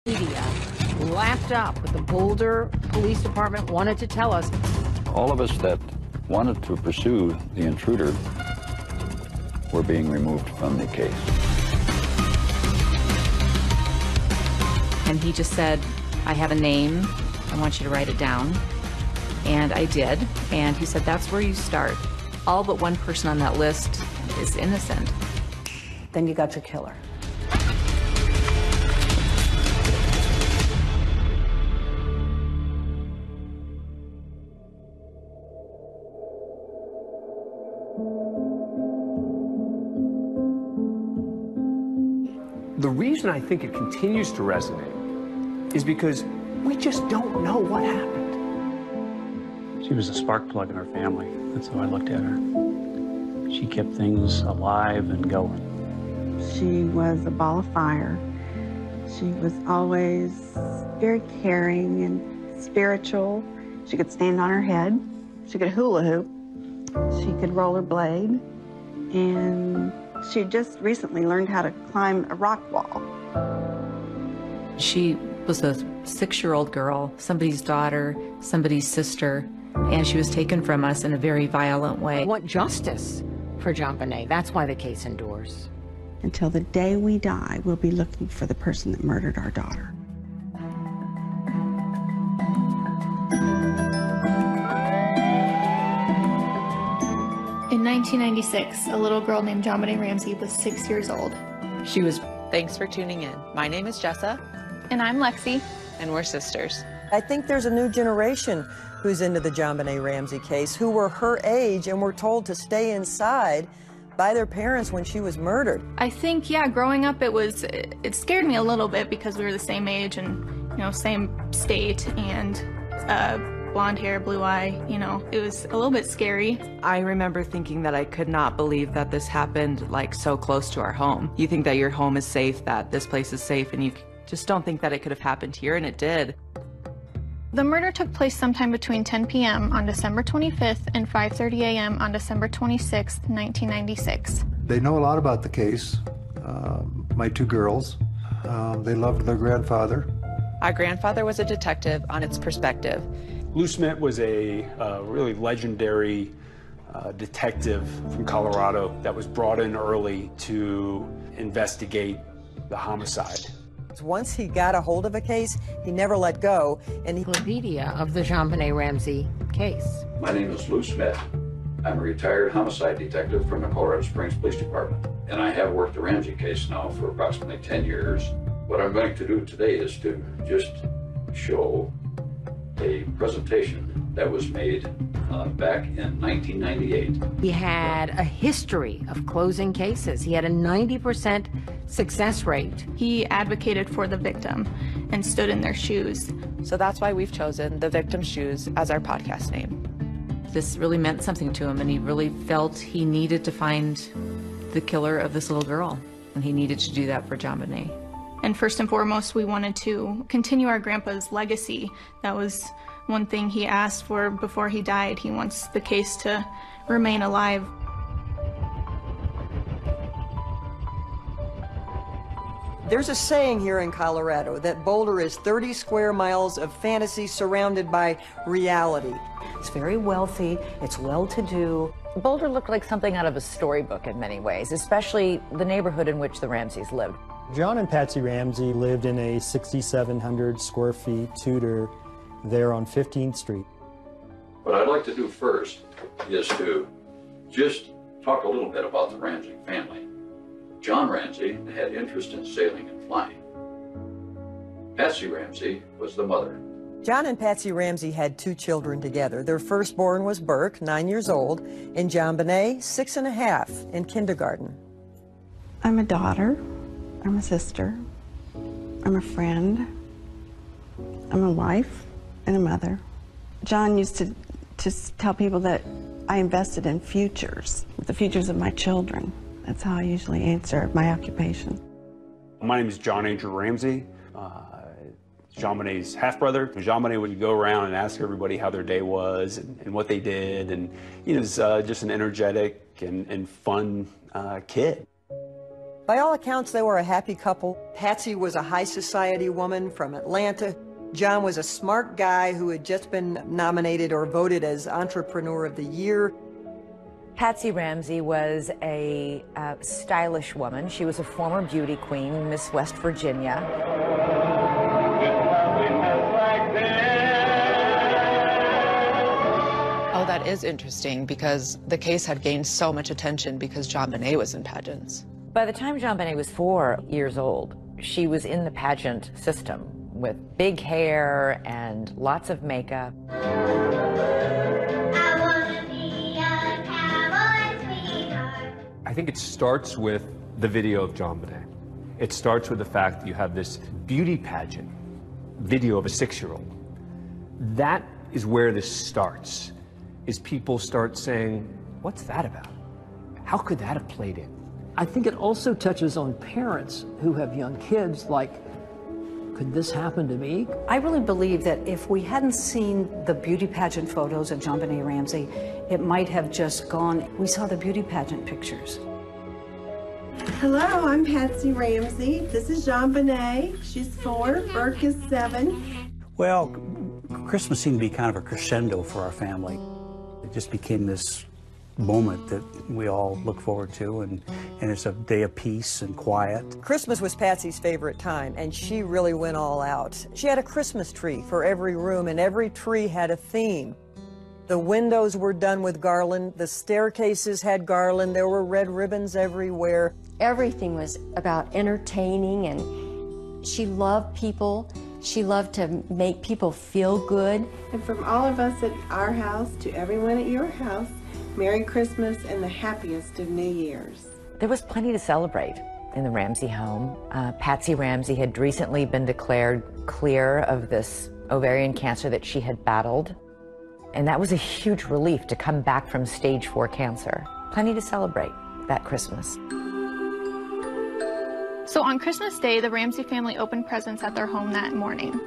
Media lapped up what the Boulder Police Department wanted to tell us. All of us that wanted to pursue the intruder were being removed from the case. And he just said, I have a name, I want you to write it down. And I did, and he said, that's where you start. All but one person on that list is innocent. Then you got your killer. The reason I think it continues to resonate is because we just don't know what happened. She was a spark plug in our family. That's how I looked at her. She kept things alive and going. She was a ball of fire. She was always very caring and spiritual. She could stand on her head. She could hula hoop. She could rollerblade. And she just recently learned how to climb a rock wall. She was a 6-year-old girl, somebody's daughter, somebody's sister, and she was taken from us in a very violent way. I want justice for JonBenét. That's why the case endures. Until the day we die, we'll be looking for the person that murdered our daughter. In 1996, a little girl named JonBenét Ramsey was 6 years old. She was... Thanks for tuning in. My name is Jessa. And I'm Lexi. And we're sisters. I think there's a new generation who's into the JonBenét Ramsey case, who were her age and were told to stay inside by their parents when she was murdered. I think, yeah, growing up it scared me a little bit because we were the same age and, you know, same state and blonde hair, blue eye, you know, it was a little bit scary. I remember thinking that I could not believe that this happened like so close to our home. You think that your home is safe, that this place is safe, and you just don't think that it could have happened here, and it did. The murder took place sometime between 10 p.m. on December 25th and 5:30 a.m. on December 26th, 1996. They know a lot about the case. My two girls, they loved their grandfather. Our grandfather was a detective on its perspective. Lou Smit was a really legendary detective from Colorado that was brought in early to investigate the homicide. Once he got a hold of a case, he never let go, and he... Encyclopedia of the JonBenét Ramsey case. My name is Lou Smit. I'm a retired homicide detective from the Colorado Springs Police Department, and I have worked the Ramsey case now for approximately 10 years. What I'm going to do today is to just show a presentation that was made back in 1998. He had a history of closing cases. He had a 90% success rate. He advocated for the victim and stood in their shoes. So that's why we've chosen The Victim's Shoes as our podcast name. This really meant something to him, and he really felt he needed to find the killer of this little girl, and he needed to do that for JonBenét. And first and foremost, we wanted to continue our grandpa's legacy. That was one thing he asked for before he died. He wants the case to remain alive. There's a saying here in Colorado that Boulder is 30 square miles of fantasy surrounded by reality. It's very wealthy, it's well-to-do. Boulder looked like something out of a storybook in many ways, especially the neighborhood in which the Ramseys lived. John and Patsy Ramsey lived in a 6,700 square feet Tudor there on 15th Street. What I'd like to do first is to just talk a little bit about the Ramsey family. John Ramsey had interest in sailing and flying. Patsy Ramsey was the mother. John and Patsy Ramsey had 2 children together. Their firstborn was Burke, 9 years old, and JonBenét, 6 and a half, in kindergarten. I'm a daughter. I'm a sister. I'm a friend. I'm a wife and a mother. John used to tell people that I invested in futures, the futures of my children. That's how I usually answer my occupation. My name is John Andrew Ramsey. JonBenét's half-brother. JonBenét would go around and ask everybody how their day was and what they did, and he was just an energetic and fun kid. By all accounts, they were a happy couple. Patsy was a high society woman from Atlanta. John was a smart guy who had just been nominated or voted as Entrepreneur of the Year. Patsy Ramsey was a stylish woman. She was a former beauty queen, Miss West Virginia. Oh, that is interesting because the case had gained so much attention because JonBenét was in pageants. By the time JonBenét was 4 years old, she was in the pageant system with big hair and lots of makeup. I think it starts with the video of JonBenét. It starts with the fact that you have this beauty pageant video of a 6-year-old. That is where this starts, is people start saying, what's that about? How could that have played in? I think it also touches on parents who have young kids, like, could this happen to me? I really believe that if we hadn't seen the beauty pageant photos of JonBenét Ramsey, it might have just gone. We saw the beauty pageant pictures. Hello, I'm Patsy Ramsey. This is JonBenét. She's 4, Burke is 7. Well, Christmas seemed to be kind of a crescendo for our family. It just became this moment that we all look forward to, and it's a day of peace and quiet. Christmas was Patsy's favorite time, and she really went all out. She had a Christmas tree for every room, and every tree had a theme. The windows were done with garland, the staircases had garland, there were red ribbons everywhere. Everything was about entertaining, and she loved people. She loved to make people feel good. And from all of us at our house to everyone at your house, Merry Christmas and the happiest of New Year's. There was plenty to celebrate in the Ramsey home. Patsy Ramsey had recently been declared clear of this ovarian cancer that she had battled. And that was a huge relief to come back from stage 4 cancer. Plenty to celebrate that Christmas. So on Christmas Day, the Ramsey family opened presents at their home that morning.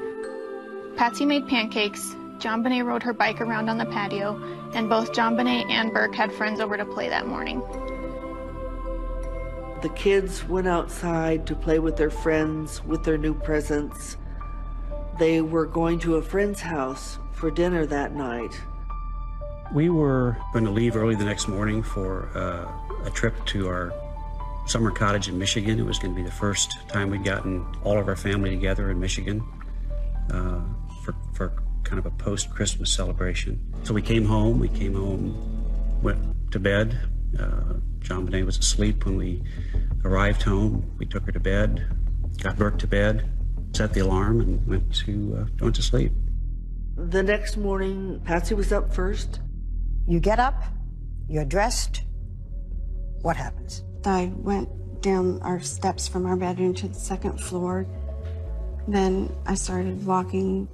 Patsy made pancakes, JonBenét rode her bike around on the patio, and both JonBenét and Burke had friends over to play that morning. The kids went outside to play with their friends with their new presents. They were going to a friend's house for dinner that night. We were going to leave early the next morning for a trip to our summer cottage in Michigan. It was going to be the first time we'd gotten all of our family together in Michigan for kind of a post-Christmas celebration. So we came home, went to bed. JonBenét was asleep when we arrived home. We took her to bed, got Burke to bed, set the alarm, and went to sleep. The next morning, Patsy was up first. You get up, you're dressed. What happens? I went down our steps from our bedroom to the 2nd floor. Then I started walking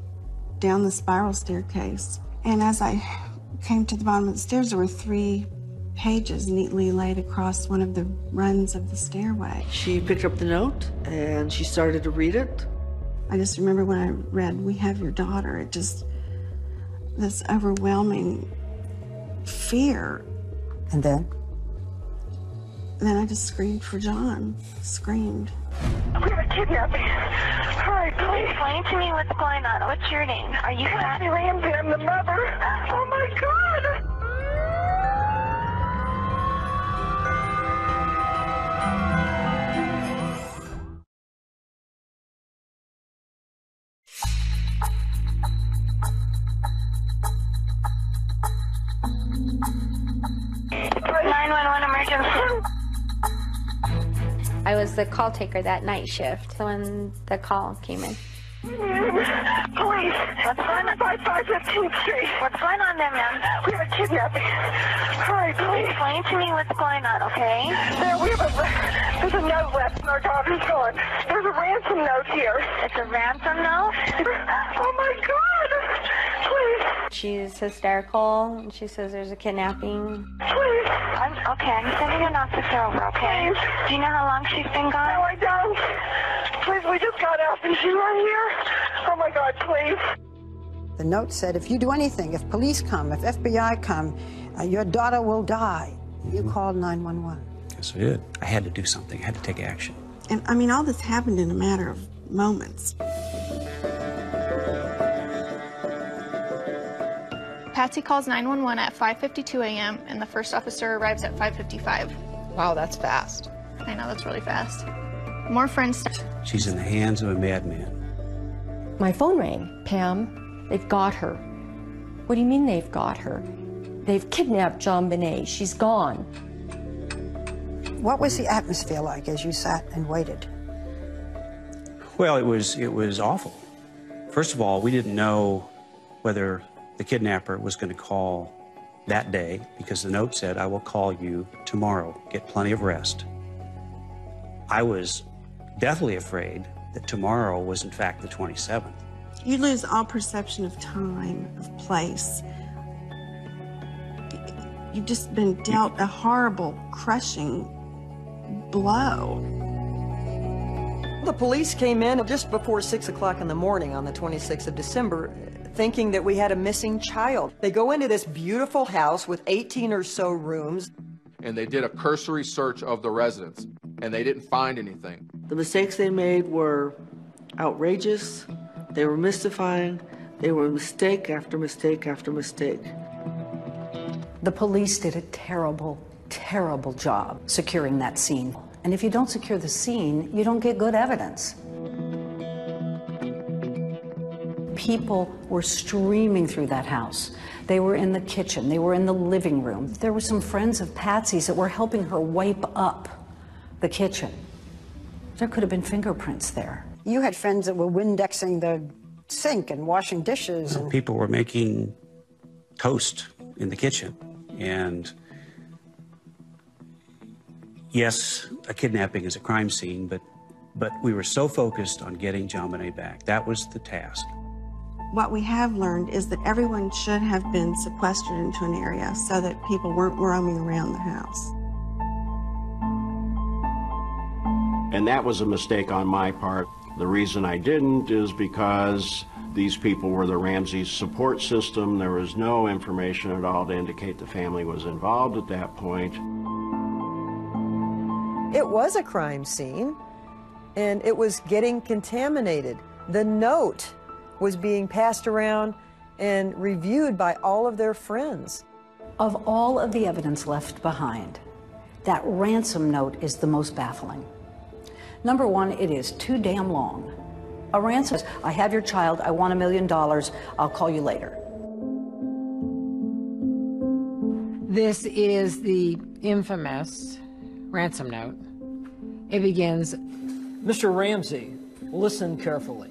down the spiral staircase. And as I came to the bottom of the stairs, there were 3 pages neatly laid across one of the runs of the stairway. She picked up the note and she started to read it. I just remember when I read, "We have your daughter," it just, this overwhelming fear. And then? Then I just screamed for John, screamed. We have a kidnapping. Hurry, please. Explain to me what's going on. What's your name? Are you Patsy Ramsey? I'm the mother. Oh my God! I was the call taker that night shift when the call came in. Police, what's going on? 5515th Street. What's going on there, ma'am? We have a kidnapping. Hurry, please. Explain to me what's going on, okay? There's a note left and our daughter's gone. There's a ransom note here. It's a ransom note? Oh my God! Please. She's hysterical, and she says there's a kidnapping. Please. I'm sending an officer over, okay? Please. Do you know how long she's been gone? No, I don't. Please, we just got up and she's right here. Oh my God, please. The note said, if you do anything, if police come, if FBI come, your daughter will die. You called 911. Yes, I did. I had to do something. I had to take action. And I mean, all this happened in a matter of moments. Patsy calls 911 at 5:52 a.m. and the first officer arrives at 5:55. Wow, that's fast. I know, that's really fast. More friends. She's in the hands of a madman. My phone rang. Pam, they've got her. What do you mean they've got her? They've kidnapped JonBenét. She's gone. What was the atmosphere like as you sat and waited? Well, it was awful. First of all, we didn't know whether the kidnapper was going to call that day because the note said, "I will call you tomorrow. Get plenty of rest." I was deathly afraid that tomorrow was in fact the 27th. You lose all perception of time, of place. You've just been dealt a horrible, crushing blow. The police came in just before 6 o'clock in the morning on the 26th of December, thinking that we had a missing child. They go into this beautiful house with 18 or so rooms. And they did a cursory search of the residence, and they didn't find anything. The mistakes they made were outrageous, they were mystifying, they were mistake after mistake after mistake. The police did a terrible, terrible job securing that scene. And if you don't secure the scene, you don't get good evidence. People were streaming through that house. They were in the kitchen, they were in the living room. There were some friends of Patsy's that were helping her wipe up the kitchen. There could have been fingerprints there. You had friends that were Windexing the sink and washing dishes. And People were making toast in the kitchen. And yes, a kidnapping is a crime scene, but we were so focused on getting JonBenét back. That was the task. What we have learned is that everyone should have been sequestered into an area so that people weren't roaming around the house. And that was a mistake on my part. The reason I didn't is because these people were the Ramsey's support system. There was no information at all to indicate the family was involved at that point. It was a crime scene, and it was getting contaminated. The note was being passed around and reviewed by all of their friends. Of all of the evidence left behind, that ransom note is the most baffling. Number one, it is too damn long. A ransom says, I have your child, I want $1 million, I'll call you later. This is the infamous ransom note. It begins, Mr. Ramsey, listen carefully.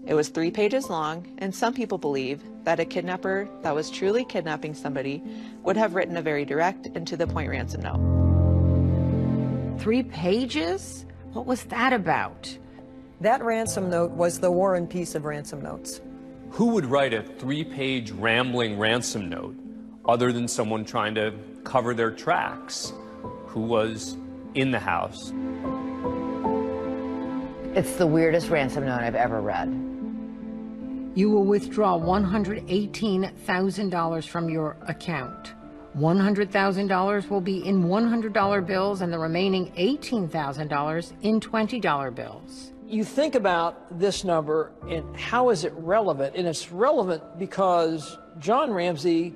It was 3 pages long, and some people believe that a kidnapper that was truly kidnapping somebody would have written a very direct and to the point ransom note. 3 pages? What was that about? That ransom note was the War and Peace of ransom notes. Who would write a 3-page rambling ransom note other than someone trying to cover their tracks who was in the house? It's the weirdest ransom note I've ever read. You will withdraw $118,000 from your account. $100,000 will be in $100 bills and the remaining $18,000 in $20 bills. You think about this number and how is it relevant? And it's relevant because John Ramsey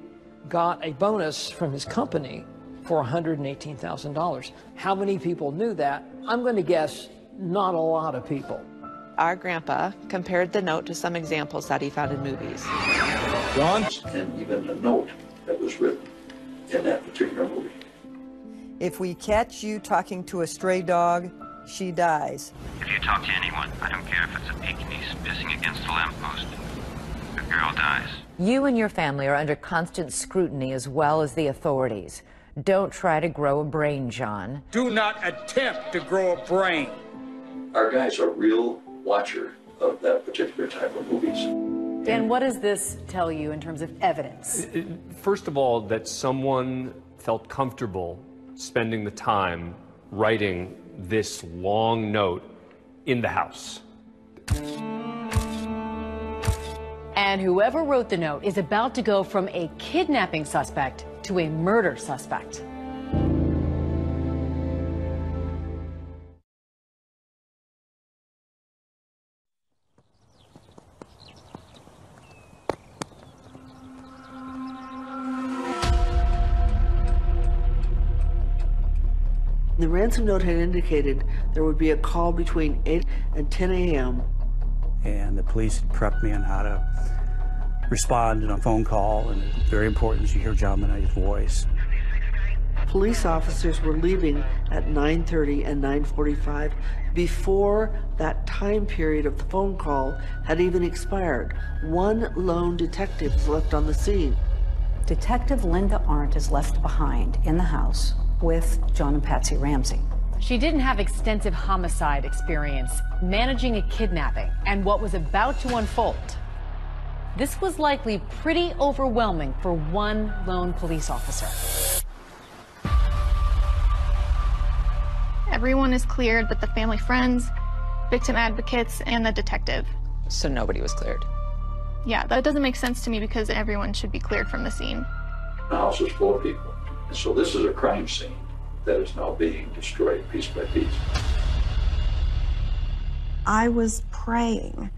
got a bonus from his company for $118,000. How many people knew that? I'm going to guess not a lot of people. Our grandpa compared the note to some examples that he found in movies. John? And even a note that was written in that particular movie. If we catch you talking to a stray dog, she dies. If you talk to anyone, I don't care if it's a Pekingese pissing against a lamppost, the girl dies. You and your family are under constant scrutiny as well as the authorities. Don't try to grow a brain, John. Do not attempt to grow a brain. Our guy's a real watcher of that particular type of movies. Dan, what does this tell you in terms of evidence? First of all, that someone felt comfortable spending the time writing this long note in the house. And whoever wrote the note is about to go from a kidnapping suspect to a murder suspect. The ransom note had indicated there would be a call between 8 and 10 a.m. And the police had prepped me on how to respond in a phone call, and very important is you hear JonBenét's voice. Police officers were leaving at 9:30 and 9:45 before that time period of the phone call had even expired. One lone detective was left on the scene. Detective Linda Arndt is left behind in the house with John and Patsy Ramsey. She didn't have extensive homicide experience managing a kidnapping and what was about to unfold. This was likely pretty overwhelming for one lone police officer. Everyone is cleared but the family friends, victim advocates, and the detective. So nobody was cleared. Yeah, that doesn't make sense to me because everyone should be cleared from the scene. The house is full of people. And so this is a crime scene that is now being destroyed piece by piece. I was praying.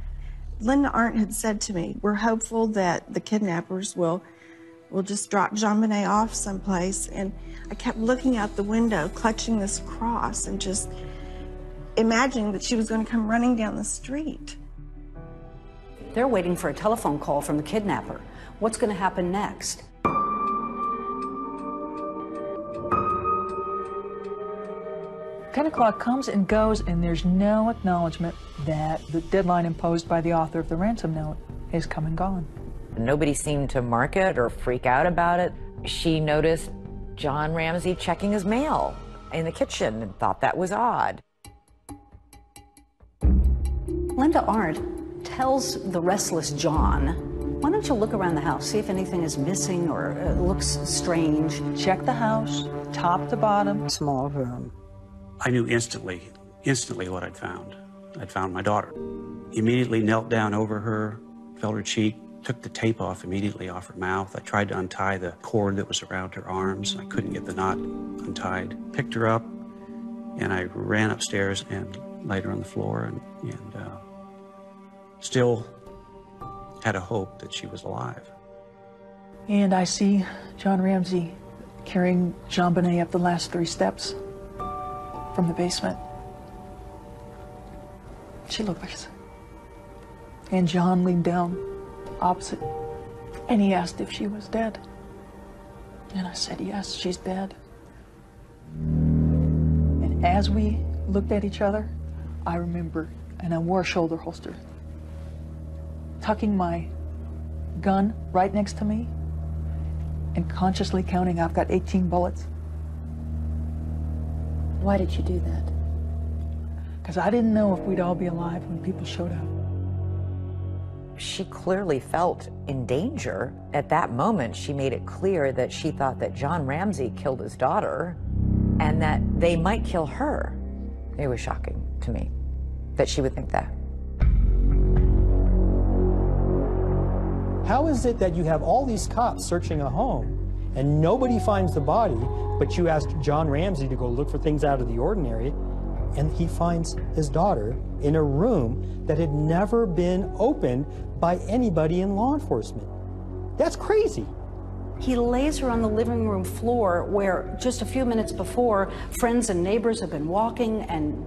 Linda Arndt had said to me, we're hopeful that the kidnappers will just drop JonBenét off someplace. And I kept looking out the window, clutching this cross and just imagining that she was going to come running down the street. They're waiting for a telephone call from the kidnapper. What's going to happen next? 10 o'clock comes and goes, and there's no acknowledgement that the deadline imposed by the author of the ransom note is come and gone. Nobody seemed to mark it or freak out about it. She noticed John Ramsey checking his mail in the kitchen and thought that was odd. Linda Arndt tells the restless John, why don't you look around the house, see if anything is missing or looks strange. Check the house, top to bottom. Small room. I knew instantly what I'd found. I'd found my daughter. Immediately knelt down over her, felt her cheek, took the tape off immediately off her mouth. I tried to untie the cord that was around her arms. I couldn't get the knot untied. Picked her up, and I ran upstairs and laid her on the floor and still had a hope that she was alive. And I see John Ramsey carrying JonBené up the last 3 steps from the basement. She looked like this. And John leaned down opposite, and he asked if she was dead. And I said, yes, she's dead. And as we looked at each other, I remember, and I wore a shoulder holster, tucking my gun right next to me and consciously counting, I've got 18 bullets. Why did you do that? Because I didn't know if we'd all be alive when people showed up. She clearly felt in danger. At that moment, she made it clear that she thought that John Ramsey killed his daughter and that they might kill her. It was shocking to me that she would think that. How is it that you have all these cops searching a home and nobody finds the body, but you ask John Ramsey to go look for things out of the ordinary, and he finds his daughter in a room that had never been opened by anybody in law enforcement? That's crazy. He lays her on the living room floor where just a few minutes before, friends and neighbors have been walking and,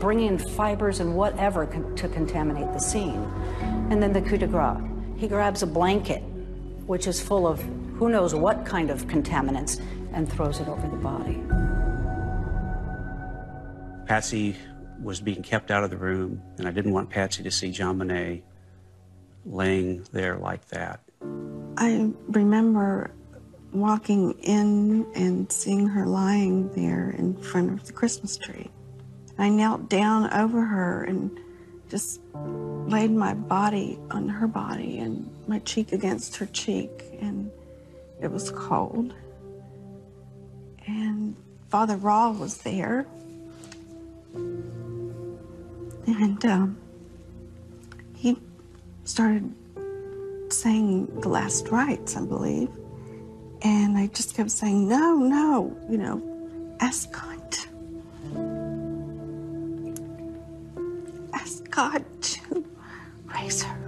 bringing in fibers and whatever to contaminate the scene. And then the coup de grace. He grabs a blanket, which is full of who knows what kind of contaminants, and throws it over the body. Patsy was being kept out of the room, and I didn't want Patsy to see JonBené laying there like that. I remember walking in and seeing her lying there in front of the Christmas tree. I knelt down over her and just laid my body on her body and my cheek against her cheek, and it was cold. And Father Raw was there. And he started saying the last rites, I believe. And I just kept saying, no, ask God. Ask God to raise her.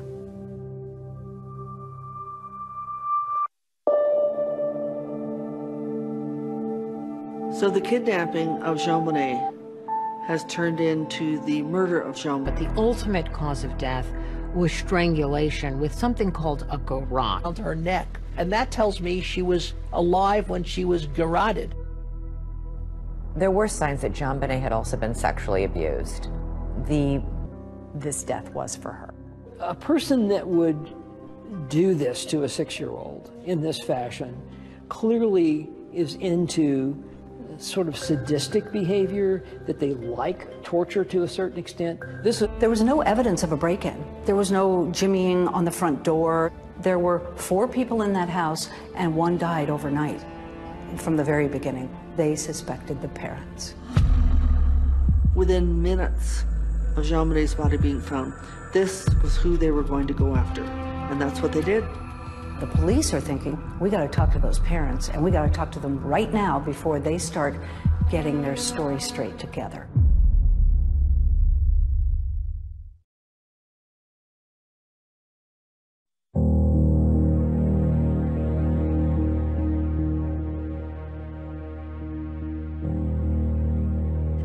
So the kidnapping of JonBenét has turned into the murder of Jean. But the ultimate cause of death was strangulation with something called a garrote. Around her neck. And that tells me she was alive when she was garroted. There were signs that JonBenét had also been sexually abused. This death was for her. A person that would do this to a 6-year-old in this fashion clearly is into sort of sadistic behavior, that they like torture to a certain extent. There was no evidence of a break-in. There was no jimmying on the front door. There were 4 people in that house, and 1 died overnight. From the very beginning, they suspected the parents. Within minutes of JonBenét's body being found, this was who they were going to go after, and that's what they did. The police are thinking, we got to talk to those parents, and we got to talk to them right now before they start getting their story straight together.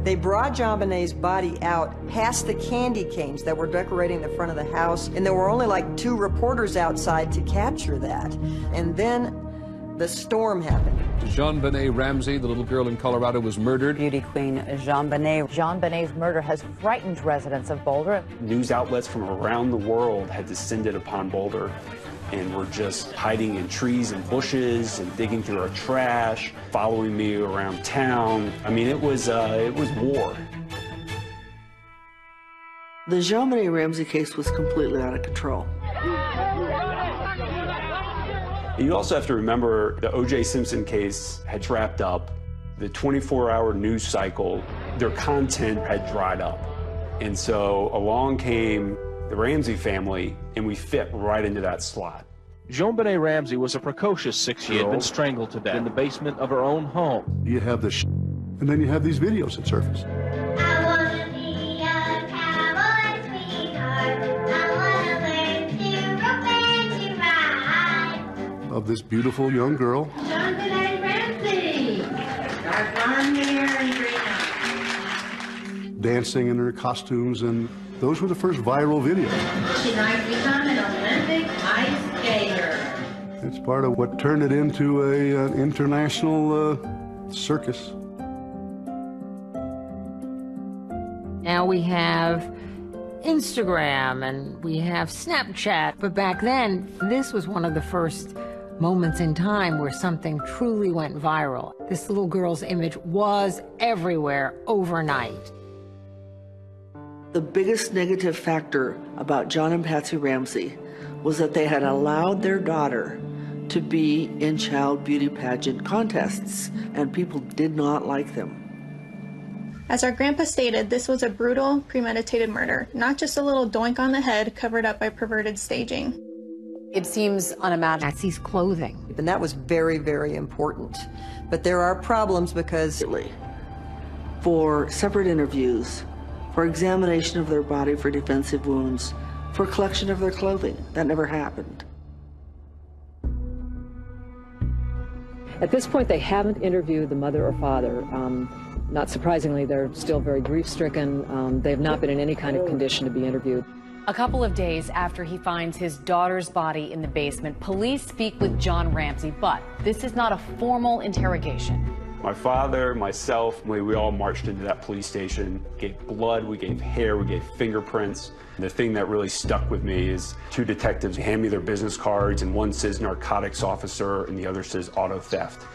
They brought JonBenét's body out past the candy canes that were decorating the front of the house, and there were only like 2 reporters outside to capture that. And then the storm happened. JonBenét Ramsey, the little girl in Colorado, was murdered. Beauty queen JonBenét. JonBenét's murder has frightened residents of Boulder. News outlets from around the world had descended upon Boulder and were just hiding in trees and bushes and digging through our trash, following me around town. I mean, it was war. The JonBenét Ramsey case was completely out of control. You also have to remember the O.J. Simpson case had wrapped up. The 24-hour news cycle, their content had dried up. And so along came the Ramsey family, and we fit right into that slot. JonBenét Ramsey was a precocious 6-year-old. She had been strangled to death in the basement of her own home. You have this and then you have these videos that surface. I wanna be a cowboy, sweetheart. I wanna learn to rope and to ride. Of this beautiful young girl. JonBenét Ramsey. Dark blonde hair and green eyes. Dancing in her costumes, and those were the first viral videos. She'd like to become an Olympic ice skater. It's part of what turned it into an international circus. Now we have Instagram and we have Snapchat, but back then, this was one of the first moments in time where something truly went viral. This little girl's image was everywhere overnight. The biggest negative factor about John and Patsy Ramsey was that they had allowed their daughter to be in child beauty pageant contests, and people did not like them. As our grandpa stated, this was a brutal, premeditated murder, not just a little doink on the head covered up by perverted staging. It seems unimaginable. Patsy's clothing. And that was very, very important. But there are problems because... For separate interviews, for examination of their body for defensive wounds, for collection of their clothing. That never happened. At this point, they haven't interviewed the mother or father. Not surprisingly, they're still very grief-stricken. They have not been in any kind of condition to be interviewed. A couple of days after he finds his daughter's body in the basement, police speak with John Ramsey, but this is not a formal interrogation. My father, myself, we all marched into that police station, gave blood, we gave hair, we gave fingerprints. The thing that really stuck with me is 2 detectives hand me their business cards, and one says narcotics officer and the other says auto theft.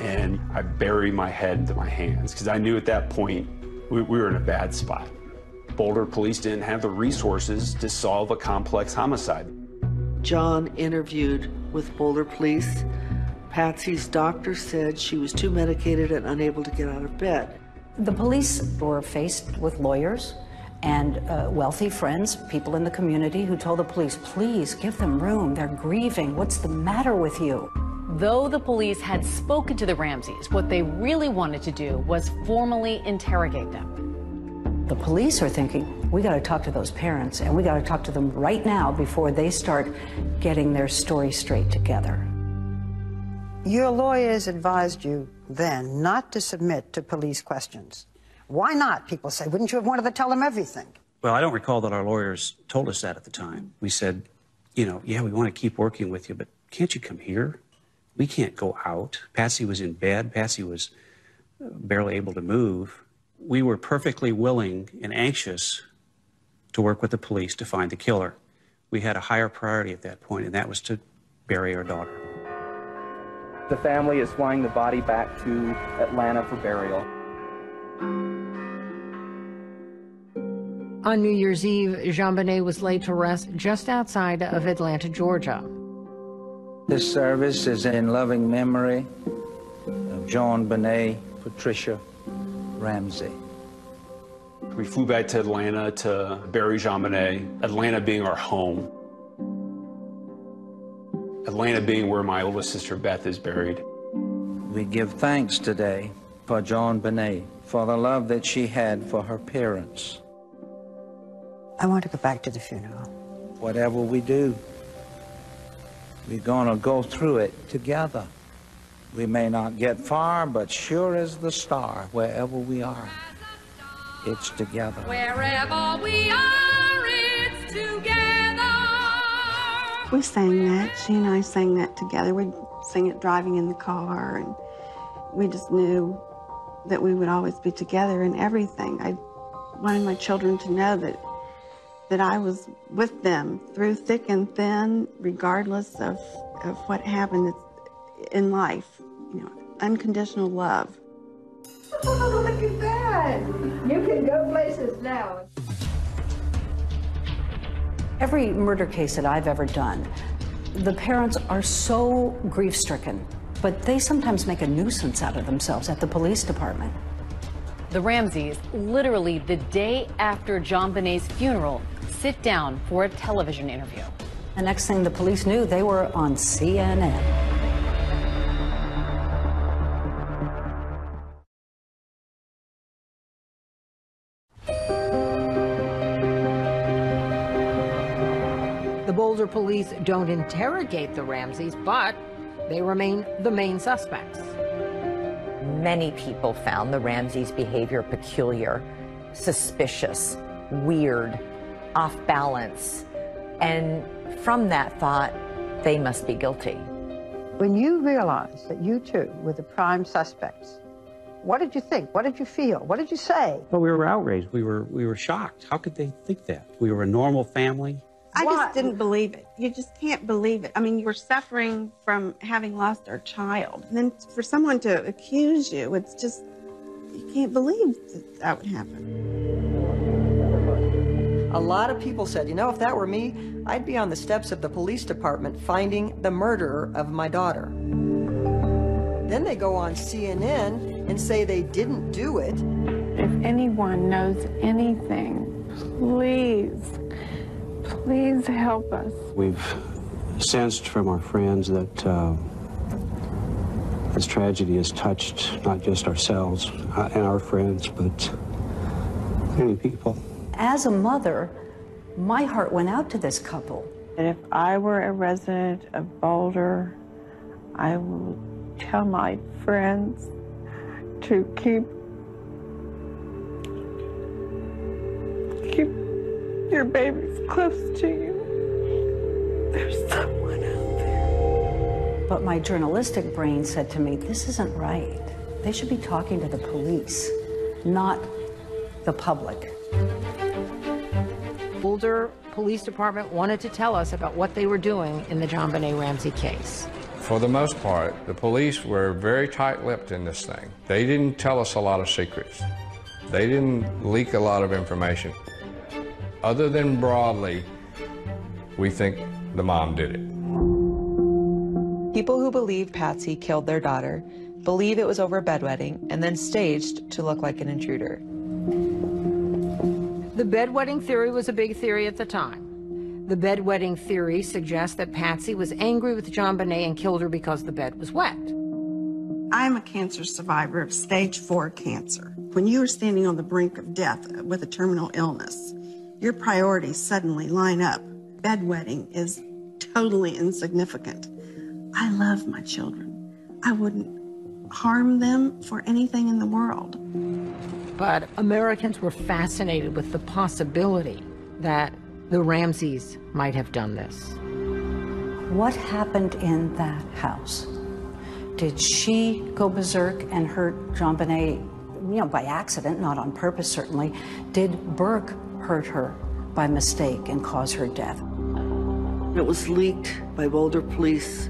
And I bury my head into my hands because I knew at that point we were in a bad spot. Boulder police didn't have the resources to solve a complex homicide. John interviewed with Boulder police. Patsy's doctor said she was too medicated and unable to get out of bed. The police were faced with lawyers and wealthy friends, people in the community who told the police, please give them room, they're grieving, what's the matter with you? Though the police had spoken to the Ramseys, what they really wanted to do was formally interrogate them. The police are thinking, we got to talk to those parents, and we got to talk to them right now before they start getting their story straight together. Your lawyers advised you then not to submit to police questions. Why not, people say? Wouldn't you have wanted to tell them everything? Well, I don't recall that our lawyers told us that at the time. We said, you know, yeah, we want to keep working with you, but can't you come here? We can't go out. Patsy was in bed. Patsy was barely able to move. We were perfectly willing and anxious to work with the police to find the killer. We had a higher priority at that point, and that was to bury our daughter. The family is flying the body back to Atlanta for burial. On New Year's Eve, JonBenét was laid to rest just outside of Atlanta, Georgia. This service is in loving memory of JonBenét Patricia Ramsey. We flew back to Atlanta to bury JonBenét, Atlanta being our home. Atlanta being where my oldest sister Beth is buried. We give thanks today for JonBenét, for the love that she had for her parents. I want to go back to the funeral. Whatever we do, we're gonna go through it together. We may not get far, but sure as the star, wherever we are, it's together. Wherever we are, it's together. We sang that. She and I sang that together. We'd sing it driving in the car, and we just knew that we would always be together in everything. I wanted my children to know that I was with them through thick and thin, regardless of what happened in life. You know, unconditional love. Oh, look at that. You can go places now. Every murder case that I've ever done, the parents are so grief-stricken, but they sometimes make a nuisance out of themselves at the police department. The Ramseys, literally the day after JonBenét's funeral, sit down for a television interview. The next thing the police knew, they were on CNN. The Boulder police don't interrogate the Ramseys, but they remain the main suspects. Many people found the Ramseys' behavior peculiar, suspicious, weird, off balance, and from that thought, they must be guilty. When you realized that you two were the prime suspects, what did you think? What did you feel? What did you say? Well, we were outraged. We were shocked. How could they think that? We were a normal family. I just didn't believe it. You just can't believe it. I mean, you were suffering from having lost our child. And then for someone to accuse you, it's just, you can't believe that would happen. A lot of people said, you know, if that were me, I'd be on the steps of the police department finding the murderer of my daughter. Then they go on CNN and say they didn't do it. If anyone knows anything, please help us. We've sensed from our friends that this tragedy has touched not just ourselves and our friends, but many people. As a mother, my heart went out to this couple. And if I were a resident of Boulder, I would tell my friends to keep your babies close to you. There's someone out there. But my journalistic brain said to me, this isn't right. They should be talking to the police, not the public. Boulder Police Department wanted to tell us about what they were doing in the JonBenét Ramsey case. For the most part, the police were very tight-lipped in this thing. They didn't tell us a lot of secrets. They didn't leak a lot of information. Other than broadly, we think the mom did it. People who believe Patsy killed their daughter believe it was over a bedwetting and then staged to look like an intruder. The bedwetting theory was a big theory at the time. The bedwetting theory suggests that Patsy was angry with JonBenét and killed her because the bed was wet. I'm a cancer survivor of stage 4 cancer. When you are standing on the brink of death with a terminal illness, your priorities suddenly line up. Bedwetting is totally insignificant. I love my children. I wouldn't harm them for anything in the world. But Americans were fascinated with the possibility that the Ramseys might have done this. What happened in that house? Did she go berserk and hurt JonBenét, by accident, not on purpose certainly? Did Burke hurt her by mistake and cause her death? It was leaked by Boulder police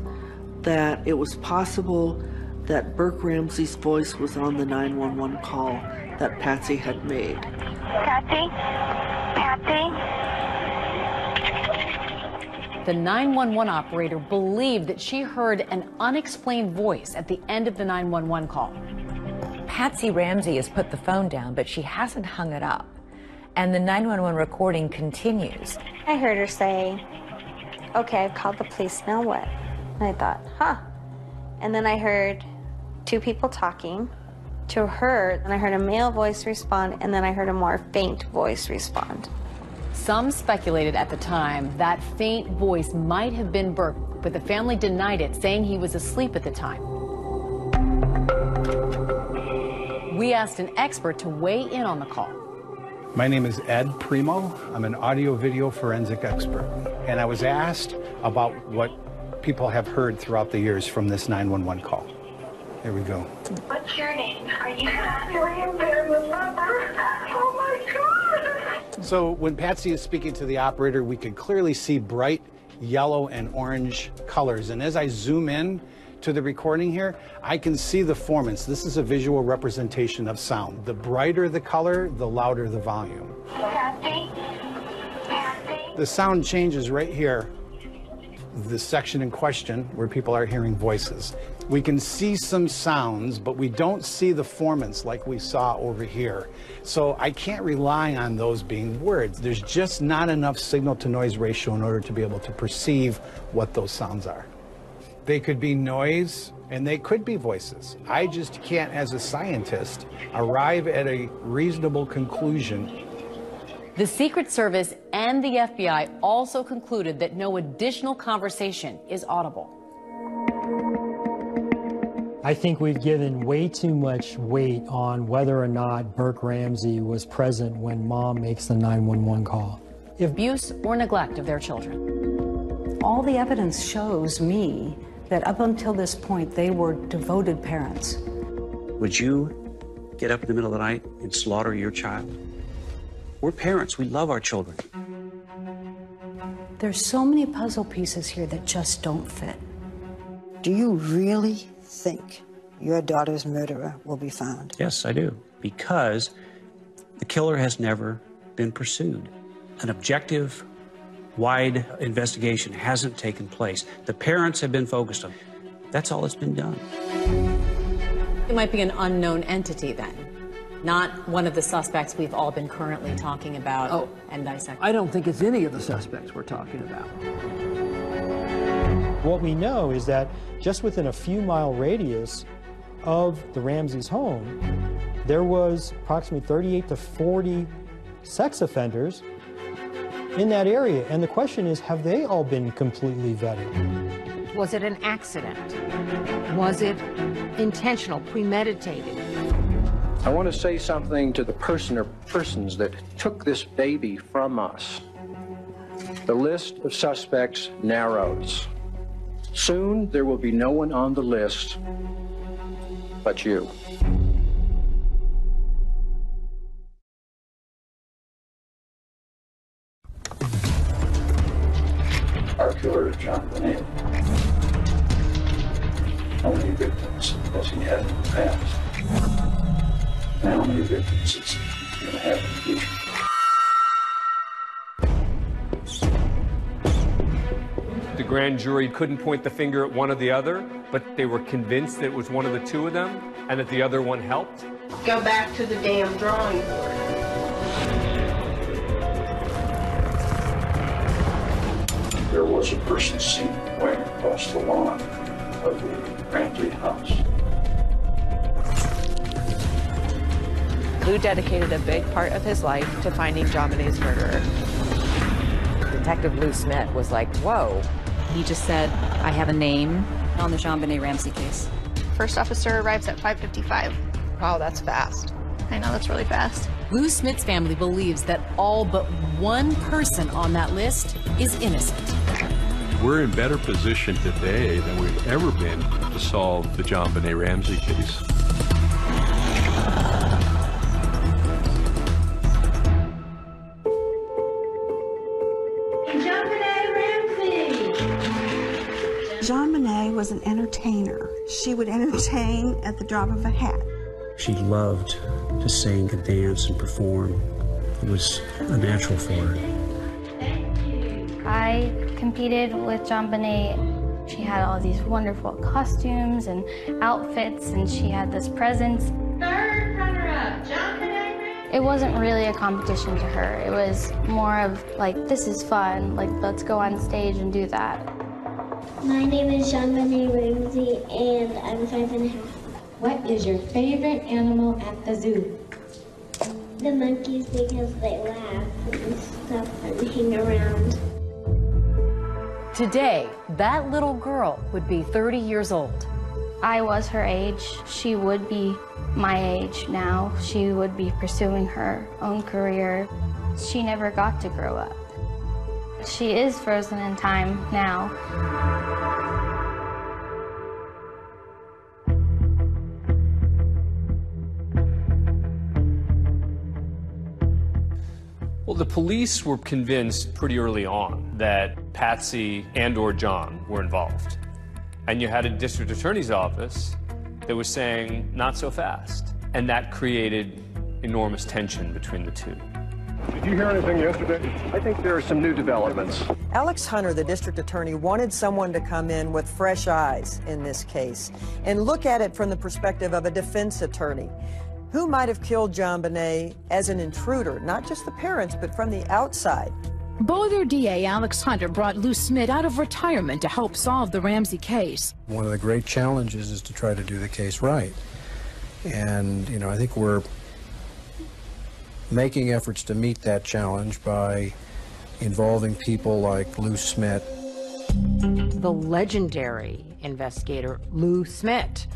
that it was possible that Burke Ramsey's voice was on the 911 call that Patsy had made. Patsy? Patsy? The 911 operator believed that she heard an unexplained voice at the end of the 911 call. Patsy Ramsey has put the phone down, but she hasn't hung it up. And the 911 recording continues. I heard her say, okay, I've called the police, now what? And I thought, huh. And then I heard two people talking to her, and I heard a male voice respond, and then I heard a more faint voice respond. Some speculated at the time that faint voice might have been Burke, but the family denied it, saying he was asleep at the time. We asked an expert to weigh in on the call. My name is Ed Primo. I'm an audio-video forensic expert. And I was asked about what people have heard throughout the years from this 911 call. There we go. What's your name? Are you in there with number? Oh my God! So when Patsy is speaking to the operator, we could clearly see bright yellow and orange colors. And as I zoom in to the recording here, I can see the formants. This is a visual representation of sound. The brighter the color, the louder the volume. Patsy? The sound changes right here, the section in question where people are hearing voices. We can see some sounds, but we don't see the formants like we saw over here. So I can't rely on those being words. There's just not enough signal to noise ratio in order to be able to perceive what those sounds are. They could be noise and they could be voices. I just can't, as a scientist, arrive at a reasonable conclusion. The Secret Service and the FBI also concluded that no additional conversation is audible. I think we've given way too much weight on whether or not Burke Ramsey was present when Mom makes the 911 call. Abuse or neglect of their children. All the evidence shows me that up until this point, they were devoted parents. Would you get up in the middle of the night and slaughter your child? We're parents. We love our children. There's so many puzzle pieces here that just don't fit. Do you really think your daughter's murderer will be found? Yes, I do. Because the killer has never been pursued. An objective, wide investigation hasn't taken place. The parents have been focused on. That's all that's been done. It might be an unknown entity then, not one of the suspects we've all been currently talking about and dissecting. I don't think it's any of the suspects we're talking about. What we know is that just within a few mile radius of the Ramseys' home, there was approximately 38 to 40 sex offenders in that area. And the question is, have they all been completely vetted? Was it an accident? Was it intentional, premeditated? I want to say something to the person or persons that took this baby from us. The list of suspects narrows. Soon there will be no one on the list but you. Our killer is JonBenét. How many victims has he had in the past? And how many victims is he going to have in the future? The grand jury couldn't point the finger at one or the other, but they were convinced that it was one of the two of them and that the other one helped. Go back to the damn drawing board. There was a person seen going across the lawn of the Ramsey house. Lou dedicated a big part of his life to finding JonBenét's murderer. Detective Lou Smith was like, whoa. He just said, I have a name on the JonBenét Ramsey case. First officer arrives at 5:55. Wow, that's fast. I know, that's really fast. Lou Smith's family believes that all but one person on that list is innocent. We're in better position today than we've ever been to solve the JonBenét Ramsey case. JonBenét was an entertainer. She would entertain at the drop of a hat. She loved to sing and dance and perform. It was a natural for her. I competed with JonBenét. She had all these wonderful costumes and outfits, and she had this presence. Third runner-up, JonBenét. It wasn't really a competition to her. It was more of like, this is fun, like let's go on stage and do that. My name is JonBenét Ramsey, and I'm 5.5. What is your favorite animal at the zoo? The monkeys, because they laugh and stuff and hang around. Today, that little girl would be 30 years old. I was her age. She would be my age now. She would be pursuing her own career. She never got to grow up. She is frozen in time now. Well, the police were convinced pretty early on that Patsy and/or John were involved. And you had a district attorney's office that was saying, not so fast. And that created enormous tension between the two. Did you hear anything yesterday? I think there are some new developments. Alex Hunter, the district attorney, wanted someone to come in with fresh eyes in this case and look at it from the perspective of a defense attorney. Who might have killed JonBenét as an intruder, not just the parents, but from the outside? Boulder DA Alex Hunter brought Lou Smith out of retirement to help solve the Ramsey case. One of the great challenges is to try to do the case right. And, you know, I think we're making efforts to meet that challenge by involving people like Lou Smith. The legendary investigator, Lou Smith.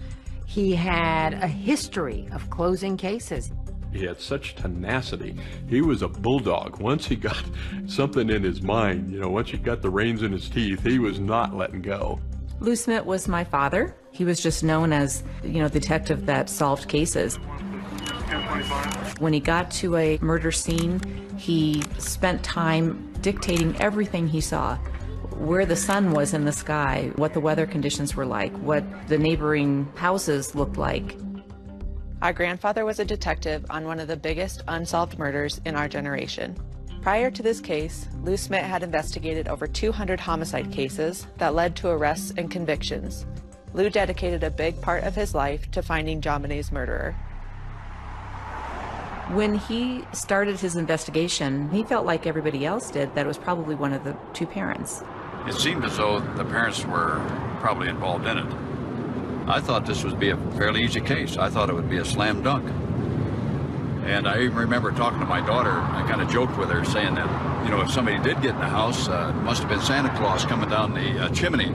He had a history of closing cases. He had such tenacity. He was a bulldog. Once he got something in his mind, you know, once he got the reins in his teeth, he was not letting go. Lou Smith was my father. He was just known as, you know, the detective that solved cases. When he got to a murder scene, he spent time dictating everything he saw. Where the sun was in the sky, what the weather conditions were like, what the neighboring houses looked like. Our grandfather was a detective on one of the biggest unsolved murders in our generation. Prior to this case, Lou Smith had investigated over 200 homicide cases that led to arrests and convictions. Lou dedicated a big part of his life to finding JonBenét's murderer. When he started his investigation, he felt like everybody else did that it was probably one of the two parents. It seemed as though the parents were probably involved in it. I thought this would be a fairly easy case. I thought it would be a slam dunk. And I even remember talking to my daughter. I kind of joked with her, saying that, you know, if somebody did get in the house, it must have been Santa Claus coming down the chimney.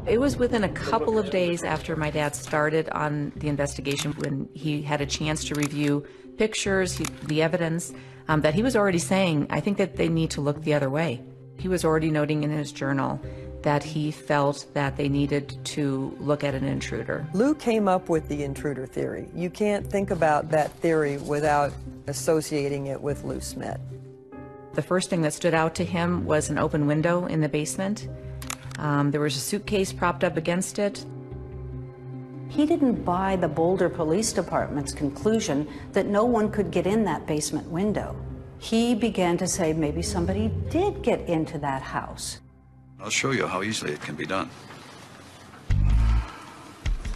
It was within a couple of days after my dad started on the investigation, when he had a chance to review pictures, the evidence, that he was already saying, I think that they need to look the other way. He was already noting in his journal that he felt that they needed to look at an intruder. Lou came up with the intruder theory. You can't think about that theory without associating it with Lou Smith. The first thing that stood out to him was an open window in the basement. There was a suitcase propped up against it. He didn't buy the Boulder Police Department's conclusion that no one could get in that basement window. He began to say maybe somebody did get into that house. I'll show you how easily it can be done.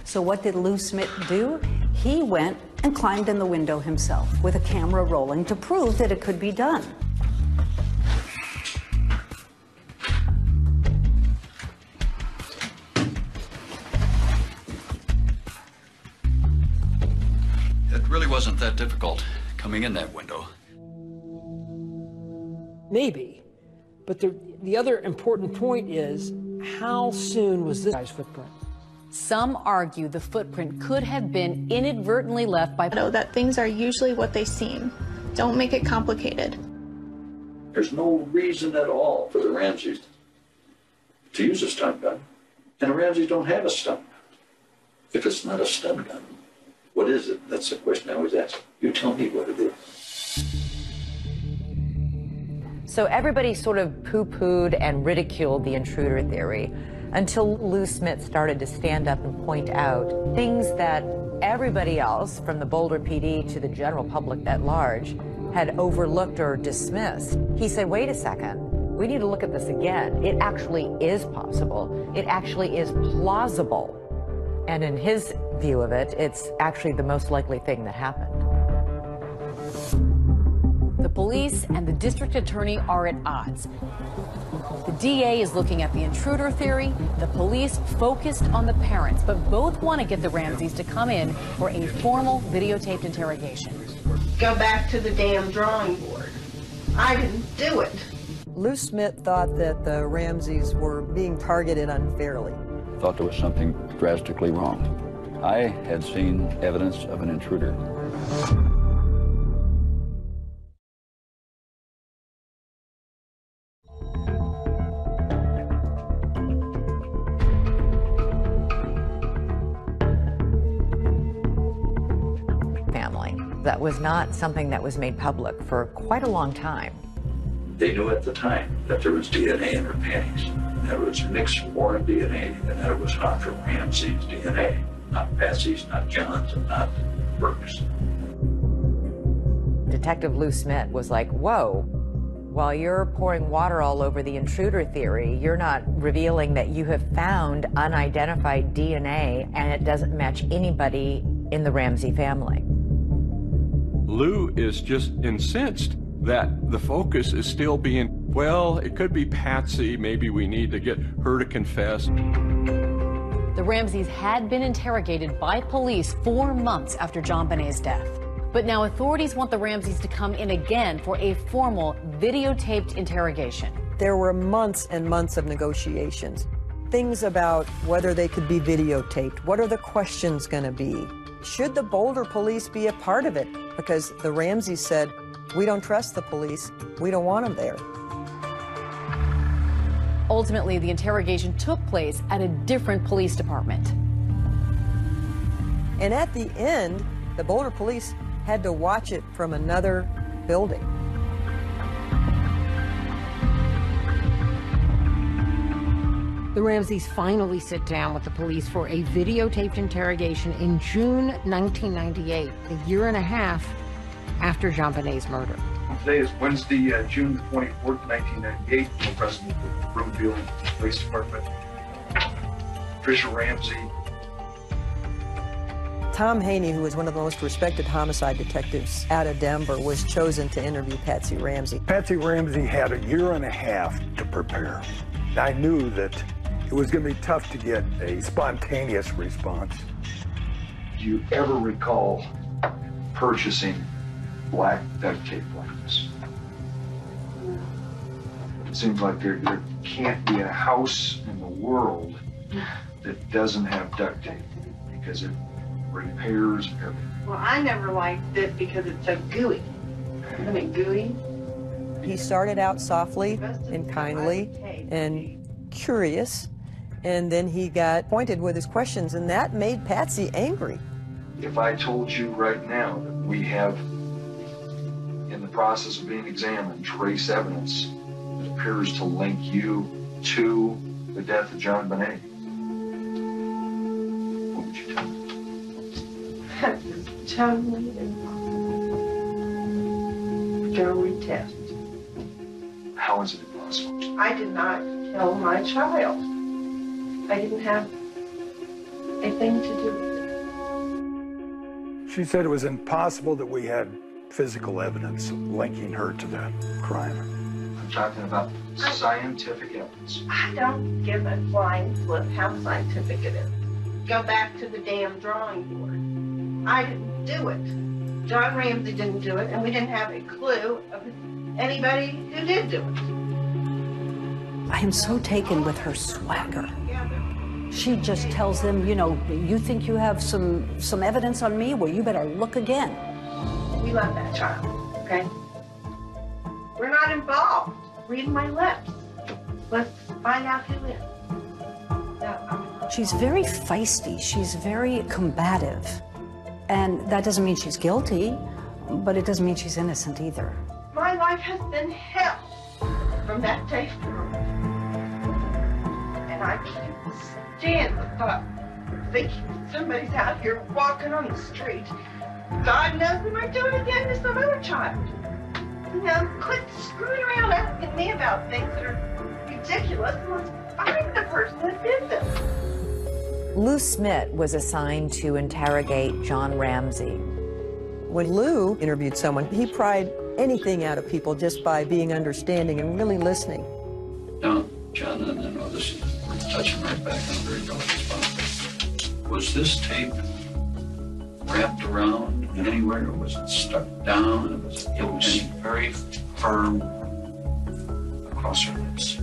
So what did Lou Smith do? He went and climbed in the window himself with a camera rolling to prove that it could be done. It really wasn't that difficult coming in that window. Maybe. But the other important point is, how soon was this guy's footprint? Some argue the footprint could have been inadvertently left by... That things are usually what they seem. Don't make it complicated. There's no reason at all for the Ramseys to use a stun gun. And the Ramseys don't have a stun gun. If it's not a stun gun, what is it? That's the question I always ask. You tell me what it is. So everybody sort of poo-pooed and ridiculed the intruder theory until Lou Smit started to stand up and point out things that everybody else, from the Boulder PD to the general public at large, had overlooked or dismissed. He said, wait a second, we need to look at this again. It actually is possible. It actually is plausible. And in his view of it, it's actually the most likely thing that happened. The police and the district attorney are at odds. The DA is looking at the intruder theory, the police focused on the parents, but both want to get the Ramseys to come in for a formal videotaped interrogation. Go back to the damn drawing board. I didn't do it. Lou Smit thought that the Ramseys were being targeted unfairly. Thought there was something drastically wrong. I had seen evidence of an intruder. That was not something that was made public for quite a long time. They knew at the time that there was DNA in her panties, that it was mixed foreign DNA, and that it was not from Ramsey's DNA, not Patsy's, not John's, and not Burke's. Detective Lou Smit was like, whoa, while you're pouring water all over the intruder theory, you're not revealing that you have found unidentified DNA and it doesn't match anybody in the Ramsey family. Lou is just incensed that the focus is still being, well, it could be Patsy, maybe we need to get her to confess. The Ramseys had been interrogated by police 4 months after JonBenét's death. But now authorities want the Ramseys to come in again for a formal videotaped interrogation. There were months and months of negotiations. Things about whether they could be videotaped. What are the questions going to be? Should the Boulder police be a part of it? Because the Ramseys said, we don't trust the police. We don't want them there. Ultimately, the interrogation took place at a different police department. And at the end, the Boulder police had to watch it from another building. The Ramseys finally sit down with the police for a videotaped interrogation in June 1998, a year and a half after JonBenét's murder. Today is Wednesday, June 24th, 1998. I'm president of the Broomfield Police Department. Tricia Ramsey. Tom Haney, who was one of the most respected homicide detectives out of Denver, was chosen to interview Patsy Ramsey. Patsy Ramsey had a year and a half to prepare. I knew that it was going to be tough to get a spontaneous response. Do you ever recall purchasing black duct tape like this? It seems like there can't be a house in the world that doesn't have duct tape because it repairs everything. Well, I never liked it because it's so gooey. Isn't it gooey? He started out softly and kindly and curious, and then he got pointed with his questions, and that made Patsy angry. If I told you right now that we have, in the process of being examined, trace evidence that appears to link you to the death of JonBenet, what would you tell me? Totally impossible. Test. How is it impossible? I did not kill my child. I didn't have a thing to do with it. She said it was impossible that we had physical evidence linking her to the crime. I'm talking about scientific evidence. I don't give a flying flip how scientific it is. Go back to the damn drawing board. I didn't do it. John Ramsey didn't do it, and we didn't have a clue of anybody who did do it. I am so taken with her swagger. She just tells them, you know, you think you have some evidence on me? Well, you better look again. We love that child, okay? We're not involved. Read my lips. Let's find out who is. She's very feisty. She's very combative. And that doesn't mean she's guilty, but it doesn't mean she's innocent either. My life has been hell from that day forward. And I can't stand the thought of thinking somebody's out here walking on the street. God knows they might do it again to some other child. You know, quit screwing around asking me about things that are ridiculous and let's find the person that did this. Lou Smit was assigned to interrogate John Ramsey. When Lou interviewed someone, he pried anything out of people just by being understanding and really listening. Now, John, and I know this is touching right back on a very delicate spot. Was this tape wrapped around anywhere, or was it stuck down? It was very firm across her lips.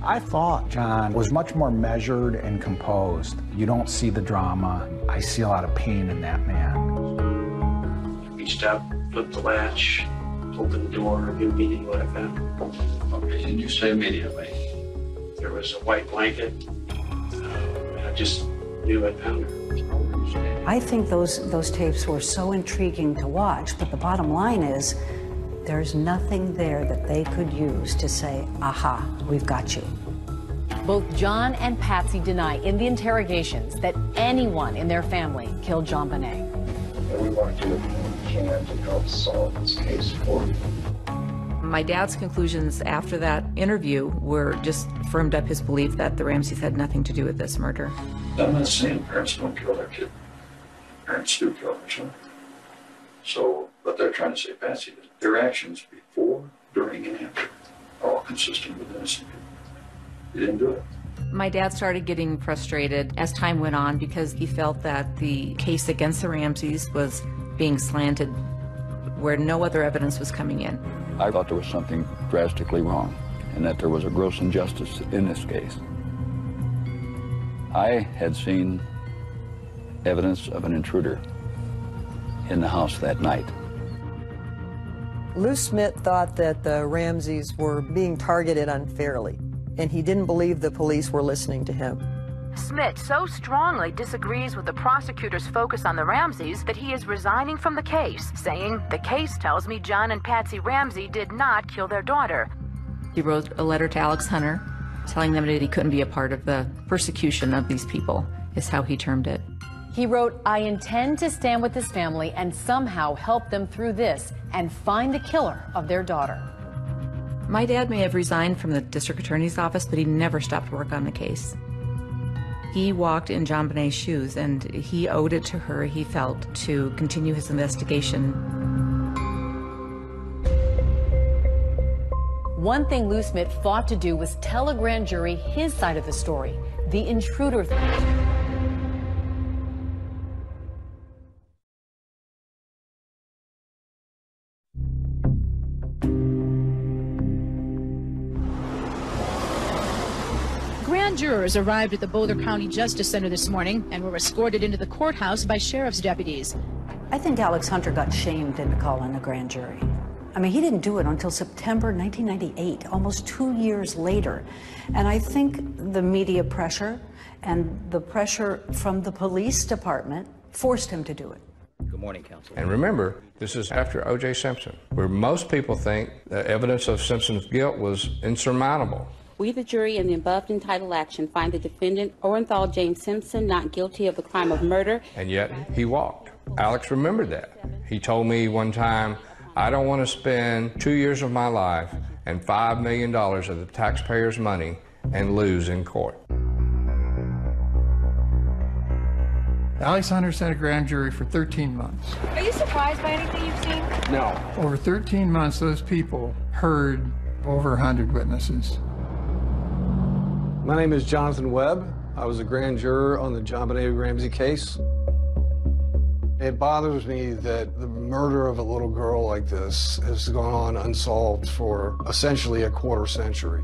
I thought John was much more measured and composed. You don't see the drama. I see a lot of pain in that man. Reached out, flipped the latch, opened the door, immediately what I found. Okay, and you say immediately? There was a white blanket, and I just knew I found her. I think those tapes were so intriguing to watch, but the bottom line is there's nothing there that they could use to say, aha, we've got you. Both John and Patsy deny in the interrogations that anyone in their family killed JonBenét. We want to do what we can to help solve this case for you. My dad's conclusions after that interview were just firmed up his belief that the Ramseys had nothing to do with this murder. I'm not saying parents don't kill their kid. Parents do kill their children. So, but they're trying to say, Patsy, that their actions before, during, and after are all consistent with innocent people. You didn't do it. My dad started getting frustrated as time went on because he felt that the case against the Ramseys was being slanted where no other evidence was coming in. I thought there was something drastically wrong and that there was a gross injustice in this case. I had seen evidence of an intruder in the house that night. Lou Smit thought that the Ramseys were being targeted unfairly, and he didn't believe the police were listening to him. Smit so strongly disagrees with the prosecutor's focus on the Ramseys that he is resigning from the case, saying, "The case tells me John and Patsy Ramsey did not kill their daughter." He wrote a letter to Alex Hunter telling them that he couldn't be a part of the persecution of these people, is how he termed it. He wrote, "I intend to stand with this family and somehow help them through this and find the killer of their daughter." My dad may have resigned from the district attorney's office, but he never stopped work on the case. He walked in JonBenét's shoes, and he owed it to her, he felt, to continue his investigation. One thing Lou Smit fought to do was tell a grand jury his side of the story, the intruder theory. Grand jurors arrived at the Boulder County Justice Center this morning and were escorted into the courthouse by sheriff's deputies. I think Alex Hunter got shamed into calling a grand jury. I mean, he didn't do it until September 1998, almost 2 years later. And I think the media pressure and the pressure from the police department forced him to do it. Good morning, counsel. And remember, this is after O.J. Simpson, where most people think the evidence of Simpson's guilt was insurmountable. We, the jury, in the above entitled action, find the defendant, Orenthal James Simpson, not guilty of the crime of murder. And yet, he walked. Alex remembered that. He told me one time, "I don't want to spend 2 years of my life and $5 million of the taxpayers' money and lose in court." Alex Hunter sat a grand jury for 13 months. Are you surprised by anything you've seen? No. Over 13 months, those people heard over 100 witnesses. My name is Jonathan Webb. I was a grand juror on the JonBenét Ramsey case. It bothers me that the murder of a little girl like this has gone on unsolved for essentially a quarter century.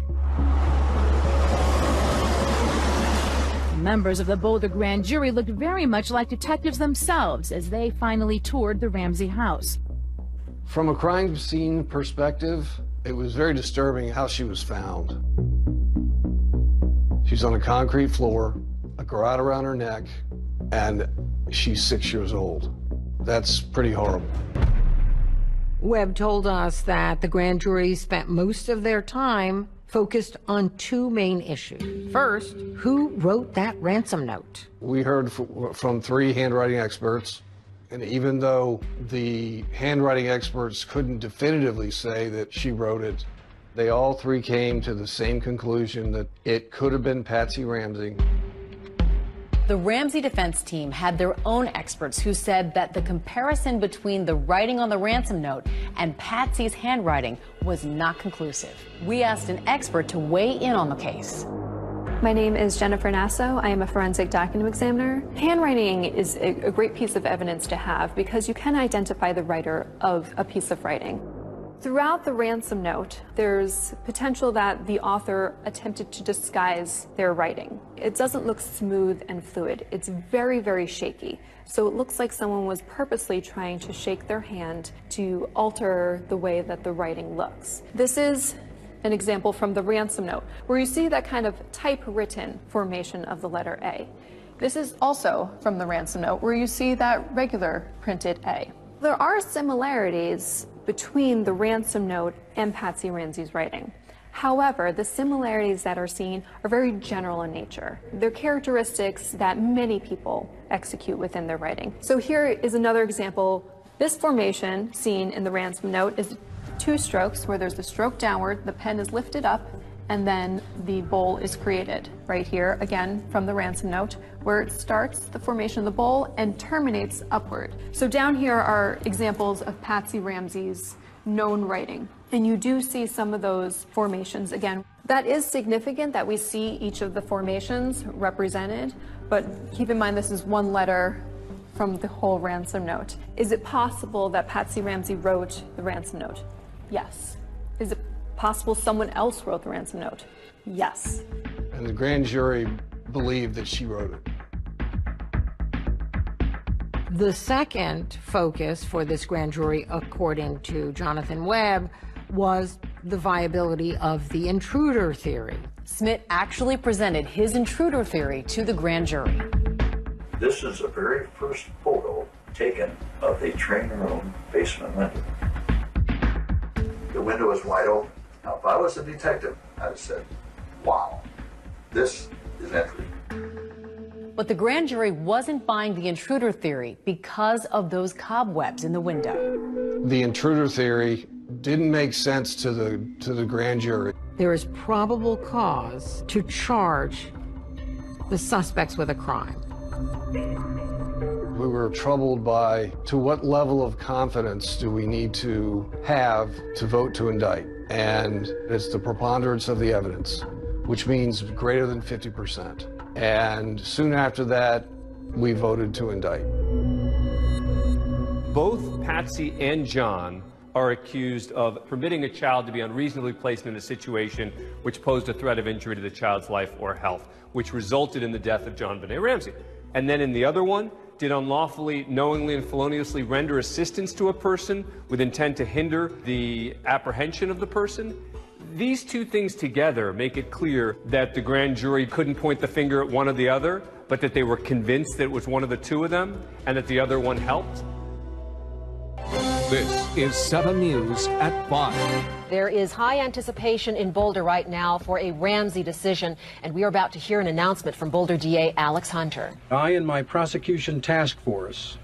members of the Boulder grand jury looked very much like detectives themselves as they finally toured the Ramsey house. From a crime scene perspective, it was very disturbing how she was found. She's on a concrete floor, a garrote around her neck, and she's 6 years old. That's pretty horrible. Webb told us that the grand jury spent most of their time focused on two main issues. First, who wrote that ransom note? We heard from 3 handwriting experts, and even though the handwriting experts couldn't definitively say that she wrote it, they all 3 came to the same conclusion that it could have been Patsy Ramsey. The Ramsey defense team had their own experts who said that the comparison between the writing on the ransom note and Patsy's handwriting was not conclusive. We asked an expert to weigh in on the case. My name is Jennifer Nasso. I am a forensic document examiner. Handwriting is a great piece of evidence to have because you can identify the writer of a piece of writing. Throughout the ransom note, there's potential that the author attempted to disguise their writing. It doesn't look smooth and fluid. It's very, very shaky. So it looks like someone was purposely trying to shake their hand to alter the way that the writing looks. This is an example from the ransom note, where you see that kind of typewritten formation of the letter A. This is also from the ransom note, where you see that regular printed A. There are similarities between the ransom note and Patsy Ramsey's writing. However, the similarities that are seen are very general in nature. They're characteristics that many people execute within their writing. So here is another example. This formation seen in the ransom note is 2 strokes, where there's the stroke downward, the pen is lifted up, and then the bowl is created. Right here, again, from the ransom note, where it starts the formation of the bowl and terminates upward. So down here are examples of Patsy Ramsey's known writing. And you do see some of those formations again. That is significant that we see each of the formations represented, but keep in mind this is one letter from the whole ransom note. Is it possible that Patsy Ramsey wrote the ransom note? Yes. Is it possible someone else wrote the ransom note? Yes. And the grand jury believed that she wrote it. The second focus for this grand jury, according to Jonathan Webb, was the viability of the intruder theory. Smith actually presented his intruder theory to the grand jury. This is the very first photo taken of the train room basement window. The window is wide open. Now, if I was a detective, I'd have said, wow, this is entry. But the grand jury wasn't buying the intruder theory because of those cobwebs in the window. The intruder theory didn't make sense to the grand jury. There is probable cause to charge the suspects with a crime. We were troubled by, to what level of confidence do we need to have to vote to indict? And it's the preponderance of the evidence, which means greater than 50%. And soon after that, we voted to indict. Both Patsy and John are accused of permitting a child to be unreasonably placed in a situation which posed a threat of injury to the child's life or health, which resulted in the death of JonBenét Ramsey. And then in the other one, did unlawfully, knowingly, and feloniously render assistance to a person with intent to hinder the apprehension of the person. These two things together make it clear that the grand jury couldn't point the finger at one or the other, but that they were convinced that it was one of the two of them and that the other one helped. This is 7 News at 5. There is high anticipation in Boulder right now for a Ramsey decision, and we are about to hear an announcement from Boulder DA Alex Hunter. I and my prosecution task force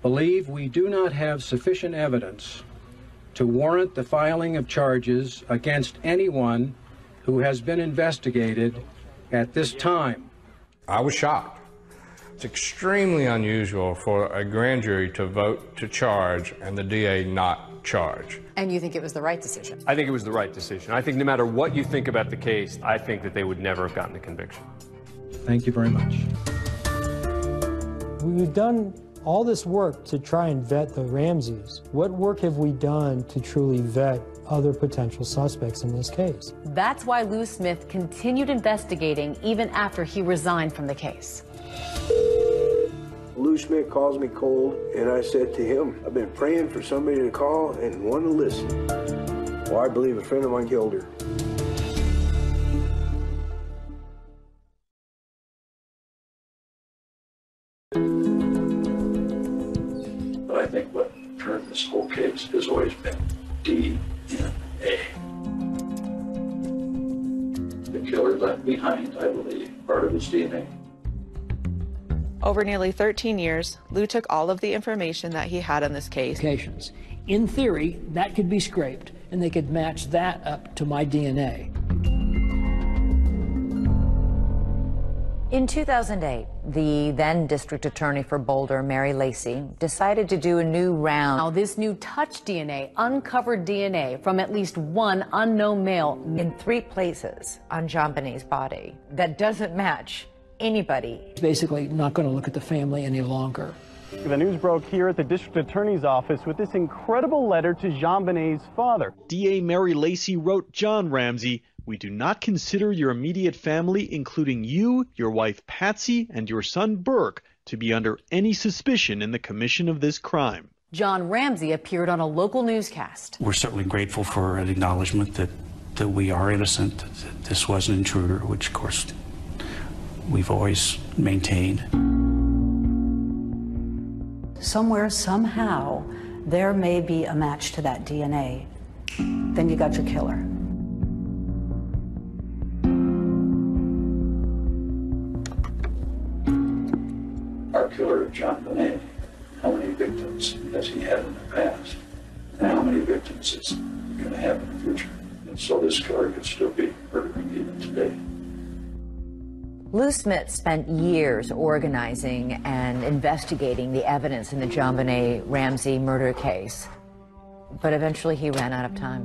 believe we do not have sufficient evidence to warrant the filing of charges against anyone who has been investigated at this time. I was shocked. It's extremely unusual for a grand jury to vote to charge and the DA not charge. And you think it was the right decision? I think it was the right decision. I think no matter what you think about the case, I think that they would never have gotten a conviction. Thank you very much. We've done all this work to try and vet the Ramseys. What work have we done to truly vet other potential suspects in this case. That's why Lou Smith continued investigating even after he resigned from the case. Lou Smith calls me cold, and I said to him, I've been praying for somebody to call and want to listen. Well, I believe a friend of mine killed her. But I think what turned this whole case has always been DNA. The killer left behind, I believe, part of his DNA. Over nearly 13 years, Lou took all of the information that he had on this case. In theory, that could be scraped, and they could match that up to my DNA. In 2008, the then district attorney for Boulder, Mary Lacy, decided to do a new round. Now, this new touch DNA uncovered DNA from at least one unknown male in 3 places on JonBenét's body that doesn't match anybody. It's basically not going to look at the family any longer. The news broke here at the district attorney's office with this incredible letter to JonBenét's father. DA Mary Lacy wrote John Ramsey, "We do not consider your immediate family, including you, your wife Patsy, and your son Burke, to be under any suspicion in the commission of this crime." John Ramsey appeared on a local newscast. We're certainly grateful for an acknowledgement that we are innocent, that this was an intruder, which of course we've always maintained. Somewhere, somehow, there may be a match to that DNA. Then you got your killer. Our killer, JonBenet, how many victims has he had in the past? And how many victims is he going to have in the future? And so this killer could still be murdering even today. Lou Smith spent years organizing and investigating the evidence in the JonBenet Ramsey murder case, but eventually he ran out of time.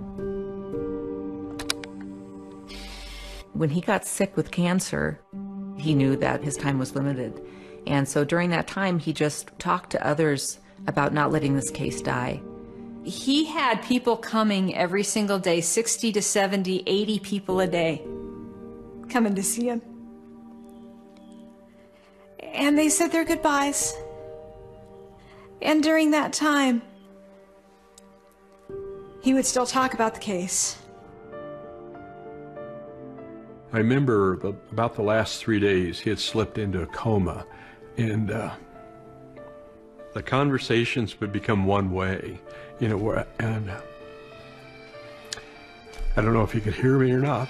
When he got sick with cancer, he knew that his time was limited. And so during that time, he just talked to others about not letting this case die. He had people coming every single day, 60 to 70, 80 people a day, coming to see him. And they said their goodbyes. And during that time, he would still talk about the case. I remember about the last 3 days, he had slipped into a coma, and the conversations would become one way, you know, and I don't know if he could hear me or not.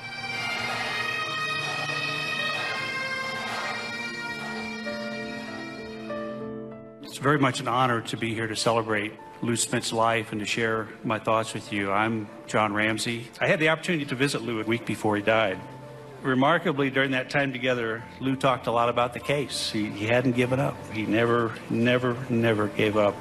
It's very much an honor to be here to celebrate Lou Smith's life and to share my thoughts with you. I'm John Ramsey. I had the opportunity to visit Lou a week before he died. Remarkably, during that time together, Lou talked a lot about the case. He hadn't given up. He never gave up.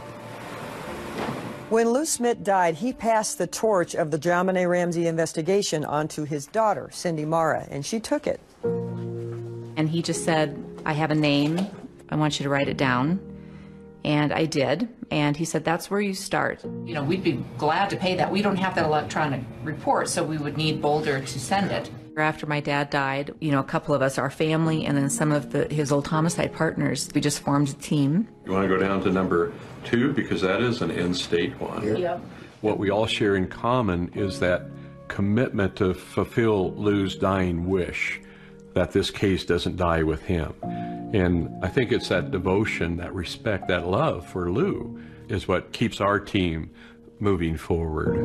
When Lou Smith died, he passed the torch of the JonBenet Ramsey investigation onto his daughter, Cindy Mara, and she took it. And he just said, I have a name. I want you to write it down. And I did. And he said, that's where you start. You know, we'd be glad to pay that. We don't have that electronic report, so we would need Boulder to send it. After my dad died, you know, a couple of us, our family, and then some of his old homicide partners, we just formed a team. You want to go down to number 2, because that is an in-state one. Yep. What we all share in common is that commitment to fulfill Lou's dying wish that this case doesn't die with him. And I think it's that devotion, that respect, that love for Lou is what keeps our team moving forward.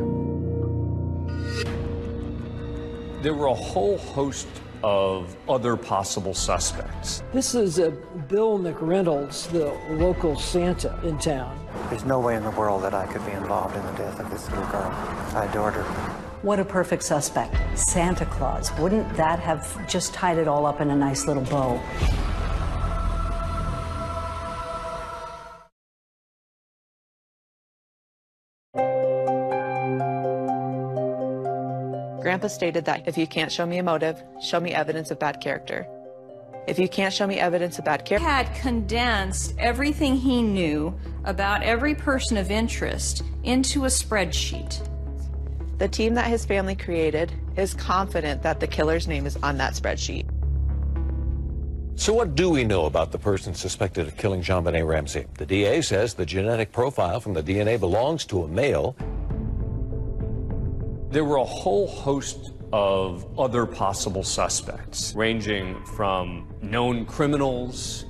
There were a whole host of other possible suspects. This is Bill McReynolds, the local Santa in town. There's no way in the world that I could be involved in the death of this little girl. I adored her. What a perfect suspect. Santa Claus. Wouldn't that have just tied it all up in a nice little bow? Grandpa stated that if you can't show me a motive, show me evidence of bad character. If you can't show me evidence of bad character... He had condensed everything he knew about every person of interest into a spreadsheet. The team that his family created is confident that the killer's name is on that spreadsheet. So what do we know about the person suspected of killing JonBenét Ramsey? The DA says the genetic profile from the DNA belongs to a male. There were a whole host of other possible suspects, ranging from known criminals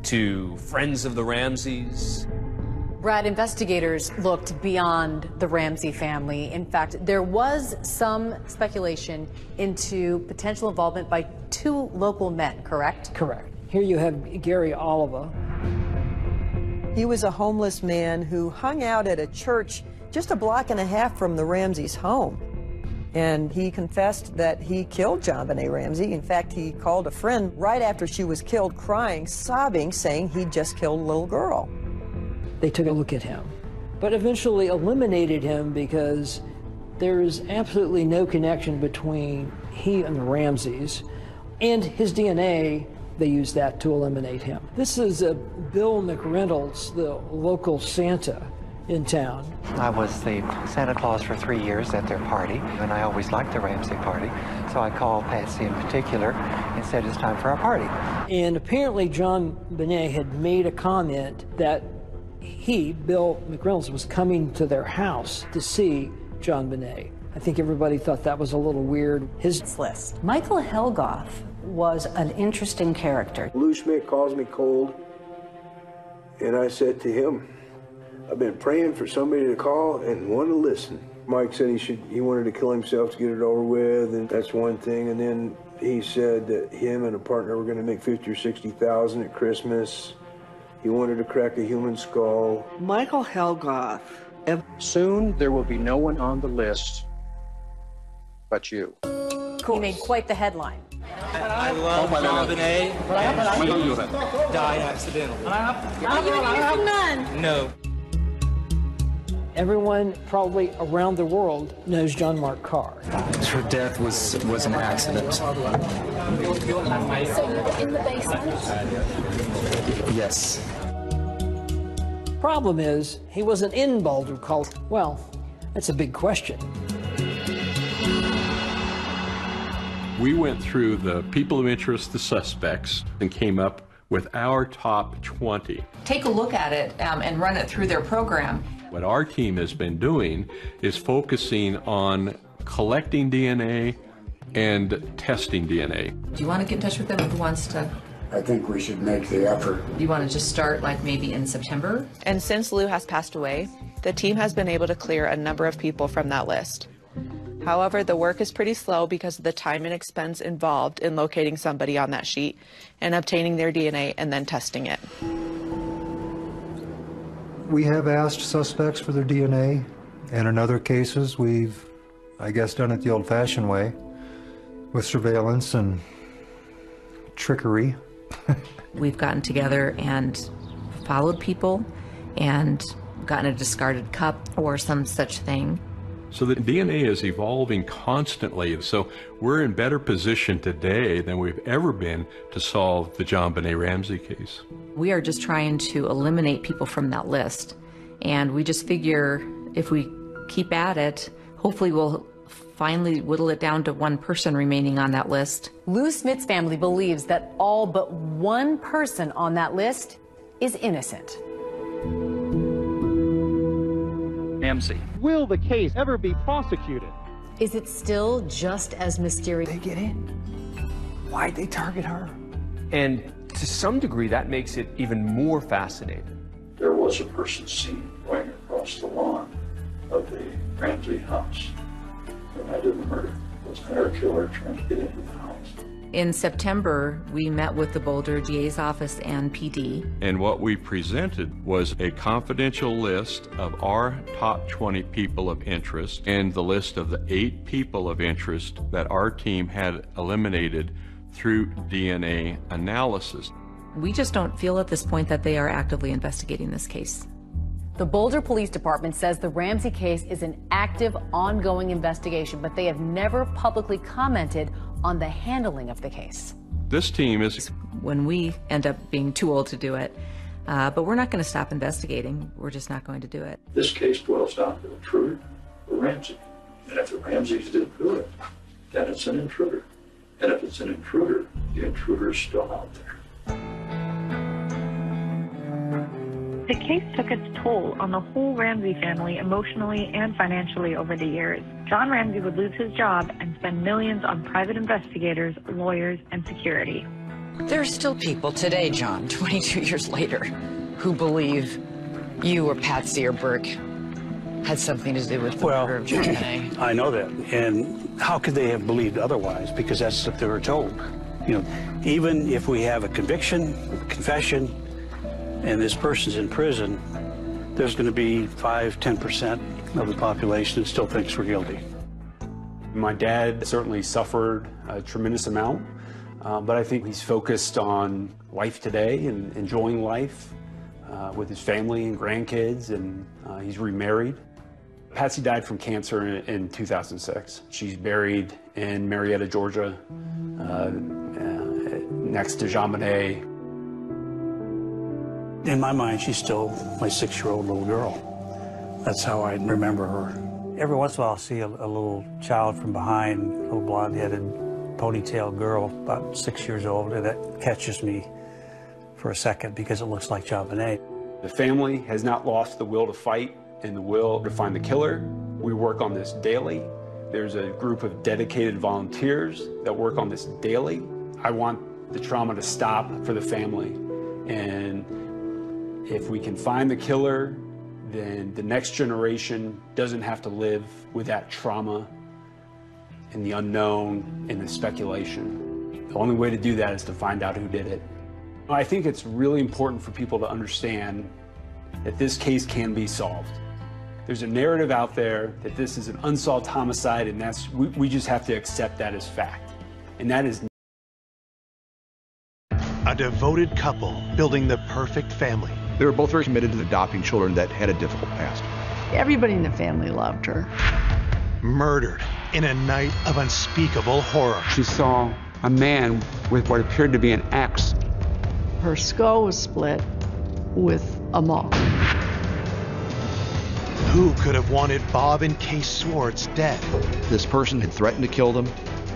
to friends of the Ramseys. Brad, investigators looked beyond the Ramsey family. In fact, there was some speculation into potential involvement by 2 local men, correct? Correct. Here you have Gary Oliva. He was a homeless man who hung out at a church just a block and a half from the Ramseys' home. And he confessed that he killed JonBenét Ramsey. In fact, he called a friend right after she was killed, crying, sobbing, saying he'd just killed a little girl. They took a look at him, but eventually eliminated him because there is absolutely no connection between he and the Ramseys, and his DNA, they used that to eliminate him. This is Bill McReynolds, the local Santa in town. I was the Santa Claus for 3 years at their party, and I always liked the Ramsey party, so I called Patsy in particular and said it's time for our party. And apparently JonBenét had made a comment that he, Bill McReynolds, was coming to their house to see JonBenét. I think everybody thought that was a little weird. His list. Michael Helgoth was an interesting character. Lou Smith calls me cold, and I said to him, I've been praying for somebody to call and want to listen. Mike said he wanted to kill himself to get it over with, and that's one thing. And then he said that him and a partner were going to make $50,000 or $60,000 at Christmas. He wanted to crack a human skull. Michael Helgoth. Soon there will be no one on the list but you. He made quite the headline. I love JonBenét. Died accidentally. None. No. Everyone probably around the world knows John Mark Carr. Her death was an accident. So you were in the basement? Yes. Problem is, he wasn't in Boulder, Colorado. Well, that's a big question. We went through the people of interest, the suspects, and came up with our top 20. Take a look at it and run it through their program. What our team has been doing is focusing on collecting DNA and testing DNA. Do you want to get in touch with them? Who wants to? I think we should make the effort. Do you want to just start like maybe in September? And since Lou has passed away, the team has been able to clear a number of people from that list. However, the work is pretty slow because of the time and expense involved in locating somebody on that sheet and obtaining their DNA and then testing it. We have asked suspects for their DNA, and in other cases we've, I guess, done it the old-fashioned way with surveillance and trickery. We've gotten together and followed people and gotten a discarded cup or some such thing. So the DNA is evolving constantly, so we're in better position today than we've ever been to solve the JonBenét Ramsey case. We are just trying to eliminate people from that list, and we just figure if we keep at it, hopefully we'll finally whittle it down to one person remaining on that list. Lou Smith's family believes that all but one person on that list is innocent. Ramsey. Will the case ever be prosecuted? Is it still just as mysterious? They get in. Why'd they target her? And to some degree, that makes it even more fascinating. There was a person seen going across the lawn of the Ramsey house the night of the murder. Was there a killer trying to get into the house? In September, we met with the Boulder DA's office and PD. And what we presented was a confidential list of our top 20 people of interest and the list of the 8 people of interest that our team had eliminated through DNA analysis. We just don't feel at this point that they are actively investigating this case. The Boulder Police Department says the Ramsey case is an active, ongoing investigation, but they have never publicly commented on the handling of the case. This team is... When we end up being too old to do it, but we're not going to stop investigating. We're just not going to do it. This case boils down to Intruder or Ramsey. And if the Ramseys didn't do it, then it's an intruder. And if it's an intruder, the intruder's still out there. The case took its toll on the whole Ramsey family emotionally and financially over the years. John Ramsey would lose his job and spend millions on private investigators, lawyers, and security. There are still people today, John, 22 years later, who believe you or Patsy or Burke had something to do with the murder of John Benet. I know that. And how could they have believed otherwise? Because that's what they were told. You know, even if we have a conviction, confession, and this person's in prison, there's going to be 5–10% of the population that still thinks we're guilty. My dad certainly suffered a tremendous amount, but I think he's focused on life today and enjoying life with his family and grandkids, and he's remarried. Patsy died from cancer in 2006. She's buried in Marietta, Georgia, next to JonBenet. In my mind, she's still my 6-year-old little girl. That's how I remember her. Every once in a while, I'll see a little child from behind, a little blonde-headed, ponytail girl, about 6 years old, and that catches me for a second because it looks like JonBenet. The family has not lost the will to fight and the will to find the killer. We work on this daily. There's a group of dedicated volunteers that work on this daily. I want the trauma to stop for the family. And if we can find the killer, then the next generation doesn't have to live with that trauma and the unknown and the speculation. The only way to do that is to find out who did it. I think it's really important for people to understand that this case can be solved. There's a narrative out there that this is an unsolved homicide, and we just have to accept that as fact. And that is a devoted couple building the perfect family. They were both very committed to adopting children that had a difficult past. Everybody in the family loved her. Murdered in a night of unspeakable horror. She saw a man with what appeared to be an axe. Her skull was split with a maul. Who could have wanted Bob and Kay Swartz dead? This person had threatened to kill them.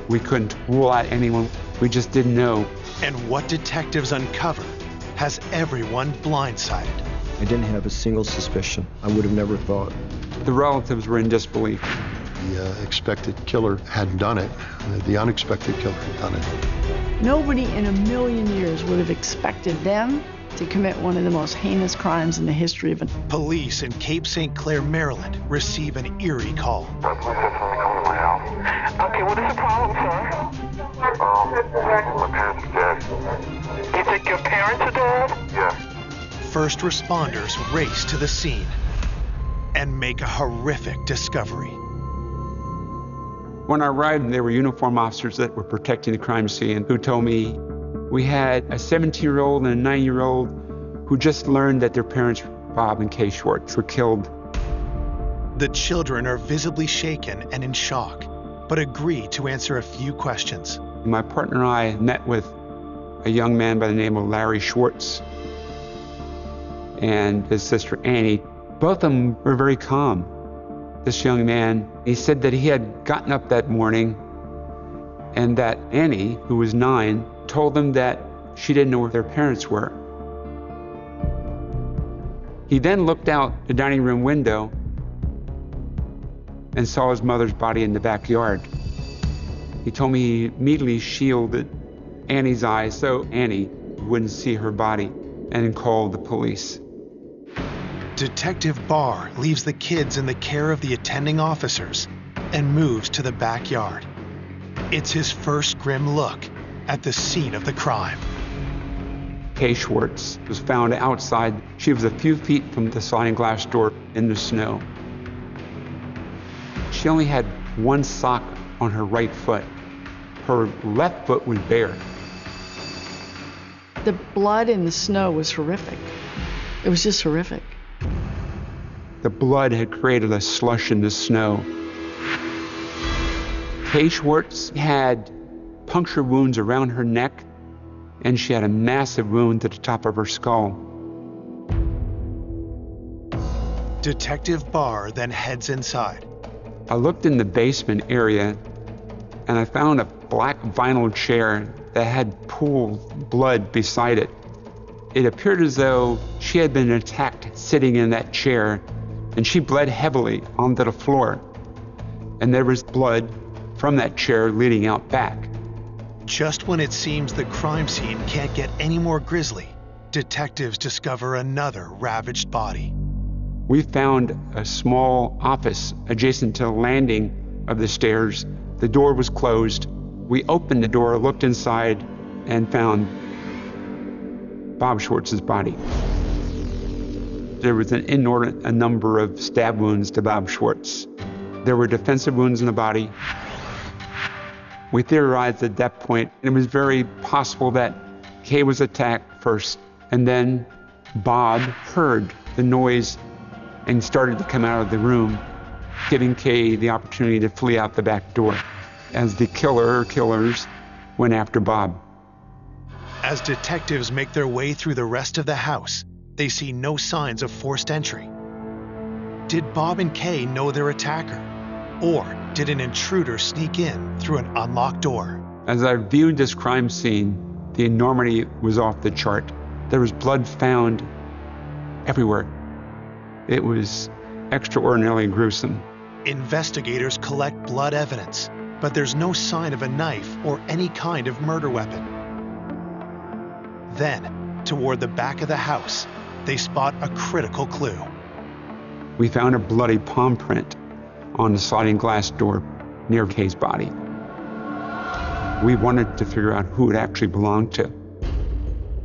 We couldn't rule out anyone. We just didn't know. And what detectives uncovered has everyone blindsided. I didn't have a single suspicion. I would have never thought. The relatives were in disbelief. The expected killer hadn't done it. The unexpected killer had done it. Nobody in a million years would have expected them to commit one of the most heinous crimes in the history of it. Police in Cape St. Clair, Maryland, receive an eerie call. Okay, what is the problem, sir? My parents are dead. You think your parents are dead? Yeah. First responders race to the scene and make a horrific discovery. When I arrived, there were uniformed officers that were protecting the crime scene who told me we had a 17-year-old and a 9-year-old who just learned that their parents, Bob and Kay Swartz, were killed. The children are visibly shaken and in shock, but agree to answer a few questions. My partner and I met with a young man by the name of Larry Schwartz and his sister Annie. Both of them were very calm. This young man, he said that he had gotten up that morning and that Annie, who was 9, told them that she didn't know where their parents were. He then looked out the dining room window and saw his mother's body in the backyard. He told me he immediately shielded Annie's eyes so Annie wouldn't see her body and called the police. Detective Barr leaves the kids in the care of the attending officers and moves to the backyard. It's his first grim look at the scene of the crime. Kay Swartz was found outside. She was a few feet from the sliding glass door in the snow. She only had one sock on her right foot. Her left foot was bare. The blood in the snow was horrific. It was just horrific. The blood had created a slush in the snow. Kay Swartz had puncture wounds around her neck, and she had a massive wound to the top of her skull. Detective Barr then heads inside I looked in the basement area and I found a black vinyl chair that had pooled blood beside it. It appeared as though she had been attacked sitting in that chair, and she bled heavily onto the floor. And there was blood from that chair leading out back. Just when it seems the crime scene can't get any more grisly, detectives discover another ravaged body. We found a small office adjacent to the landing of the stairs. The door was closed. We opened the door, looked inside, and found Bob Schwartz's body. There was an inordinate number of stab wounds to Bob Schwartz. There were defensive wounds in the body. We theorized at that point it was very possible that Kay was attacked first, and then Bob heard the noise and started to come out of the room, giving Kay the opportunity to flee out the back door as the killer or killers went after Bob. As detectives make their way through the rest of the house, they see no signs of forced entry. Did Bob and Kay know their attacker? Or did an intruder sneak in through an unlocked door? As I viewed this crime scene, the enormity was off the chart. There was blood found everywhere. It was extraordinarily gruesome. Investigators collect blood evidence, but there's no sign of a knife or any kind of murder weapon. Then, toward the back of the house, they spot a critical clue. We found a bloody palm print on the sliding glass door near Kay's body. We wanted to figure out who it actually belonged to.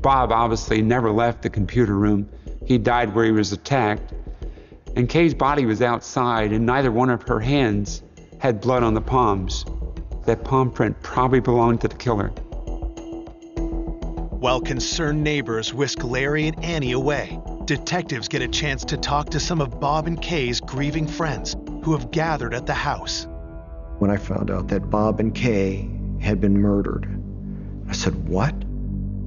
Bob obviously never left the computer room. He died where he was attacked. And Kay's body was outside, and neither one of her hands had blood on the palms. That palm print probably belonged to the killer. While concerned neighbors whisk Larry and Annie away, detectives get a chance to talk to some of Bob and Kay's grieving friends who have gathered at the house. When I found out that Bob and Kay had been murdered, I said, "What?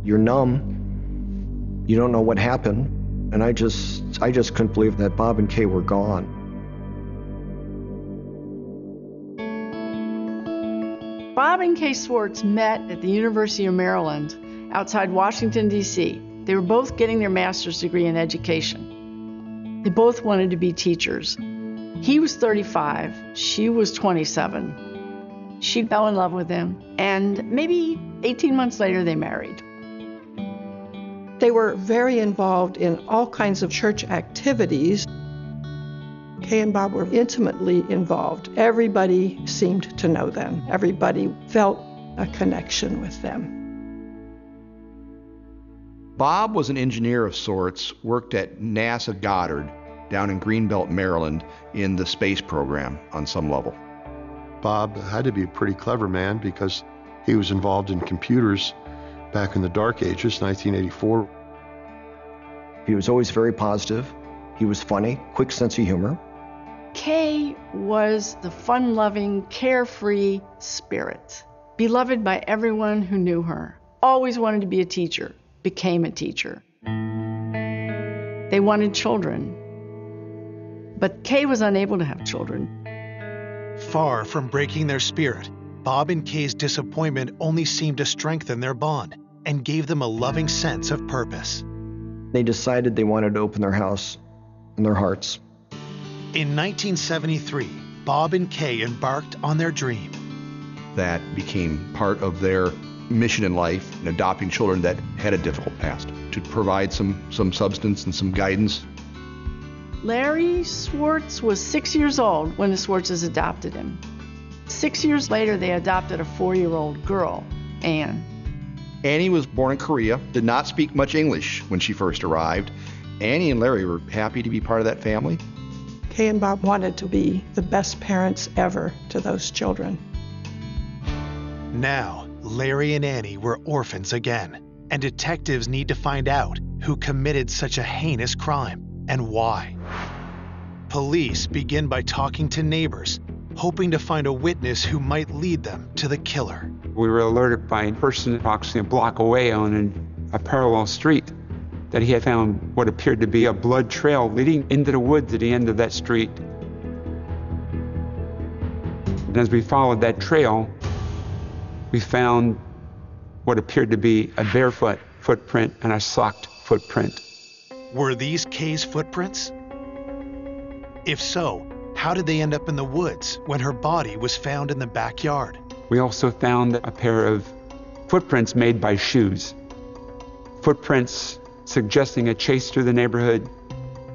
You're numb. You don't know what happened." And I just couldn't believe that Bob and Kay were gone. Bob and Kay Schwartz met at the University of Maryland outside Washington, D.C. They were both getting their master's degree in education. They both wanted to be teachers. He was 35, she was 27. She fell in love with him, and maybe 18 months later they married. They were very involved in all kinds of church activities. Kay and Bob were intimately involved. Everybody seemed to know them. Everybody felt a connection with them. Bob was an engineer of sorts, worked at NASA Goddard down in Greenbelt, Maryland, in the space program on some level. Bob had to be a pretty clever man because he was involved in computers back in the dark ages, 1984. He was always very positive. He was funny, quick sense of humor. Kay was the fun-loving, carefree spirit, beloved by everyone who knew her. Always wanted to be a teacher, became a teacher. They wanted children, but Kay was unable to have children. Far from breaking their spirit, Bob and Kay's disappointment only seemed to strengthen their bond and gave them a loving sense of purpose. They decided they wanted to open their house and their hearts. In 1973, Bob and Kay embarked on their dream. That became part of their mission in life, in adopting children that had a difficult past, to provide some substance and some guidance. Larry Schwartz was 6 years old when the Schwartzes adopted him. 6 years later, they adopted a 4-year-old girl, Anne. Annie was born in Korea, did not speak much English when she first arrived. Annie and Larry were happy to be part of that family. Kay and Bob wanted to be the best parents ever to those children. Now, Larry and Annie were orphans again, and detectives need to find out who committed such a heinous crime and why. Police begin by talking to neighbors, hoping to find a witness who might lead them to the killer. We were alerted by a person approximately a block away on a parallel street that he had found what appeared to be a blood trail leading into the woods at the end of that street. And as we followed that trail, we found what appeared to be a barefoot footprint and a socked footprint. Were these Kay's footprints? If so, how did they end up in the woods when her body was found in the backyard? We also found a pair of footprints made by shoes. Footprints suggesting a chase through the neighborhood.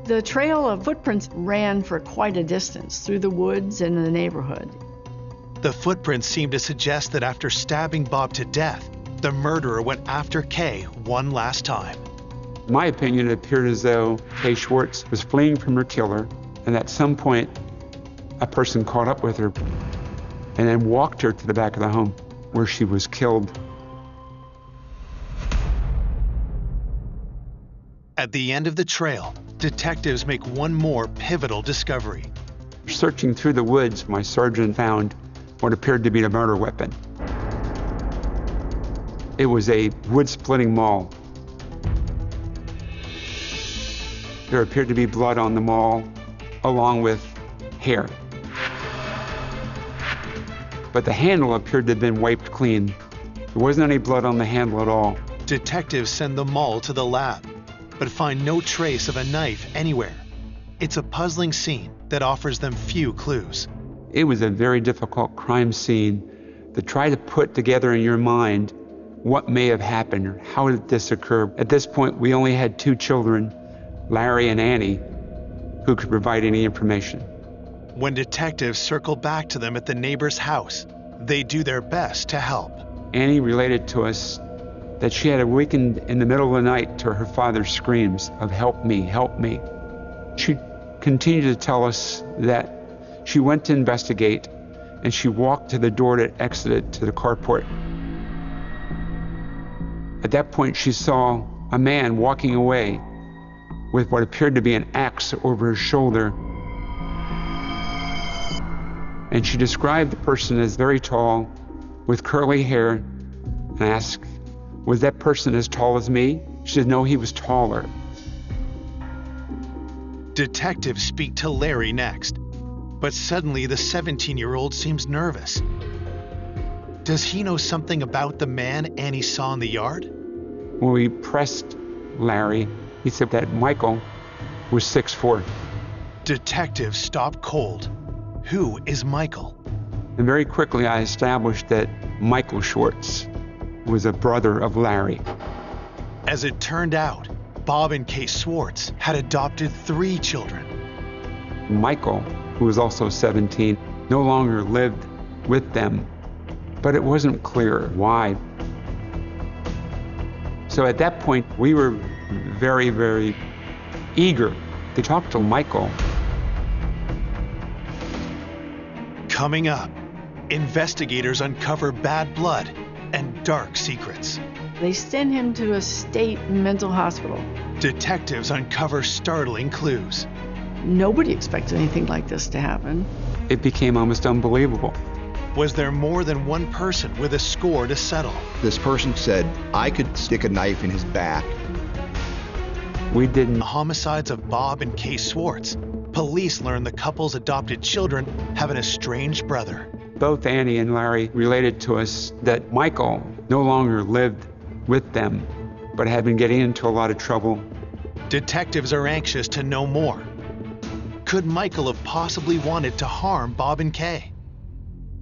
The trail of footprints ran for quite a distance through the woods and the neighborhood. The footprints seemed to suggest that after stabbing Bob to death, the murderer went after Kay one last time. In my opinion, it appeared as though Kay Schwartz was fleeing from her killer, and at some point, a person caught up with her and then walked her to the back of the home where she was killed. At the end of the trail, detectives make one more pivotal discovery. Searching through the woods, my sergeant found what appeared to be a murder weapon. It was a wood-splitting maul. There appeared to be blood on the maul, along with hair. But the handle appeared to have been wiped clean. There wasn't any blood on the handle at all. Detectives send the maul to the lab, but find no trace of a knife anywhere. It's a puzzling scene that offers them few clues. It was a very difficult crime scene to try to put together in your mind what may have happened or how did this occur. At this point, we only had 2 children, Larry and Annie, who could provide any information. When detectives circle back to them at the neighbor's house, they do their best to help. Annie related to us that she had awakened in the middle of the night to her father's screams of "help me, help me." She continued to tell us that she went to investigate and she walked to the door that exited to the carport. At that point, she saw a man walking away with what appeared to be an axe over his shoulder. And she described the person as very tall, with curly hair, and asked, "Was that person as tall as me?" She said, "No, he was taller." Detectives speak to Larry next, but suddenly the 17-year-old seems nervous. Does he know something about the man Annie saw in the yard? When we pressed Larry, he said that Michael was 6'4". Detectives stop cold. Who is Michael? And very quickly I established that Michael Schwartz was a brother of Larry. As it turned out, Bob and Kay Schwartz had adopted 3 children. Michael, who was also 17, no longer lived with them, but it wasn't clear why. So at that point, we were very, very eager to talk to Michael. Coming up, investigators uncover bad blood and dark secrets. They send him to a state mental hospital. Detectives uncover startling clues. Nobody expected anything like this to happen. It became almost unbelievable. Was there more than one person with a score to settle? This person said, "I could stick a knife in his back." We didn't. The homicides of Bob and Kay Schwartz. Police learned the couple's adopted children have an estranged brother. Both Annie and Larry related to us that Michael no longer lived with them, but had been getting into a lot of trouble. Detectives are anxious to know more. Could Michael have possibly wanted to harm Bob and Kay?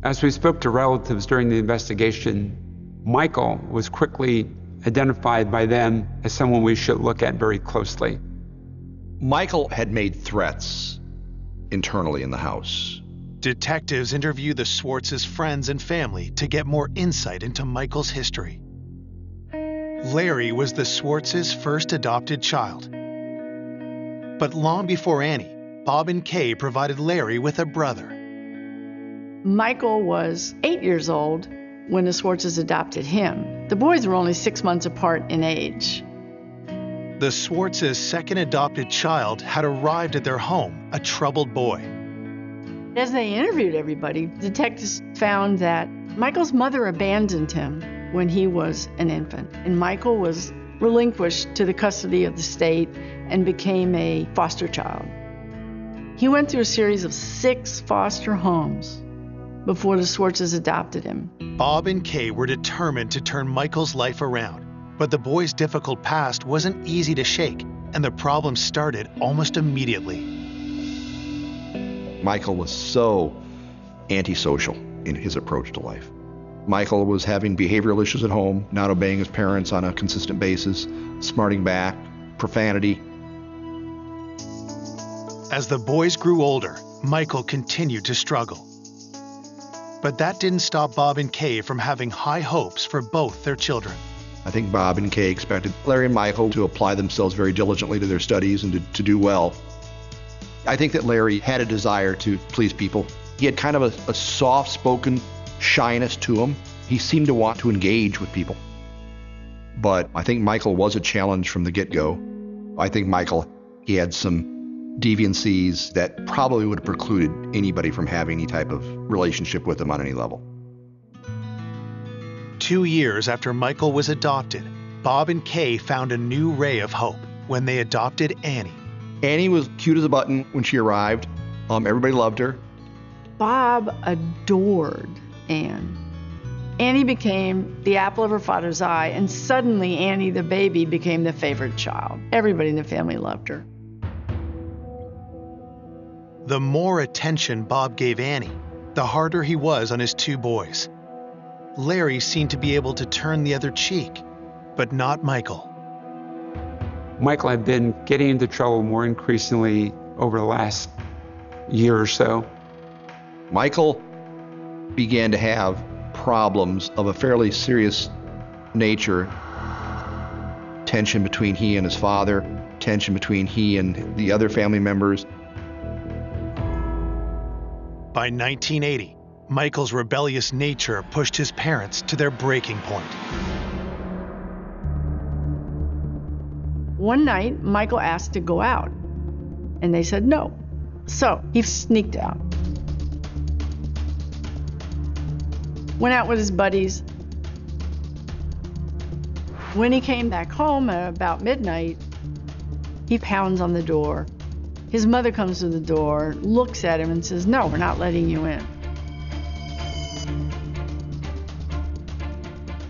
As we spoke to relatives during the investigation, Michael was quickly identified by them as someone we should look at very closely. Michael had made threats internally in the house. Detectives interview the Schwartz's friends and family to get more insight into Michael's history. Larry was the Schwartz's first adopted child. But long before Annie, Bob and Kay provided Larry with a brother. Michael was 8 years old when the Schwartzes adopted him. The boys were only 6 months apart in age. The Schwartz's second adopted child had arrived at their home, a troubled boy. As they interviewed everybody, detectives found that Michael's mother abandoned him when he was an infant, and Michael was relinquished to the custody of the state and became a foster child. He went through a series of 6 foster homes before the Swartzes adopted him. Bob and Kay were determined to turn Michael's life around, but the boy's difficult past wasn't easy to shake, and the problem started almost immediately. Michael was so antisocial in his approach to life. Michael was having behavioral issues at home, not obeying his parents on a consistent basis, smarting back, profanity. As the boys grew older, Michael continued to struggle. But that didn't stop Bob and Kay from having high hopes for both their children. I think Bob and Kay expected Larry and Michael to apply themselves very diligently to their studies and to do well. I think that Larry had a desire to please people. He had kind of a soft-spoken shyness to him. He seemed to want to engage with people. But I think Michael was a challenge from the get-go. I think Michael, he had some deviancies that probably would have precluded anybody from having any type of relationship with him on any level. 2 years after Michael was adopted, Bob and Kay found a new ray of hope when they adopted Annie. Annie was cute as a button when she arrived. Everybody loved her. Bob adored Anne. Annie became the apple of her father's eye, and suddenly Annie, the baby, became the favorite child. Everybody in the family loved her. The more attention Bob gave Annie, the harder he was on his two boys. Larry seemed to be able to turn the other cheek, but not Michael. Michael had been getting into trouble more increasingly over the last year or so. Michael began to have problems of a fairly serious nature. Tension between he and his father, tension between he and the other family members. By 1980, Michael's rebellious nature pushed his parents to their breaking point. One night, Michael asked to go out, and they said no. So he sneaked out. Went out with his buddies. When he came back home at about midnight, he pounds on the door. His mother comes to the door, looks at him and says, "No, we're not letting you in."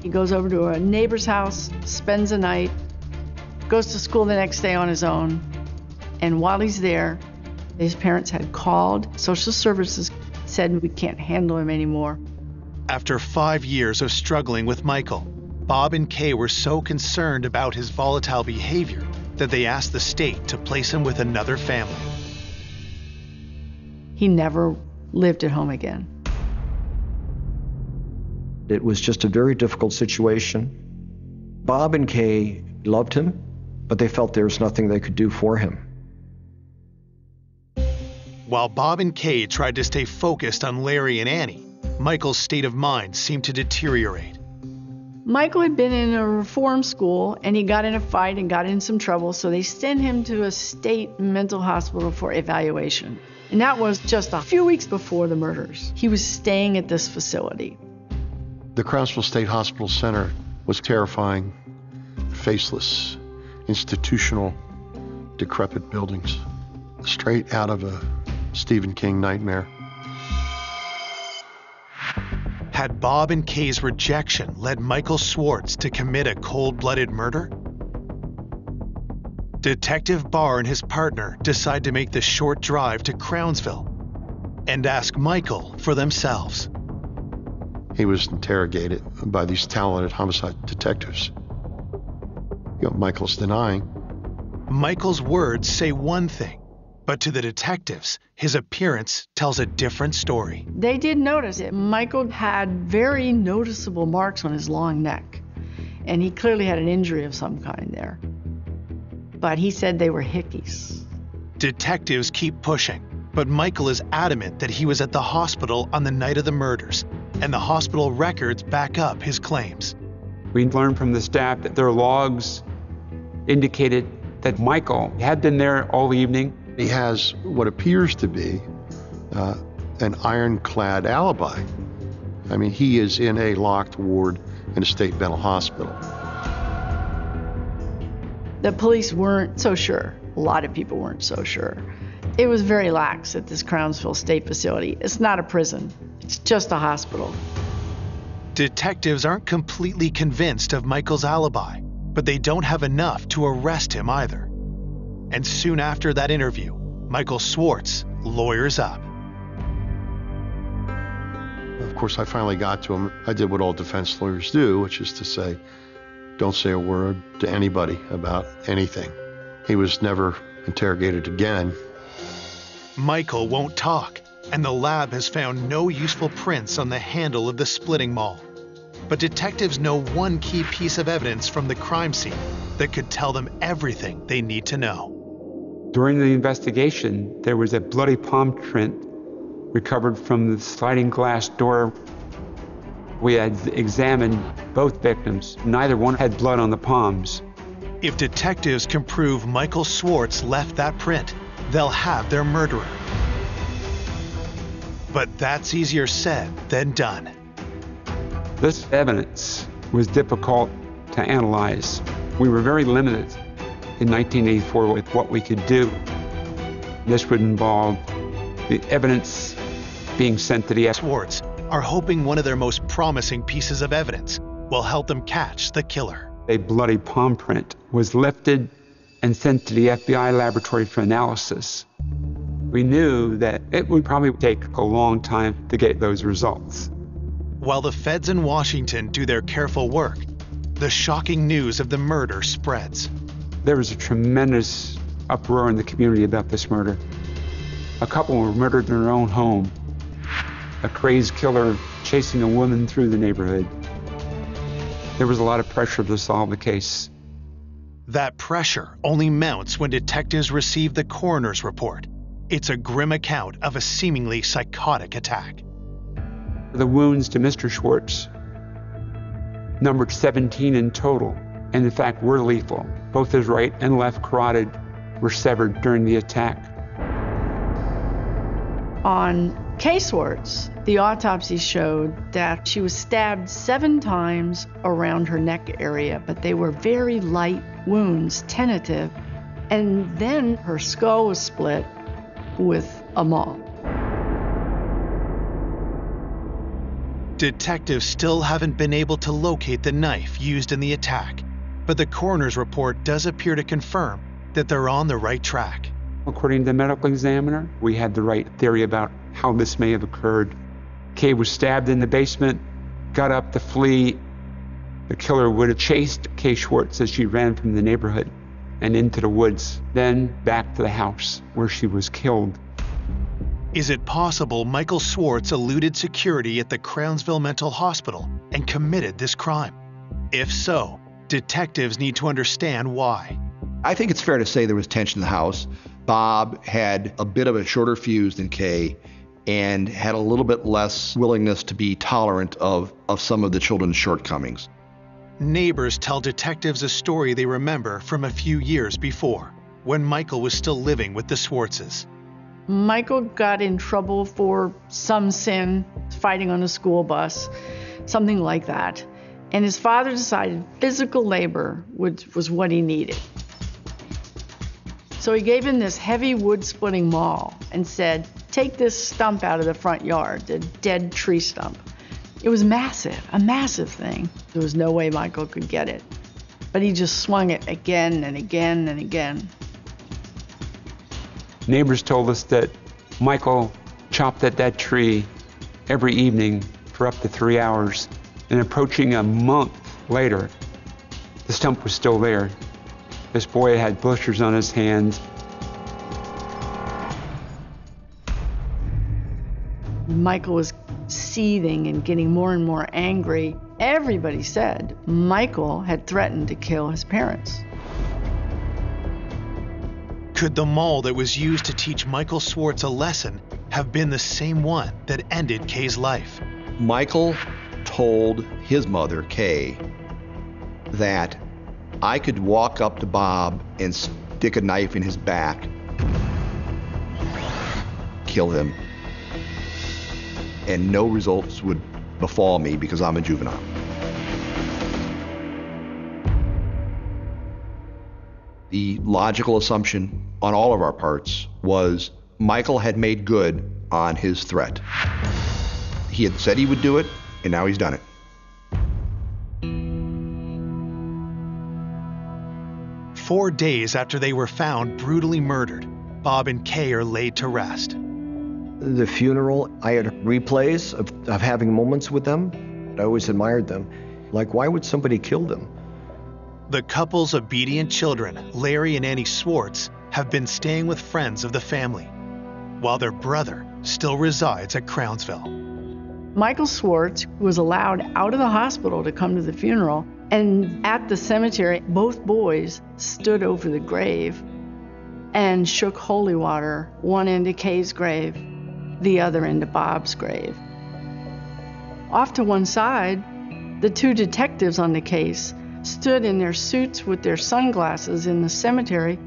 He goes over to a neighbor's house, spends the night, goes to school the next day on his own. And while he's there, his parents had called social services, said we can't handle him anymore. After 5 years of struggling with Michael, Bob and Kay were so concerned about his volatile behavior that they asked the state to place him with another family. He never lived at home again. It was just a very difficult situation. Bob and Kay loved him, but they felt there was nothing they could do for him. While Bob and Kay tried to stay focused on Larry and Annie, Michael's state of mind seemed to deteriorate. Michael had been in a reform school, and he got in a fight and got in some trouble, so they sent him to a state mental hospital for evaluation. And that was just a few weeks before the murders. He was staying at this facility. The Crownsville State Hospital Center was terrifying, faceless, institutional, decrepit buildings, straight out of a Stephen King nightmare. Had Bob and Kay's rejection led Michael Swartz to commit a cold-blooded murder? Detective Barr and his partner decide to make the short drive to Crownsville and ask Michael for themselves. He was interrogated by these talented homicide detectives. Michael's denying. Michael's words say one thing, but to the detectives, his appearance tells a different story. They did notice it. Michael had very noticeable marks on his long neck, and he clearly had an injury of some kind there. But he said they were hickeys. Detectives keep pushing, but Michael is adamant that he was at the hospital on the night of the murders, and the hospital records back up his claims. We learned from the staff that their logs indicated that Michael had been there all evening. He has what appears to be an ironclad alibi. I mean, he is in a locked ward in a state mental hospital. The police weren't so sure. A lot of people weren't so sure. It was very lax at this Crownsville State facility. It's not a prison. It's just a hospital. Detectives aren't completely convinced of Michael's alibi, but they don't have enough to arrest him either. And soon after that interview, Michael Swartz lawyers up. Of course, I finally got to him. I did what all defense lawyers do, which is to say, don't say a word to anybody about anything. He was never interrogated again. Michael won't talk, and the lab has found no useful prints on the handle of the splitting maul. But detectives know one key piece of evidence from the crime scene that could tell them everything they need to know. During the investigation, there was a bloody palm print recovered from the sliding glass door. We had examined both victims. Neither one had blood on the palms. If detectives can prove Michael Swartz left that print, they'll have their murderer. But that's easier said than done. This evidence was difficult to analyze. We were very limited in 1984 with what we could do. This would involve the evidence being sent to the Swartz are hoping one of their most promising pieces of evidence will help them catch the killer. A bloody palm print was lifted and sent to the FBI laboratory for analysis. We knew that it would probably take a long time to get those results. While the feds in Washington do their careful work, the shocking news of the murder spreads. There was a tremendous uproar in the community about this murder. A couple were murdered in their own home. A crazed killer chasing a woman through the neighborhood. There was a lot of pressure to solve the case. That pressure only mounts when detectives receive the coroner's report. It's a grim account of a seemingly psychotic attack. The wounds to Mr. Swartz numbered 17 in total, and in fact were lethal. Both his right and left carotid were severed during the attack. On Kay Swartz, the autopsy showed that she was stabbed 7 times around her neck area, but they were very light wounds, tentative, and then her skull was split with a maul. Detectives still haven't been able to locate the knife used in the attack, but the coroner's report does appear to confirm that they're on the right track. According to the medical examiner, we had the right theory about how this may have occurred. Kay was stabbed in the basement, got up to flee. The killer would have chased Kay Swartz as she ran from the neighborhood and into the woods, then back to the house where she was killed. Is it possible Michael Swartz eluded security at the Crownsville Mental Hospital and committed this crime? If so, detectives need to understand why. I think it's fair to say there was tension in the house. Bob had a bit of a shorter fuse than Kay and had a little bit less willingness to be tolerant of some of the children's shortcomings. Neighbors tell detectives a story they remember from a few years before, when Michael was still living with the Swartzes. Michael got in trouble for some sin, fighting on a school bus, something like that. And his father decided physical labor was what he needed. So he gave him this heavy wood splitting maul and said, take this stump out of the front yard, the dead tree stump. It was massive, a massive thing. There was no way Michael could get it. But he just swung it again and again and again. Neighbors told us that Michael chopped at that tree every evening for up to 3 hours, and approaching a month later, the stump was still there. This boy had blisters on his hands. Michael was seething and getting more and more angry. Everybody said Michael had threatened to kill his parents. Could the maul that was used to teach Michael Swartz a lesson have been the same one that ended Kay's life? Michael told his mother, Kay, that I could walk up to Bob and stick a knife in his back, kill him, and no results would befall me because I'm a juvenile. The logical assumption on all of our parts was Michael had made good on his threat. He had said he would do it, and now he's done it. 4 days after they were found brutally murdered, Bob and Kay are laid to rest. The funeral, I had replays of having moments with them. I always admired them. Like, why would somebody kill them? The couple's obedient children, Larry and Annie Swartz, have been staying with friends of the family, while their brother still resides at Crownsville. Michael Swartz was allowed out of the hospital to come to the funeral, and at the cemetery, both boys stood over the grave and shook holy water, one into Kay's grave, the other into Bob's grave. Off to one side, the two detectives on the case stood in their suits with their sunglasses in the cemetery.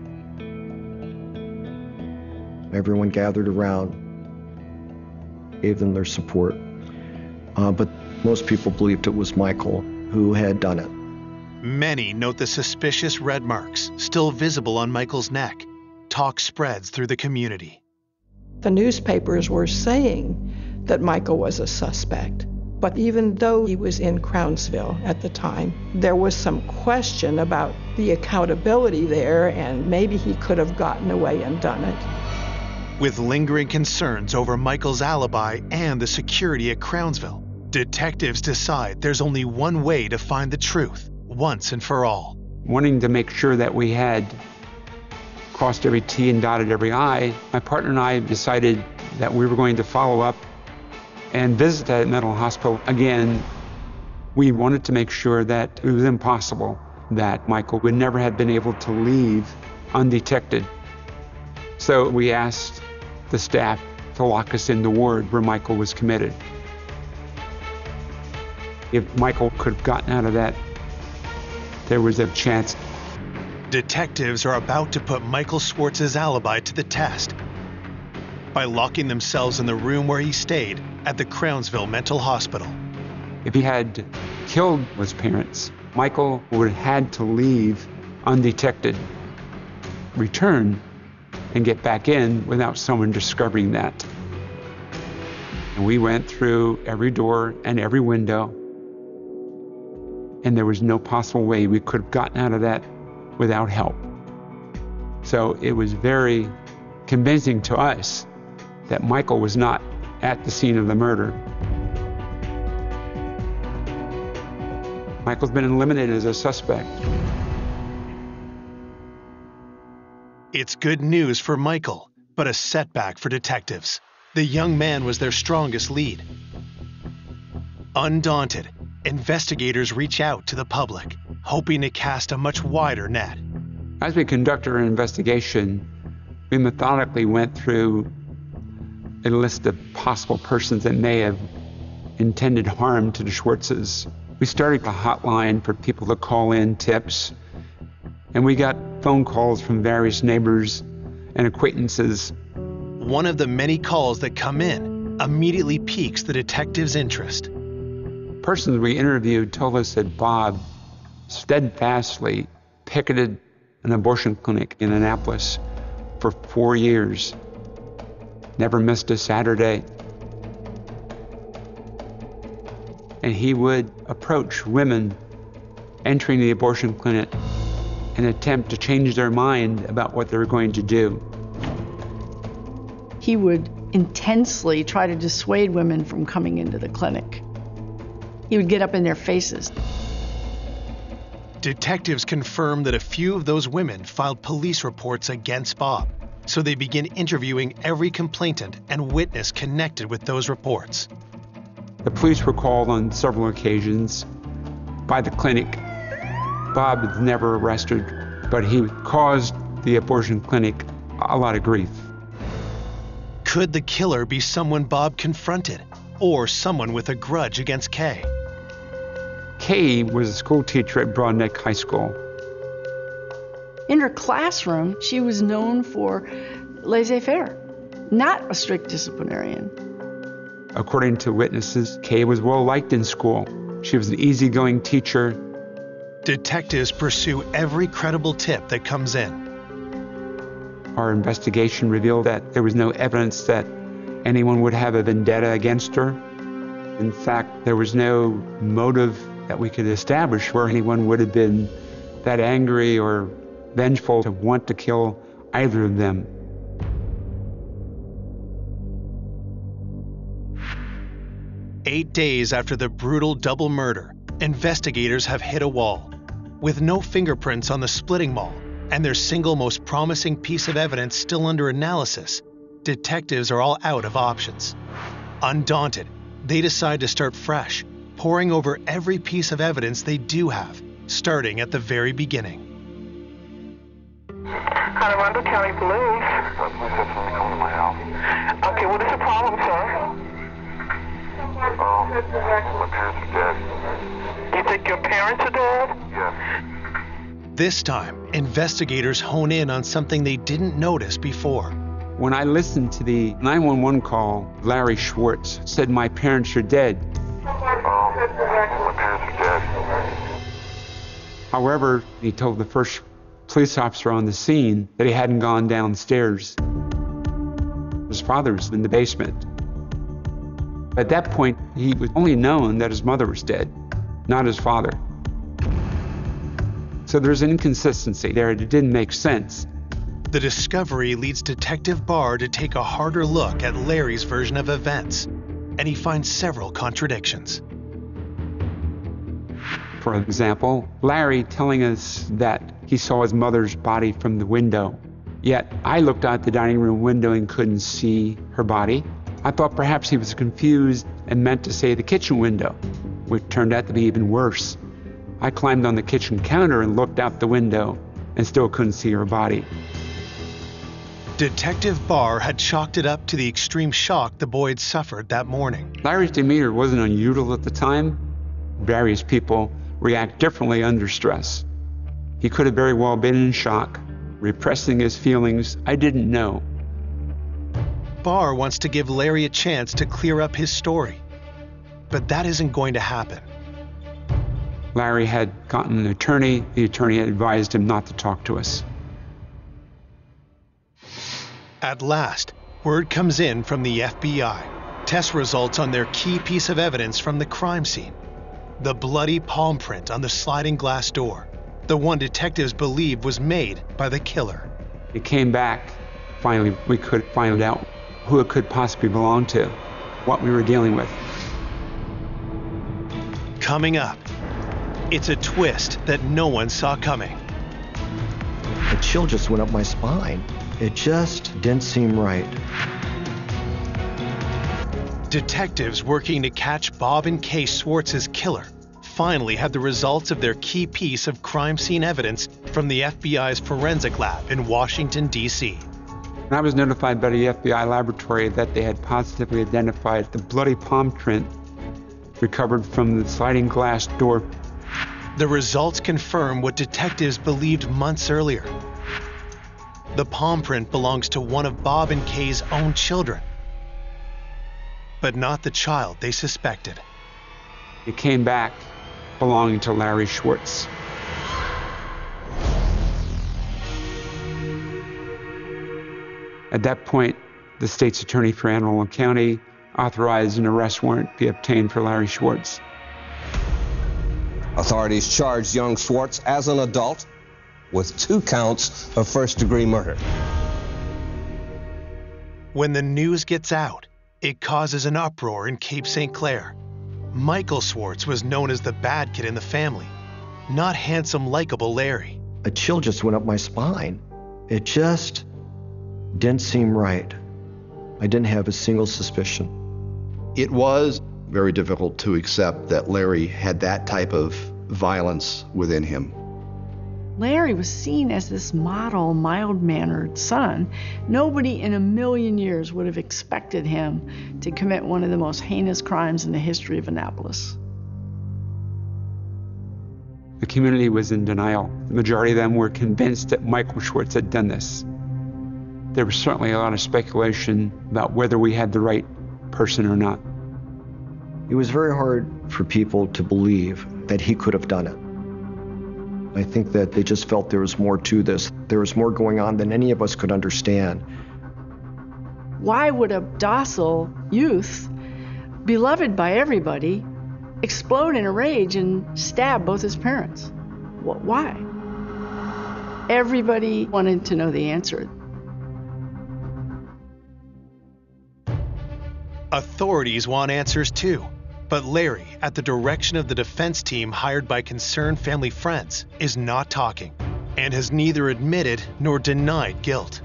Everyone gathered around, gave them their support. But most people believed it was Michael who had done it. Many note the suspicious red marks still visible on Michael's neck. Talk spreads through the community. The newspapers were saying that Michael was a suspect. But even though he was in Crownsville at the time, there was some question about the accountability there, and maybe he could have gotten away and done it. With lingering concerns over Michael's alibi and the security at Crownsville, detectives decide there's only one way to find the truth once and for all. Wanting to make sure that we had crossed every T and dotted every I, my partner and I decided that we were going to follow up and visit that mental hospital again. We wanted to make sure that it was impossible that Michael would never have been able to leave undetected. So we asked the staff to lock us in the ward where Michael was committed. If Michael could have gotten out of that, there was a chance. Detectives are about to put Michael Swartz's alibi to the test by locking themselves in the room where he stayed at the Crownsville Mental Hospital. If he had killed his parents, Michael would have had to leave undetected, return, and get back in without someone discovering that. And we went through every door and every window, and there was no possible way we could have gotten out of that without help. So it was very convincing to us that Michael was not at the scene of the murder. Michael's been eliminated as a suspect. It's good news for Michael, but a setback for detectives. The young man was their strongest lead. Undaunted, investigators reach out to the public, hoping to cast a much wider net. As we conducted our investigation, we methodically went through a list of possible persons that may have intended harm to the Swartzes. We started a hotline for people to call in tips, and we got phone calls from various neighbors and acquaintances. One of the many calls that come in immediately piques the detectives' interest. Persons we interviewed told us that Bob steadfastly picketed an abortion clinic in Annapolis for 4 years. Never missed a Saturday. And he would approach women entering the abortion clinic and attempt to change their mind about what they were going to do. He would intensely try to dissuade women from coming into the clinic. He would get up in their faces. Detectives confirm that a few of those women filed police reports against Bob, so they begin interviewing every complainant and witness connected with those reports. The police were called on several occasions by the clinic. Bob was never arrested, but he caused the abortion clinic a lot of grief. Could the killer be someone Bob confronted, or someone with a grudge against Kay? Kay was a school teacher at Broadneck High School. In her classroom, she was known for laissez-faire, not a strict disciplinarian. According to witnesses, Kay was well liked in school. She was an easygoing teacher. Detectives pursue every credible tip that comes in. Our investigation revealed that there was no evidence that anyone would have a vendetta against her. In fact, there was no motive that we could establish where anyone would have been that angry or vengeful to want to kill either of them. "8 days after the brutal double murder, investigators have hit a wall. With no fingerprints on the splitting mall and their single most promising piece of evidence still under analysis, detectives are all out of options. Undaunted, they decide to start fresh, poring over every piece of evidence they do have, starting at the very beginning. Colorado County Police. Okay, what is the problem, sir? My parents are dead. You think your parents are dead? Yes. This time, investigators hone in on something they didn't notice before. When I listened to the 911 call, Larry Schwartz said, "My parents are dead." My parents are dead. However, he told the first police officer on the scene that he hadn't gone downstairs. His father was in the basement. At that point, he was only known that his mother was dead, not his father. So there's an inconsistency there. It didn't make sense. The discovery leads Detective Barr to take a harder look at Larry's version of events, and he finds several contradictions. For example, Larry telling us that he saw his mother's body from the window, yet I looked out the dining room window and couldn't see her body. I thought perhaps he was confused and meant to say the kitchen window, which turned out to be even worse. I climbed on the kitchen counter and looked out the window and still couldn't see her body. Detective Barr had chalked it up to the extreme shock the boy had suffered that morning. Larry's demeanor wasn't unusual at the time. Various people react differently under stress. He could have very well been in shock, repressing his feelings. I didn't know. Barr wants to give Larry a chance to clear up his story, but that isn't going to happen. Larry had gotten an attorney. The attorney had advised him not to talk to us. At last, word comes in from the FBI. Test results on their key piece of evidence from the crime scene. The bloody palm print on the sliding glass door. The one detectives believed was made by the killer. It came back. Finally, we could find out who it could possibly belong to, what we were dealing with. Coming up, it's a twist that no one saw coming. A chill just went up my spine. It just didn't seem right. Detectives working to catch Bob and Kay Schwartz's killer finally had the results of their key piece of crime scene evidence from the FBI's forensic lab in Washington, D.C. I was notified by the FBI laboratory that they had positively identified the bloody palm print recovered from the sliding glass door. The results confirm what detectives believed months earlier. The palm print belongs to one of Bob and Kay's own children, but not the child they suspected. It came back belonging to Larry Schwartz. At that point, the state's attorney for Anne Arundel County authorized an arrest warrant be obtained for Larry Schwartz. Authorities charged young Schwartz as an adult with 2 counts of first-degree murder. When the news gets out, it causes an uproar in Cape St. Clair. Michael Schwartz was known as the bad kid in the family, not handsome, likable Larry. A chill just went up my spine. It just didn't seem right. I didn't have a single suspicion. It was very difficult to accept that Larry had that type of violence within him. Larry was seen as this model, mild-mannered son. Nobody in a million years would have expected him to commit one of the most heinous crimes in the history of Annapolis. The community was in denial. The majority of them were convinced that Michael Schwartz had done this. There was certainly a lot of speculation about whether we had the right person or not. It was very hard for people to believe that he could have done it. I think that they just felt there was more to this. There was more going on than any of us could understand. Why would a docile youth beloved by everybody, explode in a rage and stab both his parents? Why? Everybody wanted to know the answer. Authorities want answers too, but Larry, at the direction of the defense team hired by concerned family friends, is not talking and has neither admitted nor denied guilt.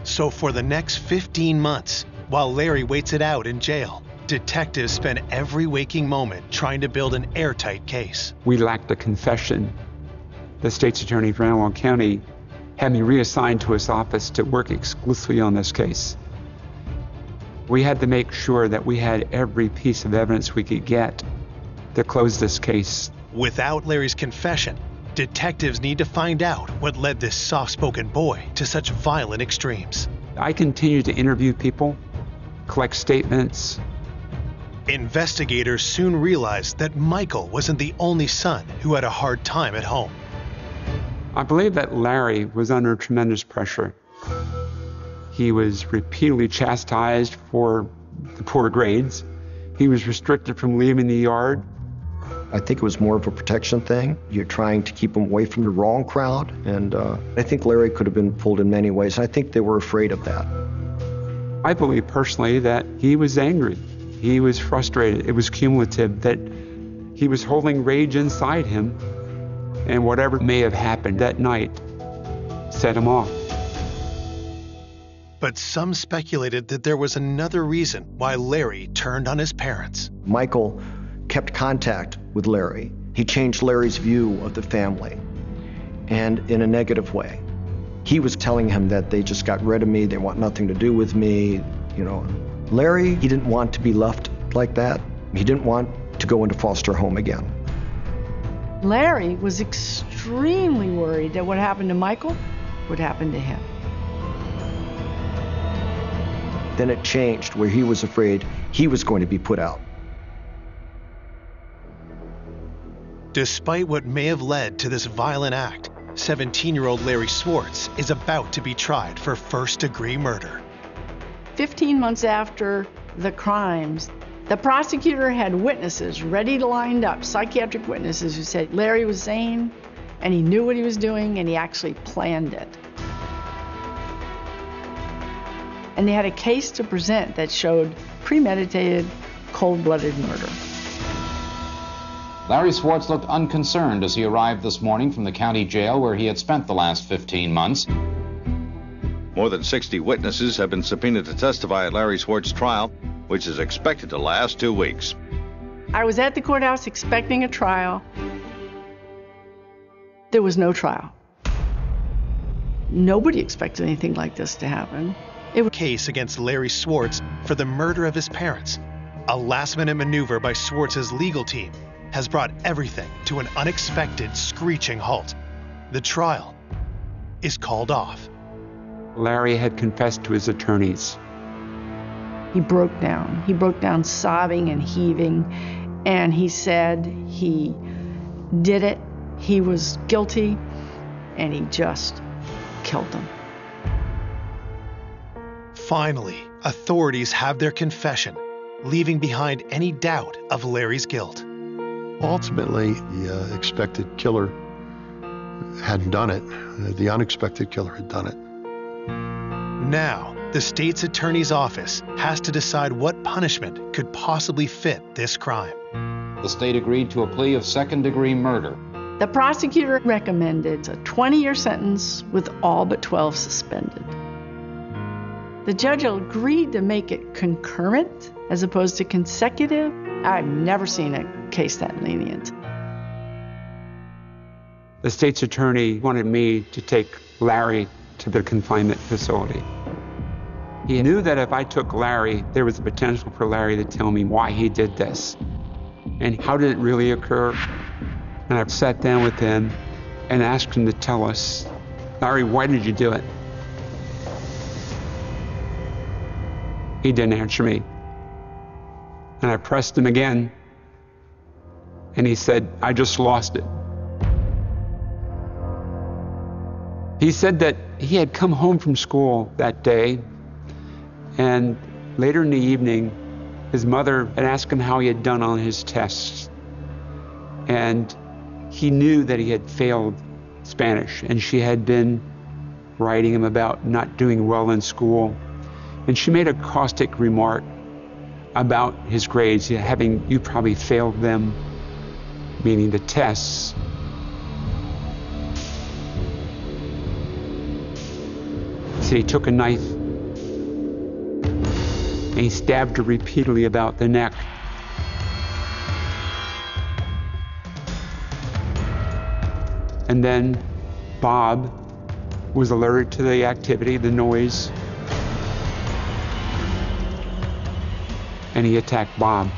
So for the next 15 months, while Larry waits it out in jail, detectives spend every waking moment trying to build an airtight case. We lacked a confession. The state's attorney for Anne Arundel County had me reassigned to his office to work exclusively on this case. We had to make sure that we had every piece of evidence we could get to close this case. Without Larry's confession, detectives need to find out what led this soft-spoken boy to such violent extremes. I continued to interview people, collect statements. Investigators soon realized that Michael wasn't the only son who had a hard time at home. I believe that Larry was under tremendous pressure. He was repeatedly chastised for the poor grades. He was restricted from leaving the yard. I think it was more of a protection thing. You're trying to keep him away from the wrong crowd, and I think Larry could have been pulled in many ways. I think they were afraid of that. I believe personally that he was angry. He was frustrated. It was cumulative, that he was holding rage inside him, and whatever may have happened that night set him off. But some speculated that there was another reason why Larry turned on his parents. Michael kept contact with Larry. He changed Larry's view of the family, and in a negative way. He was telling him that they just got rid of me, they want nothing to do with me, you know. Larry, he didn't want to be left like that. He didn't want to go into foster home again. Larry was extremely worried that what happened to Michael would happen to him. Then it changed, where he was afraid he was going to be put out. Despite what may have led to this violent act, 17-year-old Larry Swartz is about to be tried for first-degree murder. 15 months after the crimes, the prosecutor had witnesses ready to line up, psychiatric witnesses who said Larry was sane and he knew what he was doing and he actually planned it. And they had a case to present that showed premeditated, cold-blooded murder. Larry Swartz looked unconcerned as he arrived this morning from the county jail where he had spent the last 15 months. More than 60 witnesses have been subpoenaed to testify at Larry Swartz's trial, which is expected to last 2 weeks. I was at the courthouse expecting a trial. There was no trial. Nobody expected anything like this to happen. It was a case against Larry Swartz for the murder of his parents. A last-minute maneuver by Swartz's legal team has brought everything to an unexpected, screeching halt. The trial is called off. Larry had confessed to his attorneys. He broke down. He broke down sobbing and heaving, and he said he did it, he was guilty, and he just killed them. Finally, authorities have their confession, leaving behind any doubt of Larry's guilt. Ultimately, the expected killer hadn't done it. The unexpected killer had done it. Now, the state's attorney's office has to decide what punishment could possibly fit this crime. The state agreed to a plea of second-degree murder. The prosecutor recommended a 20-year sentence with all but 12 suspended. The judge agreed to make it concurrent as opposed to consecutive. I've never seen a case that lenient. The state's attorney wanted me to take Larry to the confinement facility. He knew that if I took Larry, there was a potential for Larry to tell me why he did this and how did it really occur. And I sat down with him and asked him to tell us, Larry, why did you do it? He didn't answer me. And I pressed him again, and he said, I just lost it. He said that he had come home from school that day, and later in the evening, His mother had asked him how he had done on his tests. And he knew that he had failed Spanish, and she had been writing him about not doing well in school. And she made a caustic remark about his grades, you probably failed them, meaning the tests. So he took a knife and he stabbed her repeatedly about the neck. And then Bob was alerted to the activity, the noise, and he attacked Bob.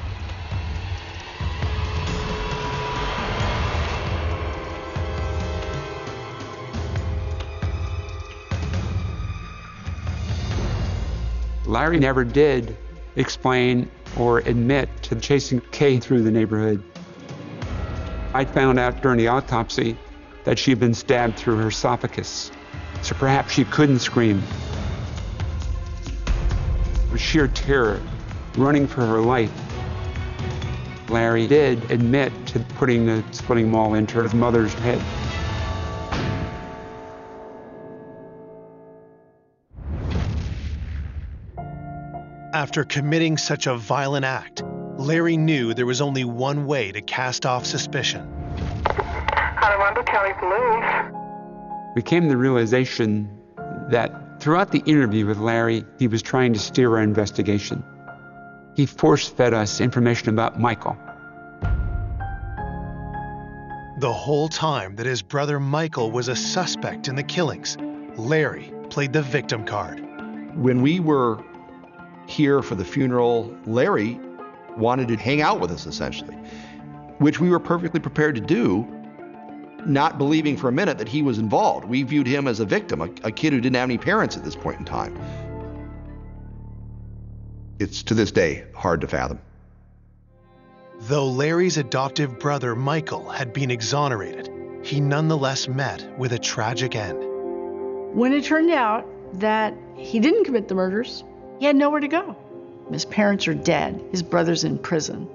Larry never did explain or admit to chasing Kay through the neighborhood. I found out during the autopsy that she'd been stabbed through her esophagus, so perhaps she couldn't scream. With sheer terror, running for her life, Larry did admit to putting the splitting maul into his mother's head. After committing such a violent act, Larry knew there was only one way to cast off suspicion. Colorado County Police. We came to the realization that throughout the interview with Larry, he was trying to steer our investigation. He force-fed us information about Michael. The whole time that his brother Michael was a suspect in the killings, Larry played the victim card. When we were here for the funeral, Larry wanted to hang out with us, essentially, which we were perfectly prepared to do, not believing for a minute that he was involved. We viewed him as a victim, a kid who didn't have any parents at this point in time. It's, to this day, hard to fathom. Though Larry's adoptive brother Michael had been exonerated, he nonetheless met with a tragic end. When it turned out that he didn't commit the murders, he had nowhere to go. His parents are dead. His brother's in prison.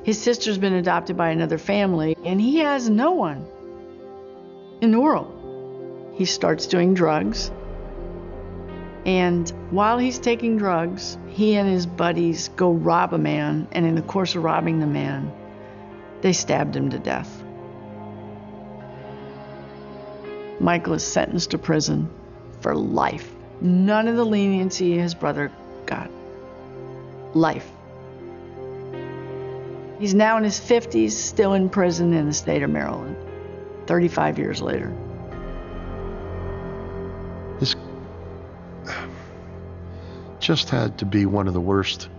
His sister's been adopted by another family, and he has no one in the world. He starts doing drugs, and while he's taking drugs, he and his buddies go rob a man, and in the course of robbing the man, they stabbed him to death. Michael is sentenced to prison for life. None of the leniency his brother got. Life. He's now in his 50s, still in prison in the state of Maryland, 35 years later. This just had to be one of the worst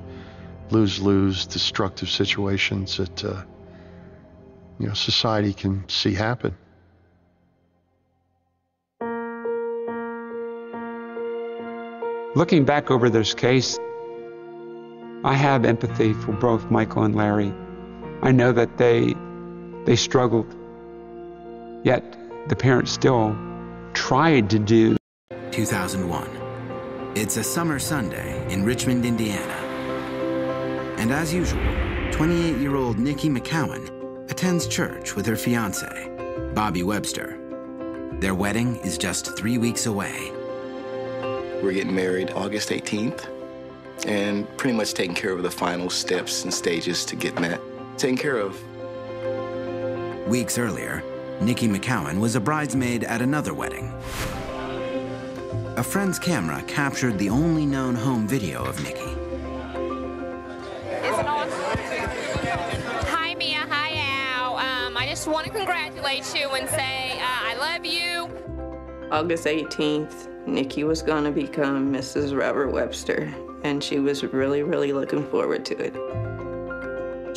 lose-lose, destructive situations that society can see happen. Looking back over this case, I have empathy for both Michael and Larry. I know that they struggled, yet the parents still tried to do. 2001. It's a summer Sunday in Richmond, Indiana. And as usual, 28-year-old Nikki McCowan attends church with her fiancé, Bobby Webster. Their wedding is just 3 weeks away. We're getting married August 18th and pretty much taking care of the final steps and stages to getting that taken care of. Weeks earlier, Nikki McCowan was a bridesmaid at another wedding. A friend's camera captured the only known home video of Nikki. Is it on? Hi, Mia. Hi, Al. I just want to congratulate you and say I love you. August 18th. Nikki was going to become Mrs. Robert Webster, and she was really, really looking forward to it.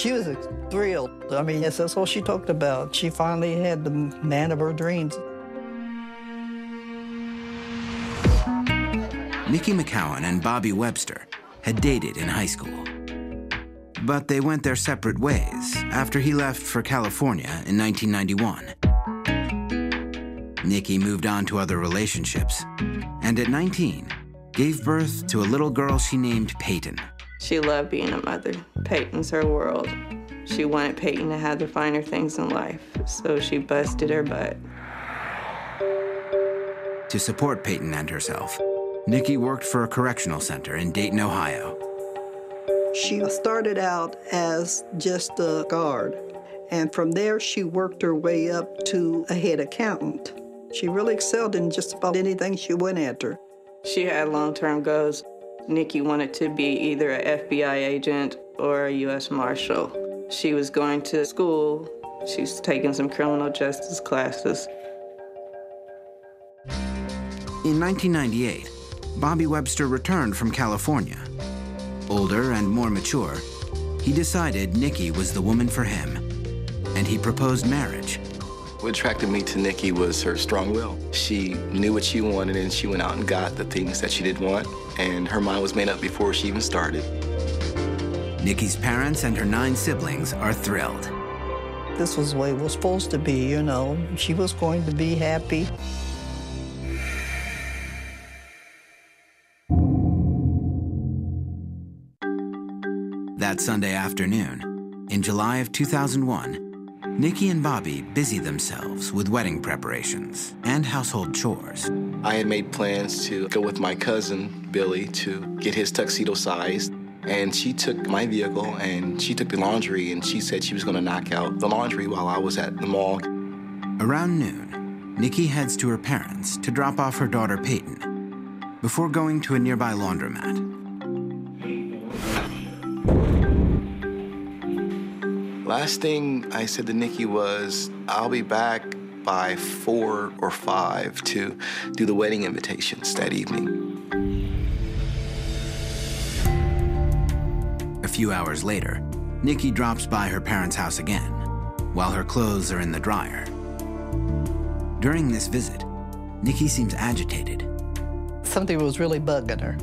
She was thrilled. I mean, that's all she talked about. She finally had the man of her dreams. Nikki McCowan and Bobby Webster had dated in high school. But they went their separate ways after he left for California in 1991. Nikki moved on to other relationships, and at 19, gave birth to a little girl she named Peyton. She loved being a mother. Peyton's her world. She wanted Peyton to have the finer things in life, so she busted her butt. To support Peyton and herself, Nikki worked for a correctional center in Dayton, Ohio. She started out as just a guard, and from there she worked her way up to a head accountant. She really excelled in just about anything she went after. She had long-term goals. Nikki wanted to be either an FBI agent or a U.S. Marshal. She was going to school. She's taking some criminal justice classes. In 1998, Bobby Webster returned from California. Older and more mature, he decided Nikki was the woman for him, and he proposed marriage. What attracted me to Nikki was her strong will. She knew what she wanted, and she went out and got the things that she didn't want, and her mind was made up before she even started. Nikki's parents and her 9 siblings are thrilled. This was the way it was supposed to be, you know. She was going to be happy. That Sunday afternoon, in July of 2001, Nikki and Bobby busied themselves with wedding preparations and household chores. I had made plans to go with my cousin, Billy, to get his tuxedo sized. And she took my vehicle and she took the laundry, and she said she was going to knock out the laundry while I was at the mall. Around noon, Nikki heads to her parents to drop off her daughter Peyton before going to a nearby laundromat. Last thing I said to Nikki was, I'll be back by 4 or 5 to do the wedding invitations that evening. A few hours later, Nikki drops by her parents' house again, while her clothes are in the dryer. During this visit, Nikki seems agitated. Something was really bugging her,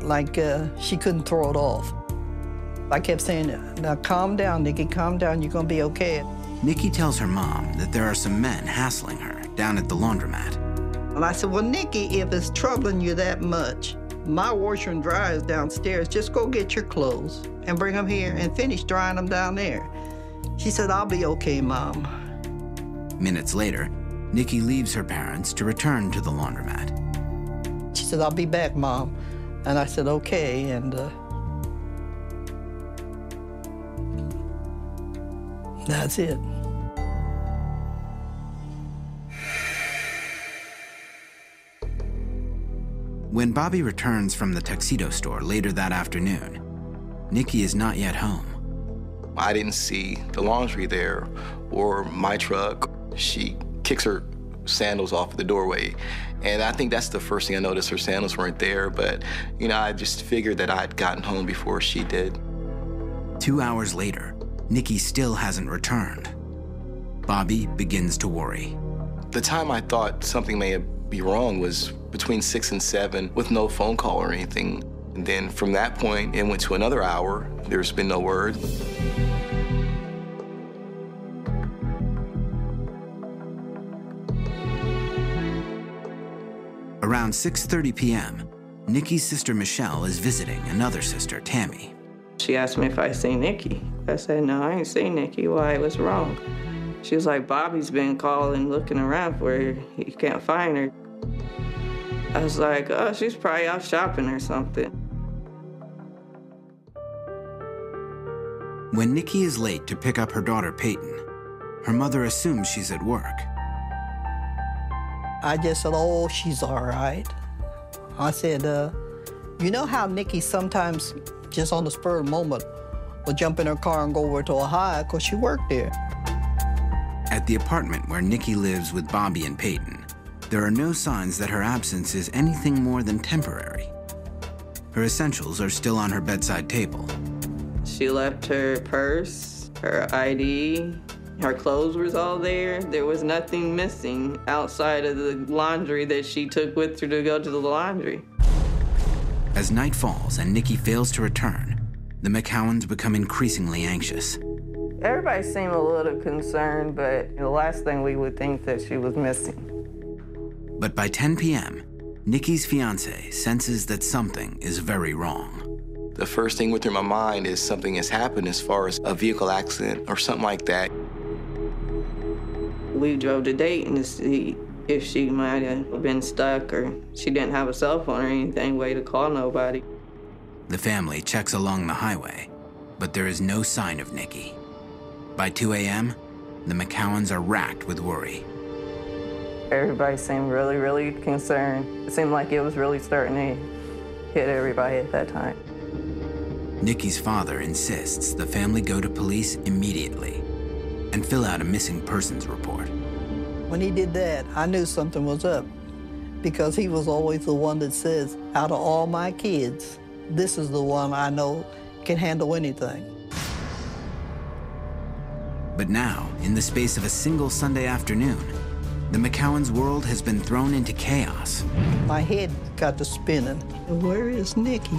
like she couldn't throw it off. I kept saying, now calm down, Nikki, calm down, you're gonna be okay. Nikki tells her mom that there are some men hassling her down at the laundromat. And I said, well, Nikki, if it's troubling you that much, my washer and dryer is downstairs. Just go get your clothes and bring them here and finish drying them down there. She said, I'll be okay, Mom. Minutes later, Nikki leaves her parents to return to the laundromat. She said, I'll be back, Mom. And I said, okay, and that's it. When Bobby returns from the tuxedo store later that afternoon, Nikki is not yet home. I didn't see the laundry there or my truck. She kicks her sandals off the doorway. And I think that's the first thing I noticed, her sandals weren't there. But, you know, I just figured that I'd gotten home before she did. 2 hours later, Nikki still hasn't returned. Bobby begins to worry. The time I thought something may be wrong was between 6 and 7 with no phone call or anything. And then from that point, it went to another hour. There's been no word. Around 6:30 p.m., Nikki's sister Michelle is visiting another sister, Tammy. She asked me if I seen Nikki. I said, no, I ain't seen Nikki. Why? What's wrong? She was like, Bobby's been calling, looking around for her. He can't find her. I was like, oh, she's probably out shopping or something. When Nikki is late to pick up her daughter Peyton, her mother assumes she's at work. I just said, oh, she's all right. I said, you know how Nikki sometimes, just on the spur of the moment, will jump in her car and go over to Ohio because she worked there. At the apartment where Nikki lives with Bobby and Peyton, there are no signs that her absence is anything more than temporary. Her essentials are still on her bedside table. She left her purse, her ID, her clothes was all there. There was nothing missing outside of the laundry that she took with her to go to the laundry. As night falls and Nikki fails to return, the McCowans become increasingly anxious. Everybody seemed a little concerned, but the last thing we would think that she was missing. But by 10 p.m., Nikki's fiancé senses that something is very wrong. The first thing went through my mind is something has happened as far as a vehicle accident or something like that. We drove to Dayton to see if she might have been stuck or she didn't have a cell phone or anything, way to call nobody. The family checks along the highway, but there is no sign of Nikki. By 2 a.m., the McCowans are racked with worry. Everybody seemed really, really concerned. It seemed like it was really starting to hit everybody at that time. Nikki's father insists the family go to police immediately and fill out a missing persons report. When he did that, I knew something was up because he was always the one that says, out of all my kids, this is the one I know can handle anything. But now, in the space of a single Sunday afternoon, the McCowans' world has been thrown into chaos. My head got to spinning. Where is Nikki?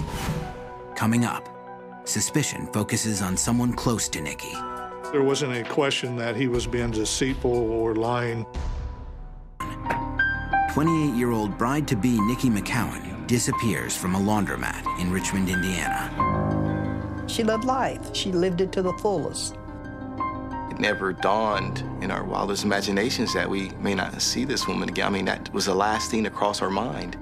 Coming up, suspicion focuses on someone close to Nikki. There wasn't any question that he was being deceitful or lying. 28-year-old bride-to-be Nikki McCowan disappears from a laundromat in Richmond, Indiana. She loved life. She lived it to the fullest. It never dawned in our wildest imaginations that we may not see this woman again. I mean, that was the last thing to cross our mind.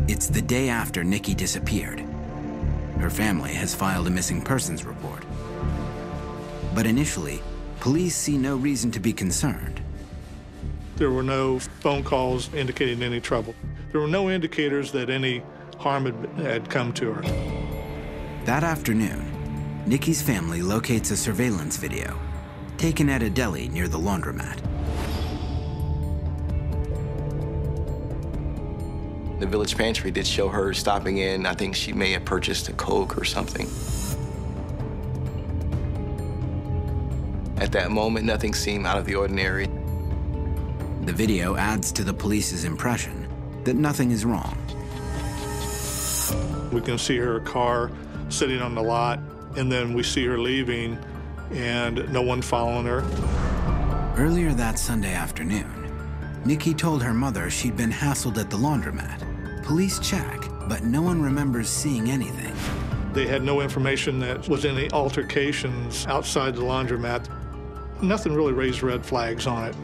It's the day after Nikki disappeared. Her family has filed a missing persons report. But initially, police see no reason to be concerned. There were no phone calls indicating any trouble. There were no indicators that any harm had come to her. That afternoon, Nikki's family locates a surveillance video taken at a deli near the laundromat. The Village Pantry did show her stopping in. I think she may have purchased a Coke or something. At that moment, nothing seemed out of the ordinary. The video adds to the police's impression that nothing is wrong. We can see her car sitting on the lot, and then we see her leaving, and no one following her. Earlier that Sunday afternoon, Nikki told her mother she'd been hassled at the laundromat. Police check, but no one remembers seeing anything. They had no information that was any altercations outside the laundromat. Nothing really raised red flags on it.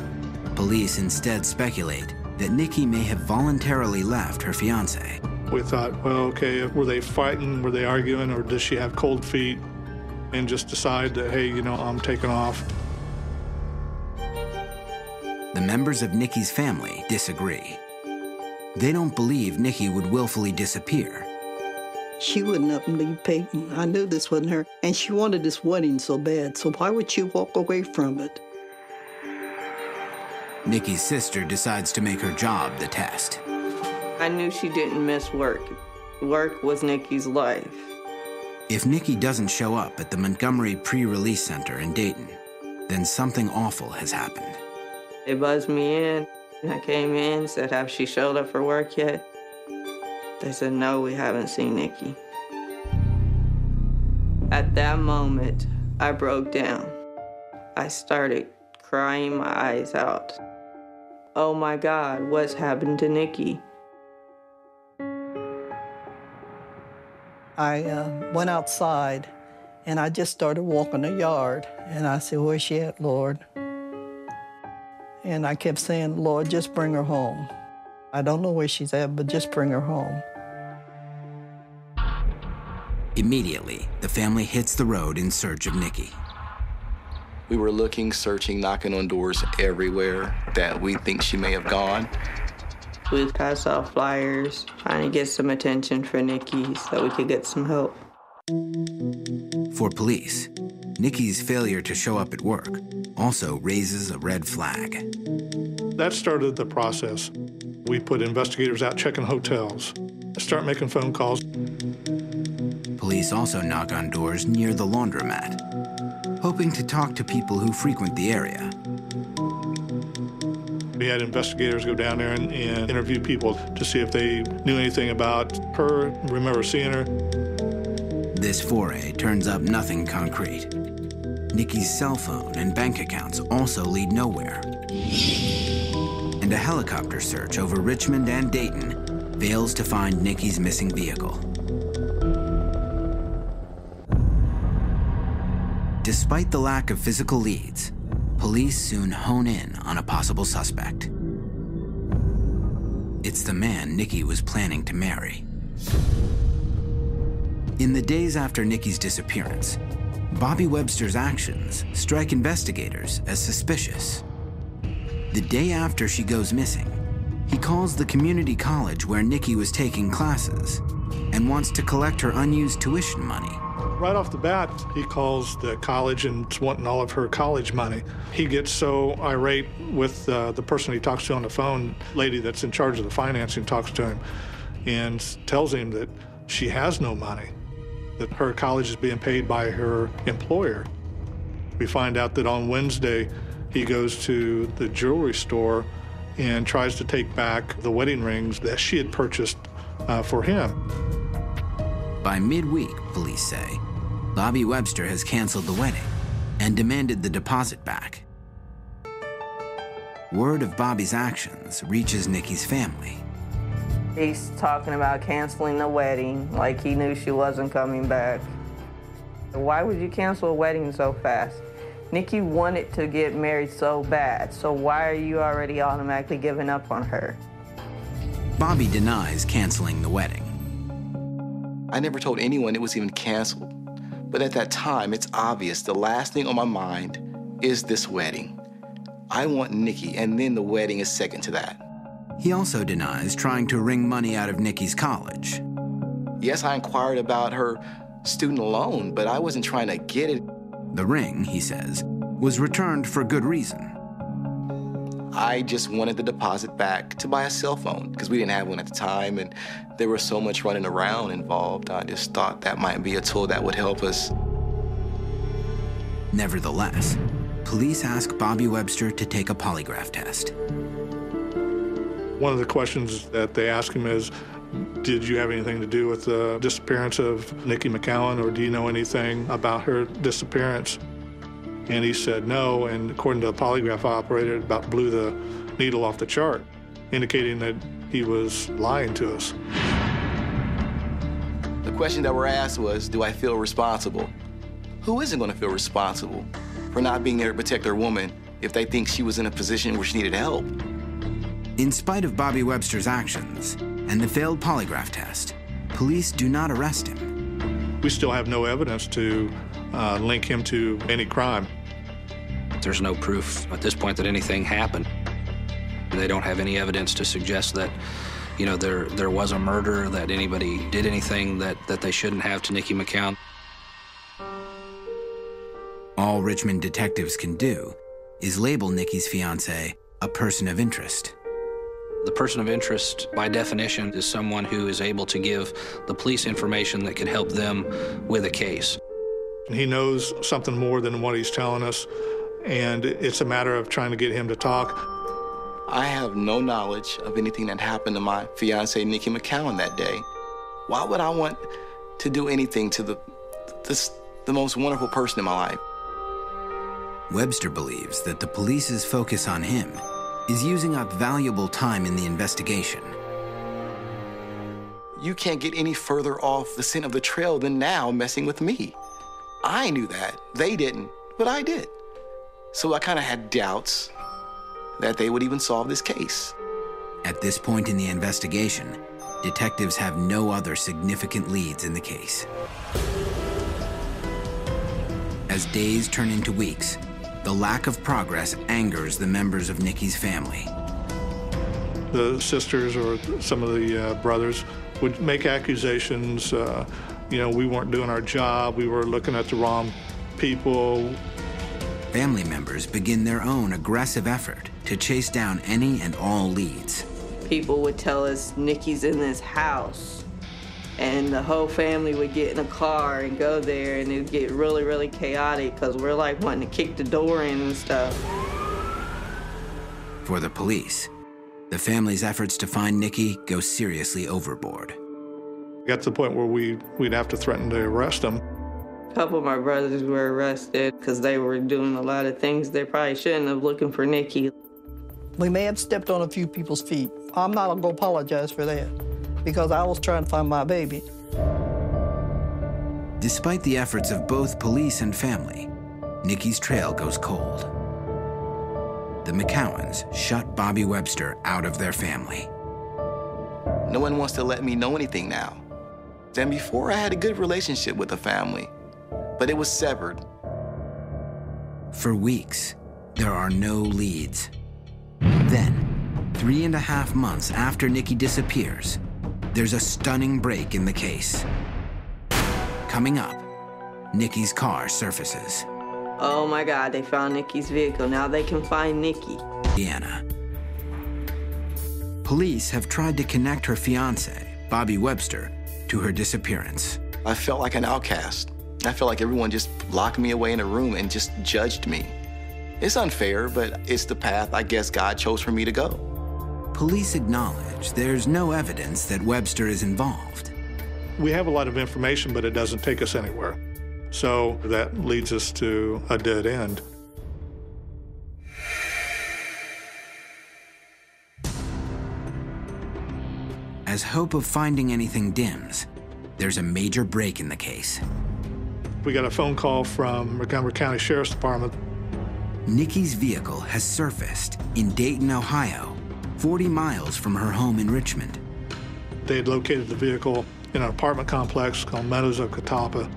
Police instead speculate that Nikki may have voluntarily left her fiancé. We thought, well, okay, were they fighting, were they arguing, or does she have cold feet? And just decide that, hey, you know, I'm taking off. The members of Nikki's family disagree. They don't believe Nikki would willfully disappear. She wouldn't up and leave Peyton. I knew this wasn't her. And she wanted this wedding so bad, so why would she walk away from it? Nikki's sister decides to make her job the test. I knew she didn't miss work. Work was Nikki's life. If Nikki doesn't show up at the Montgomery Pre-Release Center in Dayton, then something awful has happened. They buzzed me in. I came in, said, have she showed up for work yet? They said, no, we haven't seen Nikki. At that moment, I broke down. I started crying my eyes out. Oh my God, what's happened to Nikki? I went outside and I just started walking the yard and I said, where's she at, Lord? And I kept saying, Lord, just bring her home. I don't know where she's at, but just bring her home. Immediately, the family hits the road in search of Nikki. We were looking, searching, knocking on doors everywhere that we think she may have gone. We passed out flyers, trying to get some attention for Nikki so we could get some help. For police, Nikki's failure to show up at work also raises a red flag. That started the process. We put investigators out checking hotels, start making phone calls. Police also knock on doors near the laundromat, hoping to talk to people who frequent the area. We had investigators go down there and interview people to see if they knew anything about her, remember seeing her. This foray turns up nothing concrete. Nikki's cell phone and bank accounts also lead nowhere. And a helicopter search over Richmond and Dayton fails to find Nikki's missing vehicle. Despite the lack of physical leads, police soon hone in on a possible suspect. It's the man Nikki was planning to marry. In the days after Nikki's disappearance, Bobby Webster's actions strike investigators as suspicious. The day after she goes missing, he calls the community college where Nikki was taking classes and wants to collect her unused tuition money. Right off the bat, he calls the college and wanting all of her college money. He gets so irate with the person he talks to on the phone, lady that's in charge of the financing, talks to him and tells him that she has no money, that her college is being paid by her employer. We find out that on Wednesday, he goes to the jewelry store and tries to take back the wedding rings that she had purchased for him. By midweek, police say, Bobby Webster has canceled the wedding and demanded the deposit back. Word of Bobby's actions reaches Nikki's family. He's talking about canceling the wedding, like he knew she wasn't coming back. Why would you cancel a wedding so fast? Nikki wanted to get married so bad, so why are you already automatically giving up on her? Bobby denies canceling the wedding. I never told anyone it was even canceled. But at that time, it's obvious the last thing on my mind is this wedding. I want Nikki, and then the wedding is second to that. He also denies trying to wring money out of Nikki's college. Yes, I inquired about her student loan, but I wasn't trying to get it. The ring, he says, was returned for good reason. I just wanted the deposit back to buy a cell phone because we didn't have one at the time, and there was so much running around involved. I just thought that might be a tool that would help us. Nevertheless, police ask Bobby Webster to take a polygraph test. One of the questions that they ask him is, did you have anything to do with the disappearance of Nikki McCowan, or do you know anything about her disappearance? And he said no, and according to the polygraph operator, it about blew the needle off the chart, indicating that he was lying to us. The question that we're asked was, do I feel responsible? Who isn't going to feel responsible for not being there to protect their woman if they think she was in a position where she needed help? In spite of Bobby Webster's actions and the failed polygraph test, police do not arrest him. We still have no evidence to link him to any crime. There's no proof at this point that anything happened. They don't have any evidence to suggest that, you know, there was a murder, that anybody did anything that they shouldn't have to Nikki McCowan. All Richmond detectives can do is label Nikki's fiancé a person of interest. The person of interest, by definition, is someone who is able to give the police information that could help them with a case. He knows something more than what he's telling us, and it's a matter of trying to get him to talk. I have no knowledge of anything that happened to my fiancée, Nikki McCowan, that day. Why would I want to do anything to the most wonderful person in my life? Webster believes that the police's focus on him is using up valuable time in the investigation. You can't get any further off the scent of the trail than now messing with me. I knew that. They didn't, but I did. So I kind of had doubts that they would even solve this case. At this point in the investigation, detectives have no other significant leads in the case. As days turn into weeks, the lack of progress angers the members of Nikki's family. The sisters or some of the brothers would make accusations, we weren't doing our job, we were looking at the wrong people. Family members begin their own aggressive effort to chase down any and all leads. People would tell us Nikki's in this house, and the whole family would get in a car and go there, and it would get really, really chaotic because we're like wanting to kick the door in and stuff. For the police, the family's efforts to find Nikki go seriously overboard. Got to the point where we'd have to threaten to arrest them. A couple of my brothers were arrested because they were doing a lot of things they probably shouldn't have, looking for Nikki. We may have stepped on a few people's feet. I'm not going to apologize for that because I was trying to find my baby. Despite the efforts of both police and family, Nikki's trail goes cold. The McCowans shut Bobby Webster out of their family. No one wants to let me know anything now. Then before I had a good relationship with the family, but it was severed. For weeks, there are no leads. Then, 3.5 months after Nikki disappears, there's a stunning break in the case. Coming up, Nikki's car surfaces. Oh my God, they found Nikki's vehicle. Now they can find Nikki. Indiana. Police have tried to connect her fiancé, Bobby Webster, to her disappearance. I felt like an outcast. I felt like everyone just locked me away in a room and just judged me. It's unfair, but it's the path I guess God chose for me to go. Police acknowledge there's no evidence that Webster is involved. We have a lot of information, but it doesn't take us anywhere. So that leads us to a dead end. As hope of finding anything dims, there's a major break in the case. We got a phone call from Montgomery County Sheriff's Department. Nikki's vehicle has surfaced in Dayton, Ohio, 40 miles from her home in Richmond. They had located the vehicle in an apartment complex called Meadows of Catawba.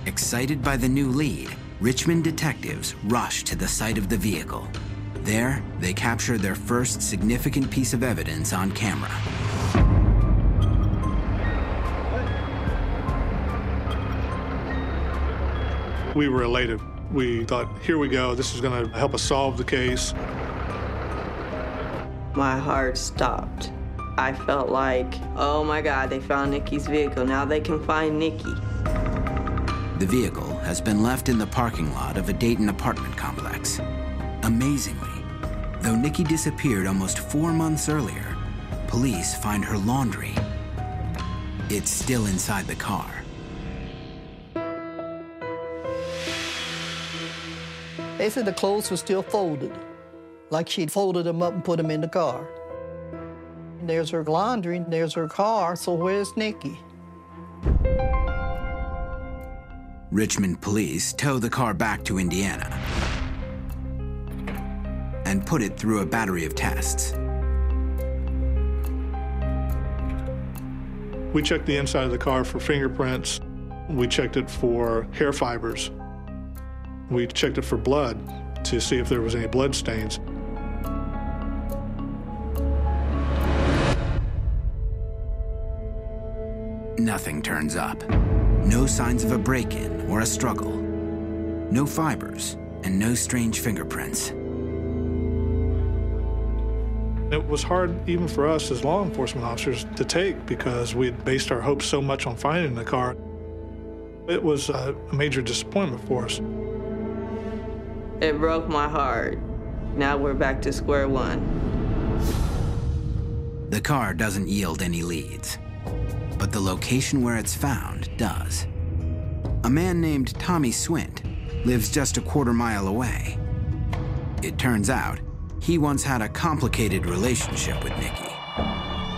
Excited by the new lead, Richmond detectives rush to the site of the vehicle. There, they capture their first significant piece of evidence on camera. We were elated. We thought, here we go, this is going to help us solve the case. My heart stopped. I felt like, oh my God, they found Nikki's vehicle. Now they can find Nikki. The vehicle has been left in the parking lot of a Dayton apartment complex. Amazingly, though Nikki disappeared almost 4 months earlier, police find her laundry. It's still inside the car. They said the clothes were still folded, like she'd folded them up and put them in the car. And there's her laundry, and there's her car, so where's Nikki? Richmond police tow the car back to Indiana and put it through a battery of tests. We checked the inside of the car for fingerprints. We checked it for hair fibers. We checked it for blood to see if there was any blood stains. Nothing turns up. No signs of a break-in or a struggle. No fibers and no strange fingerprints. It was hard even for us as law enforcement officers to take because we had based our hopes so much on finding the car. It was a major disappointment for us. It broke my heart. Now we're back to square one. The car doesn't yield any leads, but the location where it's found does. A man named Tommy Swint lives just a quarter mile away. It turns out he once had a complicated relationship with Nikki.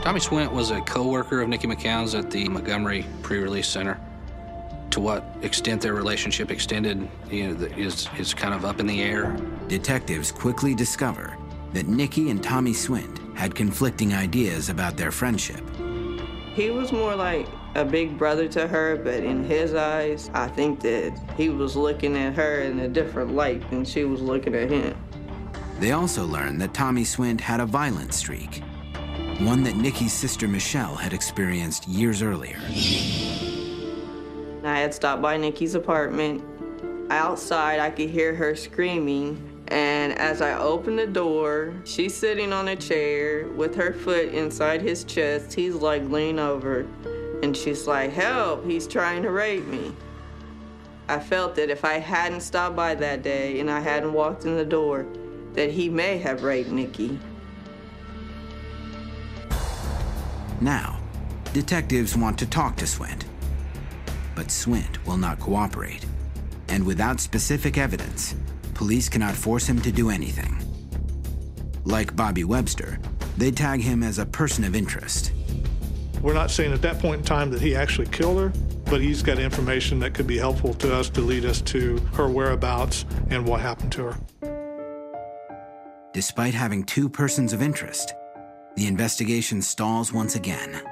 Tommy Swint was a co-worker of Nikki McCown's at the Montgomery Pre-Release Center. To what extent their relationship extended, is kind of up in the air. Detectives quickly discover that Nikki and Tommy Swint had conflicting ideas about their friendship. He was more like a big brother to her, but in his eyes, I think that he was looking at her in a different light than she was looking at him. They also learned that Tommy Swint had a violent streak, one that Nikki's sister Michelle had experienced years earlier. I had stopped by Nikki's apartment. Outside, I could hear her screaming, and as I opened the door, she's sitting on a chair with her foot inside his chest. He's like leaning over, and she's like, "Help, he's trying to rape me." I felt that if I hadn't stopped by that day and I hadn't walked in the door, that he may have raped Nikki. Now, detectives want to talk to Swint. But Swint will not cooperate. And without specific evidence, police cannot force him to do anything. Like Bobby Webster, they tag him as a person of interest. We're not saying at that point in time that he actually killed her, but he's got information that could be helpful to us to lead us to her whereabouts and what happened to her. Despite having two persons of interest, the investigation stalls once again.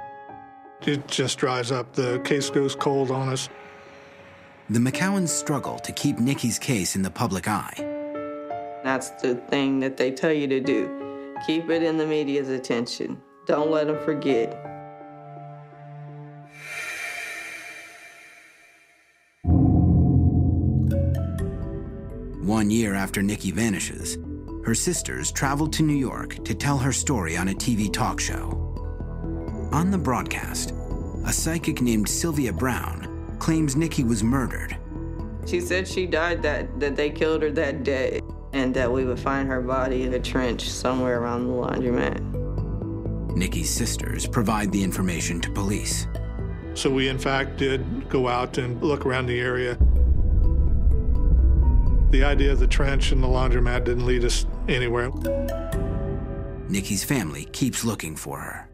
It just dries up. The case goes cold on us. The McCowans struggle to keep Nikki's case in the public eye. That's the thing that they tell you to do. Keep it in the media's attention. Don't let them forget. One year after Nikki vanishes, her sisters travel to New York to tell her story on a TV talk show. On the broadcast, a psychic named Sylvia Brown claims Nikki was murdered. She said she died that they killed her that day, and that we would find her body in a trench somewhere around the laundromat. Nikki's sisters provide the information to police. So we, in fact, did go out and look around the area. The idea of the trench and the laundromat didn't lead us anywhere. Nikki's family keeps looking for her.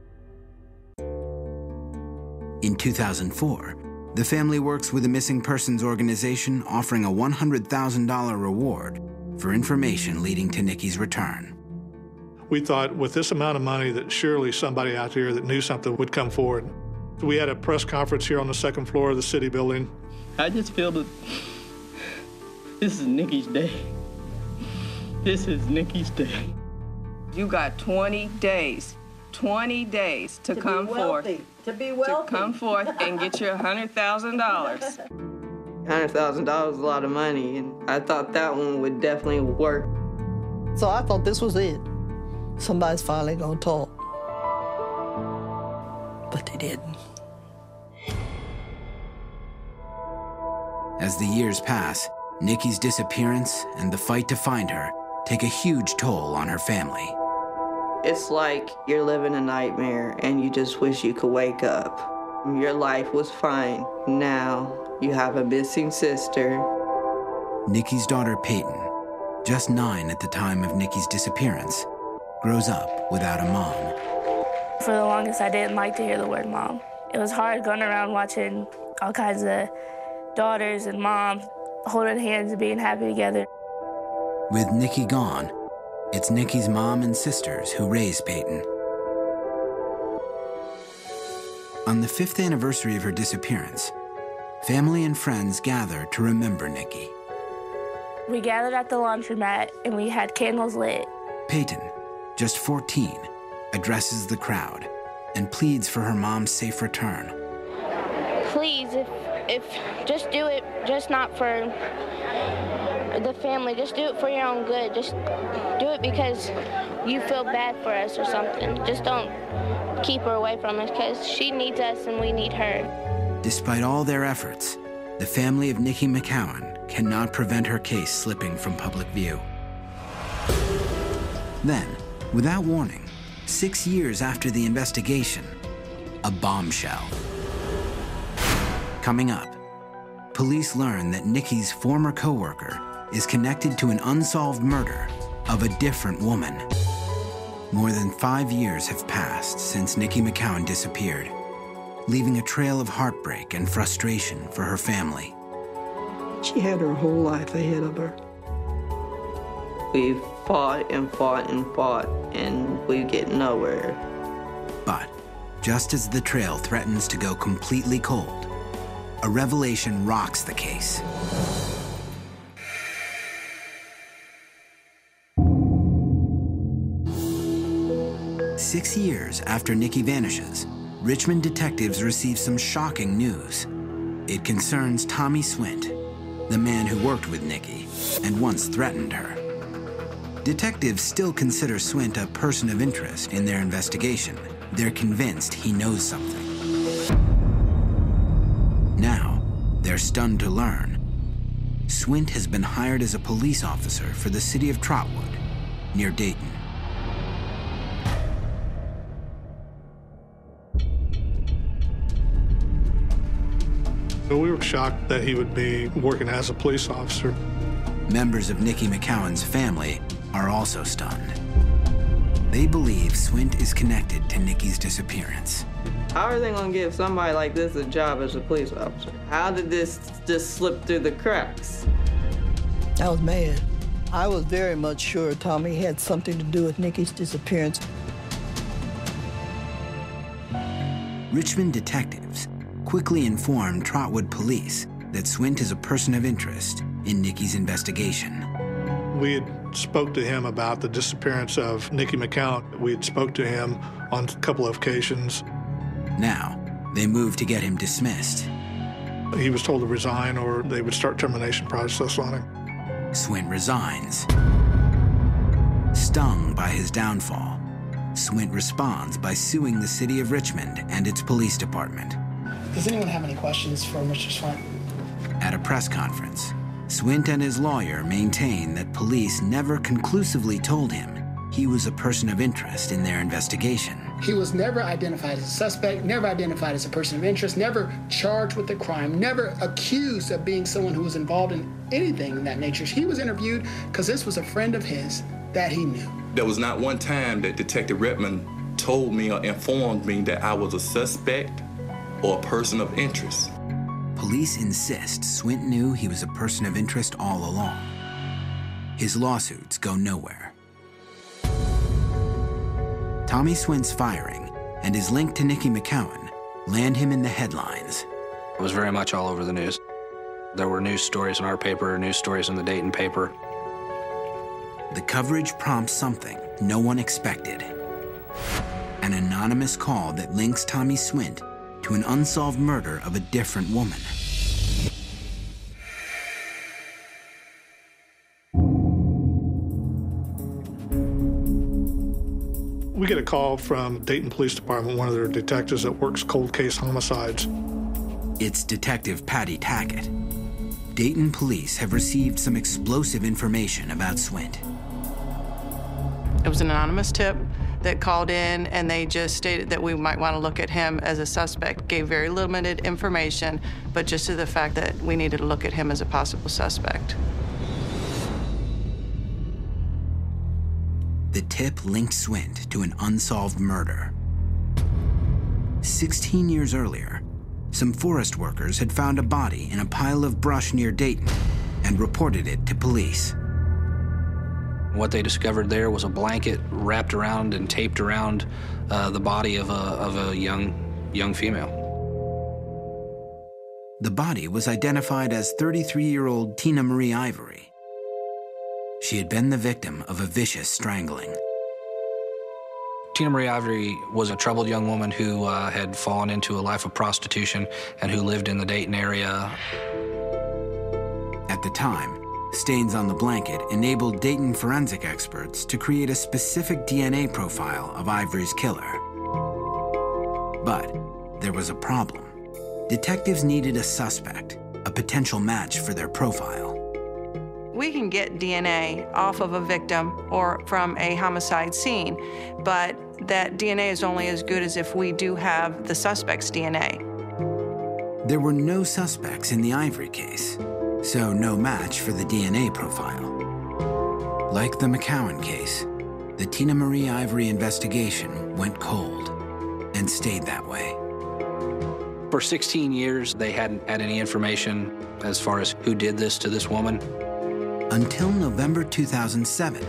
In 2004, the family works with a missing persons organization offering a $100,000 reward for information leading to Nikki's return. We thought with this amount of money that surely somebody out there that knew something would come forward. We had a press conference here on the second floor of the city building. I just feel that this is Nikki's day. This is Nikki's day. You got 20 days to come forth. To be wealthy. To come forth and get your $100,000. $100,000 is a lot of money, and I thought that one would definitely work. So I thought this was it. Somebody's finally gonna talk. But they didn't. As the years pass, Nikki's disappearance and the fight to find her take a huge toll on her family. It's like you're living a nightmare and you just wish you could wake up. Your life was fine. Now you have a missing sister. Nikki's daughter, Peyton, just 9 at the time of Nikki's disappearance, grows up without a mom. For the longest, I didn't like to hear the word mom. It was hard going around watching all kinds of daughters and moms holding hands and being happy together. With Nikki gone, it's Nikki's mom and sisters who raise Peyton. On the 5th anniversary of her disappearance, family and friends gather to remember Nikki. We gathered at the laundromat and we had candles lit. Peyton, just 14, addresses the crowd and pleads for her mom's safe return. Please, if just do it, just not for the family, just do it for your own good. Just do it because you feel bad for us or something. Just don't keep her away from us because she needs us and we need her. Despite all their efforts, the family of Nikki McCowan cannot prevent her case slipping from public view. Then, without warning, 6 years after the investigation, a bombshell. Coming up, police learn that Nikki's former coworker is connected to an unsolved murder of a different woman. More than 5 years have passed since Nikki McCowan disappeared, leaving a trail of heartbreak and frustration for her family. She had her whole life ahead of her. We fought and fought and fought, and we get nowhere. But just as the trail threatens to go completely cold, a revelation rocks the case. Six years after Nikki vanishes, Richmond detectives receive some shocking news. It concerns Tommy Swint, the man who worked with Nikki and once threatened her. Detectives still consider Swint a person of interest in their investigation. They're convinced he knows something. Now, they're stunned to learn Swint has been hired as a police officer for the city of Trotwood, near Dayton. So we were shocked that he would be working as a police officer. Members of Nikki McCowan's family are also stunned. They believe Swint is connected to Nikki's disappearance. How are they gonna give somebody like this a job as a police officer? How did this just slip through the cracks? I was mad. I was very much sure Tommy had something to do with Nikki's disappearance. Richmond detectives quickly informed Trotwood police that Swint is a person of interest in Nikki's investigation. We had spoke to him about the disappearance of Nikki McCowan. We had spoke to him on a couple of occasions. Now, they moved to get him dismissed. He was told to resign or they would start termination process on him. Swint resigns. Stung by his downfall, Swint responds by suing the city of Richmond and its police department. Does anyone have any questions for Mr. Swint? At a press conference, Swint and his lawyer maintain that police never conclusively told him he was a person of interest in their investigation. He was never identified as a suspect, never identified as a person of interest, never charged with a crime, never accused of being someone who was involved in anything of that nature. He was interviewed because this was a friend of his that he knew. There was not one time that Detective Redmond told me or informed me that I was a suspect or a person of interest. Police insist Swint knew he was a person of interest all along. His lawsuits go nowhere. Tommy Swint's firing and his link to Nikki McCowan land him in the headlines. It was very much all over the news. There were news stories in our paper, news stories in the Dayton paper. The coverage prompts something no one expected. An anonymous call that links Tommy Swint to an unsolved murder of a different woman. We get a call from Dayton Police Department, one of their detectives that works cold case homicides. It's Detective Patty Tackett. Dayton police have received some explosive information about Swint. It was an anonymous tip that called in, and they just stated that we might want to look at him as a suspect. Gave very limited information, but just to the fact that we needed to look at him as a possible suspect. The tip linked Swint to an unsolved murder. 16 years earlier, some forest workers had found a body in a pile of brush near Dayton and reported it to police. What they discovered there was a blanket wrapped around and taped around the body of a young female. The body was identified as 33-year-old Tina Marie Ivory. She had been the victim of a vicious strangling. Tina Marie Ivory was a troubled young woman who had fallen into a life of prostitution and who lived in the Dayton area. At the time, stains on the blanket enabled Dayton forensic experts to create a specific DNA profile of Ivory's killer. But there was a problem. Detectives needed a suspect, a potential match for their profile. We can get DNA off of a victim or from a homicide scene, but that DNA is only as good as if we do have the suspect's DNA. There were no suspects in the Ivory case, so no match for the DNA profile. Like the McCowan case, the Tina Marie Ivory investigation went cold and stayed that way. For 16 years, they hadn't had any information as far as who did this to this woman. Until November 2007,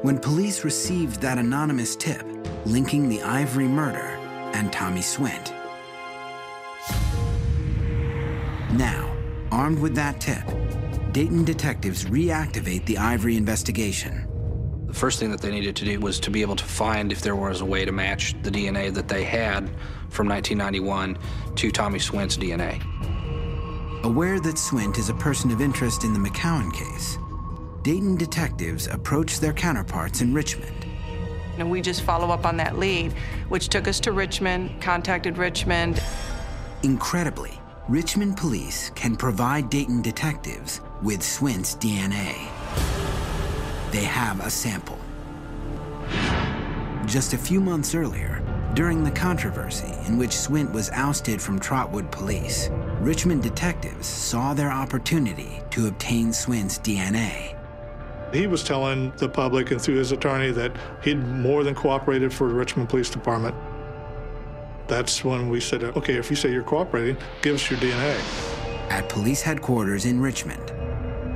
when police received that anonymous tip linking the Ivory murder and Tommy Swint. Now, armed with that tip, Dayton detectives reactivate the Ivory investigation. The first thing that they needed to do was to be able to find if there was a way to match the DNA that they had from 1991 to Tommy Swint's DNA. Aware that Swint is a person of interest in the McCowan case, Dayton detectives approached their counterparts in Richmond. And we just follow up on that lead, which took us to Richmond, contacted Richmond. Incredibly, Richmond police can provide Dayton detectives with Swint's DNA. They have a sample. Just a few months earlier, during the controversy in which Swint was ousted from Trotwood police, Richmond detectives saw their opportunity to obtain Swint's DNA. He was telling the public and through his attorney that he'd more than cooperated for the Richmond Police Department. That's when we said, okay, if you say you're cooperating, give us your DNA. At police headquarters in Richmond,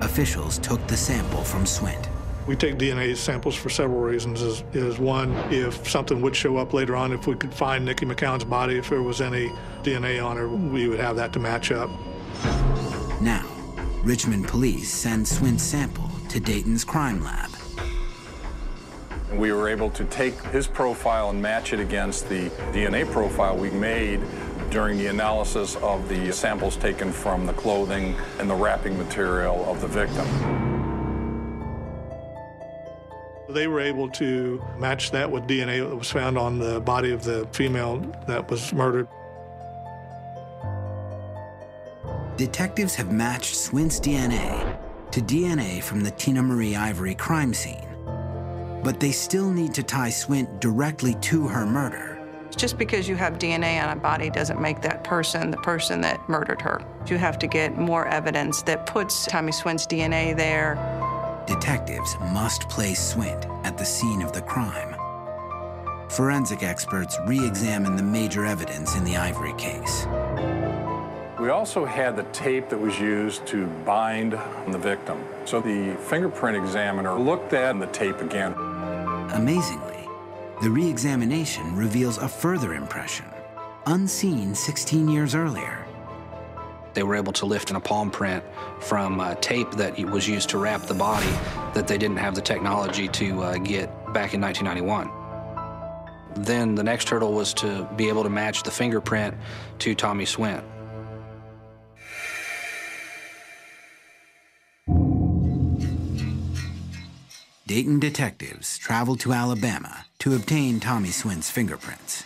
officials took the sample from Swint. We take DNA samples for several reasons. Is one, if something would show up later on, if we could find Nikki McCowan's body, if there was any DNA on her, we would have that to match up. Now, Richmond police send Swint's sample to Dayton's crime lab. We were able to take his profile and match it against the DNA profile we made during the analysis of the samples taken from the clothing and the wrapping material of the victim. They were able to match that with DNA that was found on the body of the female that was murdered. Detectives have matched Swint's DNA to DNA from the Tina Marie Ivory crime scene. But they still need to tie Swint directly to her murder. Just because you have DNA on a body doesn't make that person the person that murdered her. You have to get more evidence that puts Tommy Swint's DNA there. Detectives must place Swint at the scene of the crime. Forensic experts re-examine the major evidence in the Ivory case. We also had the tape that was used to bind the victim. So the fingerprint examiner looked at the tape again. Amazingly, the re-examination reveals a further impression, unseen 16 years earlier. They were able to lift in a palm print from tape that was used to wrap the body that they didn't have the technology to get back in 1991. Then the next hurdle was to be able to match the fingerprint to Tommy Swint. Dayton detectives traveled to Alabama to obtain Tommy Swint's fingerprints.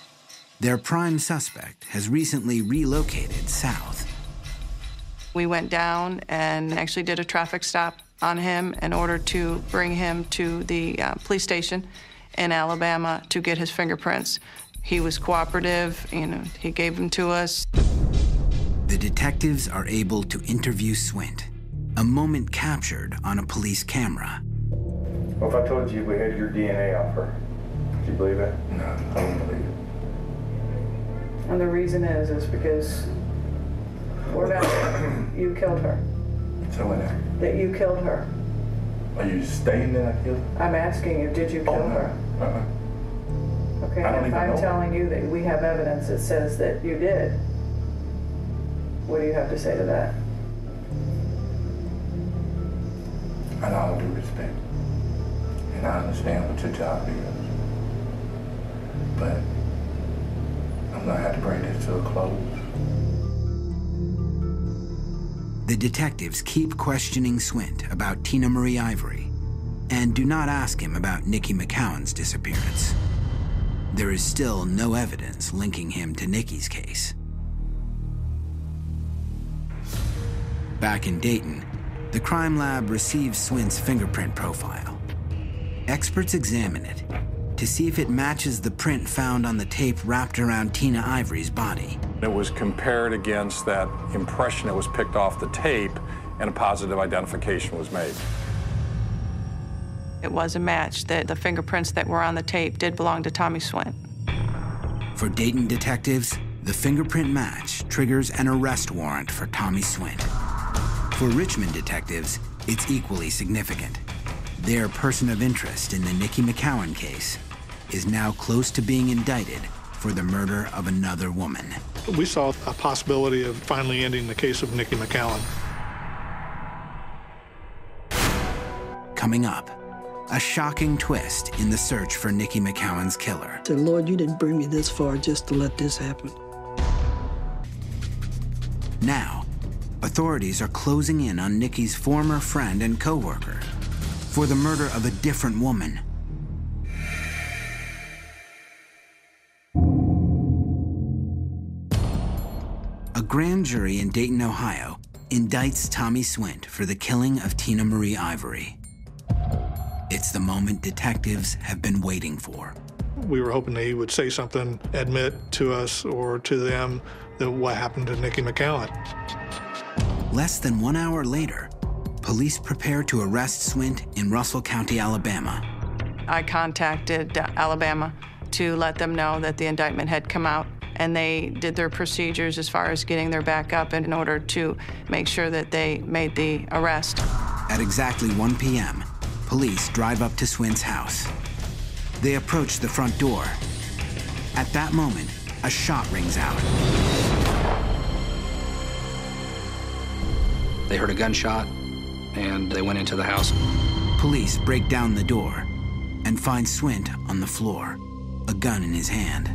Their prime suspect has recently relocated south. We went down and actually did a traffic stop on him in order to bring him to the police station in Alabama to get his fingerprints. He was cooperative, he gave them to us. The detectives are able to interview Swint, a moment captured on a police camera. Well, if I told you we had your DNA off her, would you believe it? No, I don't believe it. And the reason is because we're not, you killed her. So what now? That you killed her. Are you stating that I killed her? I'm asking you, did you kill her? Okay, if I'm telling you that we have evidence that says that you did, what do you have to say to that? And all due respect. And I understand what your job is. But I'm gonna have to bring this to a close. The detectives keep questioning Swint about Tina Marie Ivory and do not ask him about Nikki McCowan's disappearance. There is still no evidence linking him to Nikki's case. Back in Dayton, the crime lab receives Swint's fingerprint profile. Experts examine it to see if it matches the print found on the tape wrapped around Tina Ivory's body. It was compared against that impression that was picked off the tape, and a positive identification was made. It was a match that the fingerprints that were on the tape did belong to Tommy Swint. For Dayton detectives, the fingerprint match triggers an arrest warrant for Tommy Swint. For Richmond detectives, it's equally significant. Their person of interest in the Nikki McCowan case is now close to being indicted for the murder of another woman. We saw a possibility of finally ending the case of Nikki McCowan. Coming up, a shocking twist in the search for Nikki McCowan's killer. I said, Lord, you didn't bring me this far just to let this happen. Now, authorities are closing in on Nikki's former friend and co-worker for the murder of a different woman. A grand jury in Dayton, Ohio, indicts Tommy Swint for the killing of Tina Marie Ivory. It's the moment detectives have been waiting for. We were hoping that he would say something, admit to us or to them that what happened to Nikki McCowan. Less than 1 hour later, police prepare to arrest Swint in Russell County, Alabama. I contacted Alabama to let them know that the indictment had come out, and they did their procedures as far as getting their back up in order to make sure that they made the arrest. At exactly 1 p.m., police drive up to Swint's house. They approach the front door. At that moment, a shot rings out. They heard a gunshot, and they went into the house. Police break down the door and find Swint on the floor, a gun in his hand.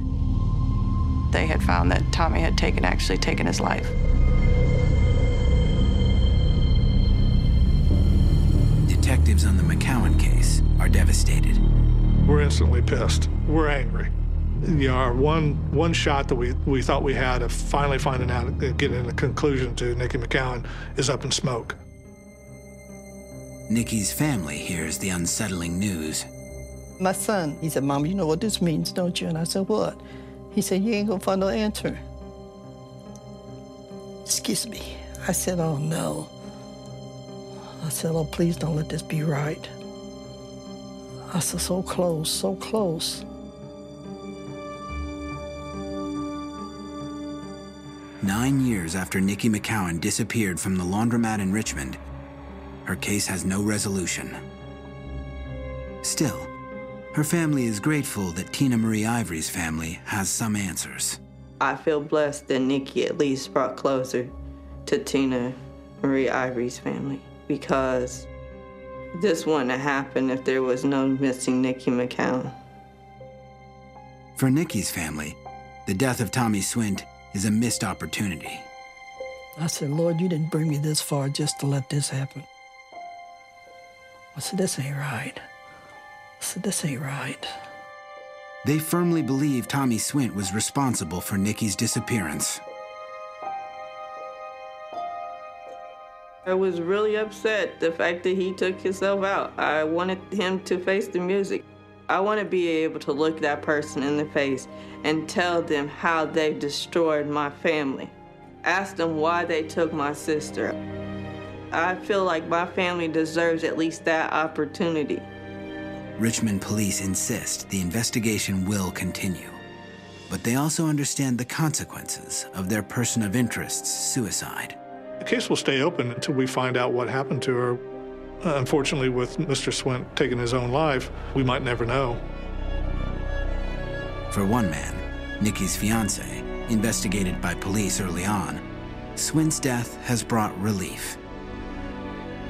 They had found that Tommy had actually taken his life. Detectives on the McCowan case are devastated. We're instantly pissed. We're angry. You know, our one shot that we thought we had of finally finding out, getting a conclusion to Nikki McCowan, is up in smoke. Nikki's family hears the unsettling news. My son, he said, Mom, you know what this means, don't you? And I said, what? He said, you ain't gonna find no answer. Excuse me. I said, oh no. I said, oh, please don't let this be right. I said, so close, so close. 9 years after Nikki McCowan disappeared from the laundromat in Richmond, her case has no resolution. Still, her family is grateful that Tina Marie Ivory's family has some answers. I feel blessed that Nikki at least brought closer to Tina Marie Ivory's family, because this wouldn't have happened if there was no missing Nikki McCowan. For Nikki's family, the death of Tommy Swint is a missed opportunity. I said, Lord, you didn't bring me this far just to let this happen. I said, this ain't right. I said, this ain't right. They firmly believe Tommy Swint was responsible for Nikki's disappearance. I was really upset the fact that he took himself out. I wanted him to face the music. I want to be able to look that person in the face and tell them how they destroyed my family. Ask them why they took my sister. I feel like my family deserves at least that opportunity. Richmond police insist the investigation will continue, but they also understand the consequences of their person of interest's suicide. The case will stay open until we find out what happened to her. Unfortunately, with Mr. Swint taking his own life, we might never know. For one man, Nikki's fiance, investigated by police early on, Swint's death has brought relief.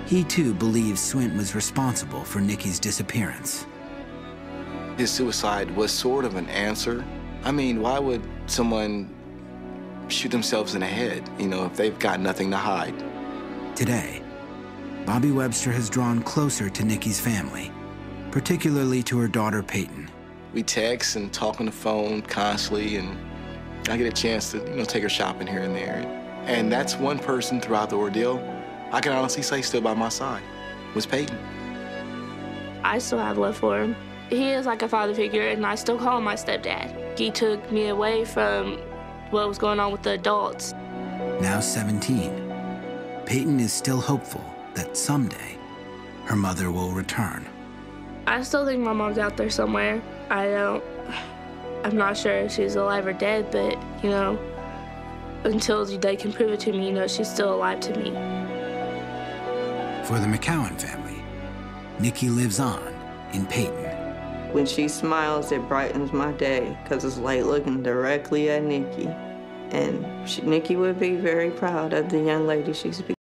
He too believes Swint was responsible for Nikki's disappearance. His suicide was sort of an answer. I mean, why would someone shoot themselves in the head, you know, if they've got nothing to hide? Today, Bobby Webster has drawn closer to Nikki's family, particularly to her daughter, Peyton. We text and talk on the phone constantly, and I get a chance to, you know, take her shopping here and there. And that's one person throughout the ordeal I can honestly say still by my side, was Peyton. I still have love for him. He is like a father figure, and I still call him my stepdad. He took me away from what was going on with the adults. Now 17, Peyton is still hopeful that someday her mother will return. I still think my mom's out there somewhere. I'm not sure if she's alive or dead, but, you know, until they can prove it to me, you know, she's still alive to me. For the McCowan family, Nikki lives on in Peyton. When she smiles, it brightens my day, because it's like looking directly at Nikki. And Nikki would be very proud of the young lady she's become.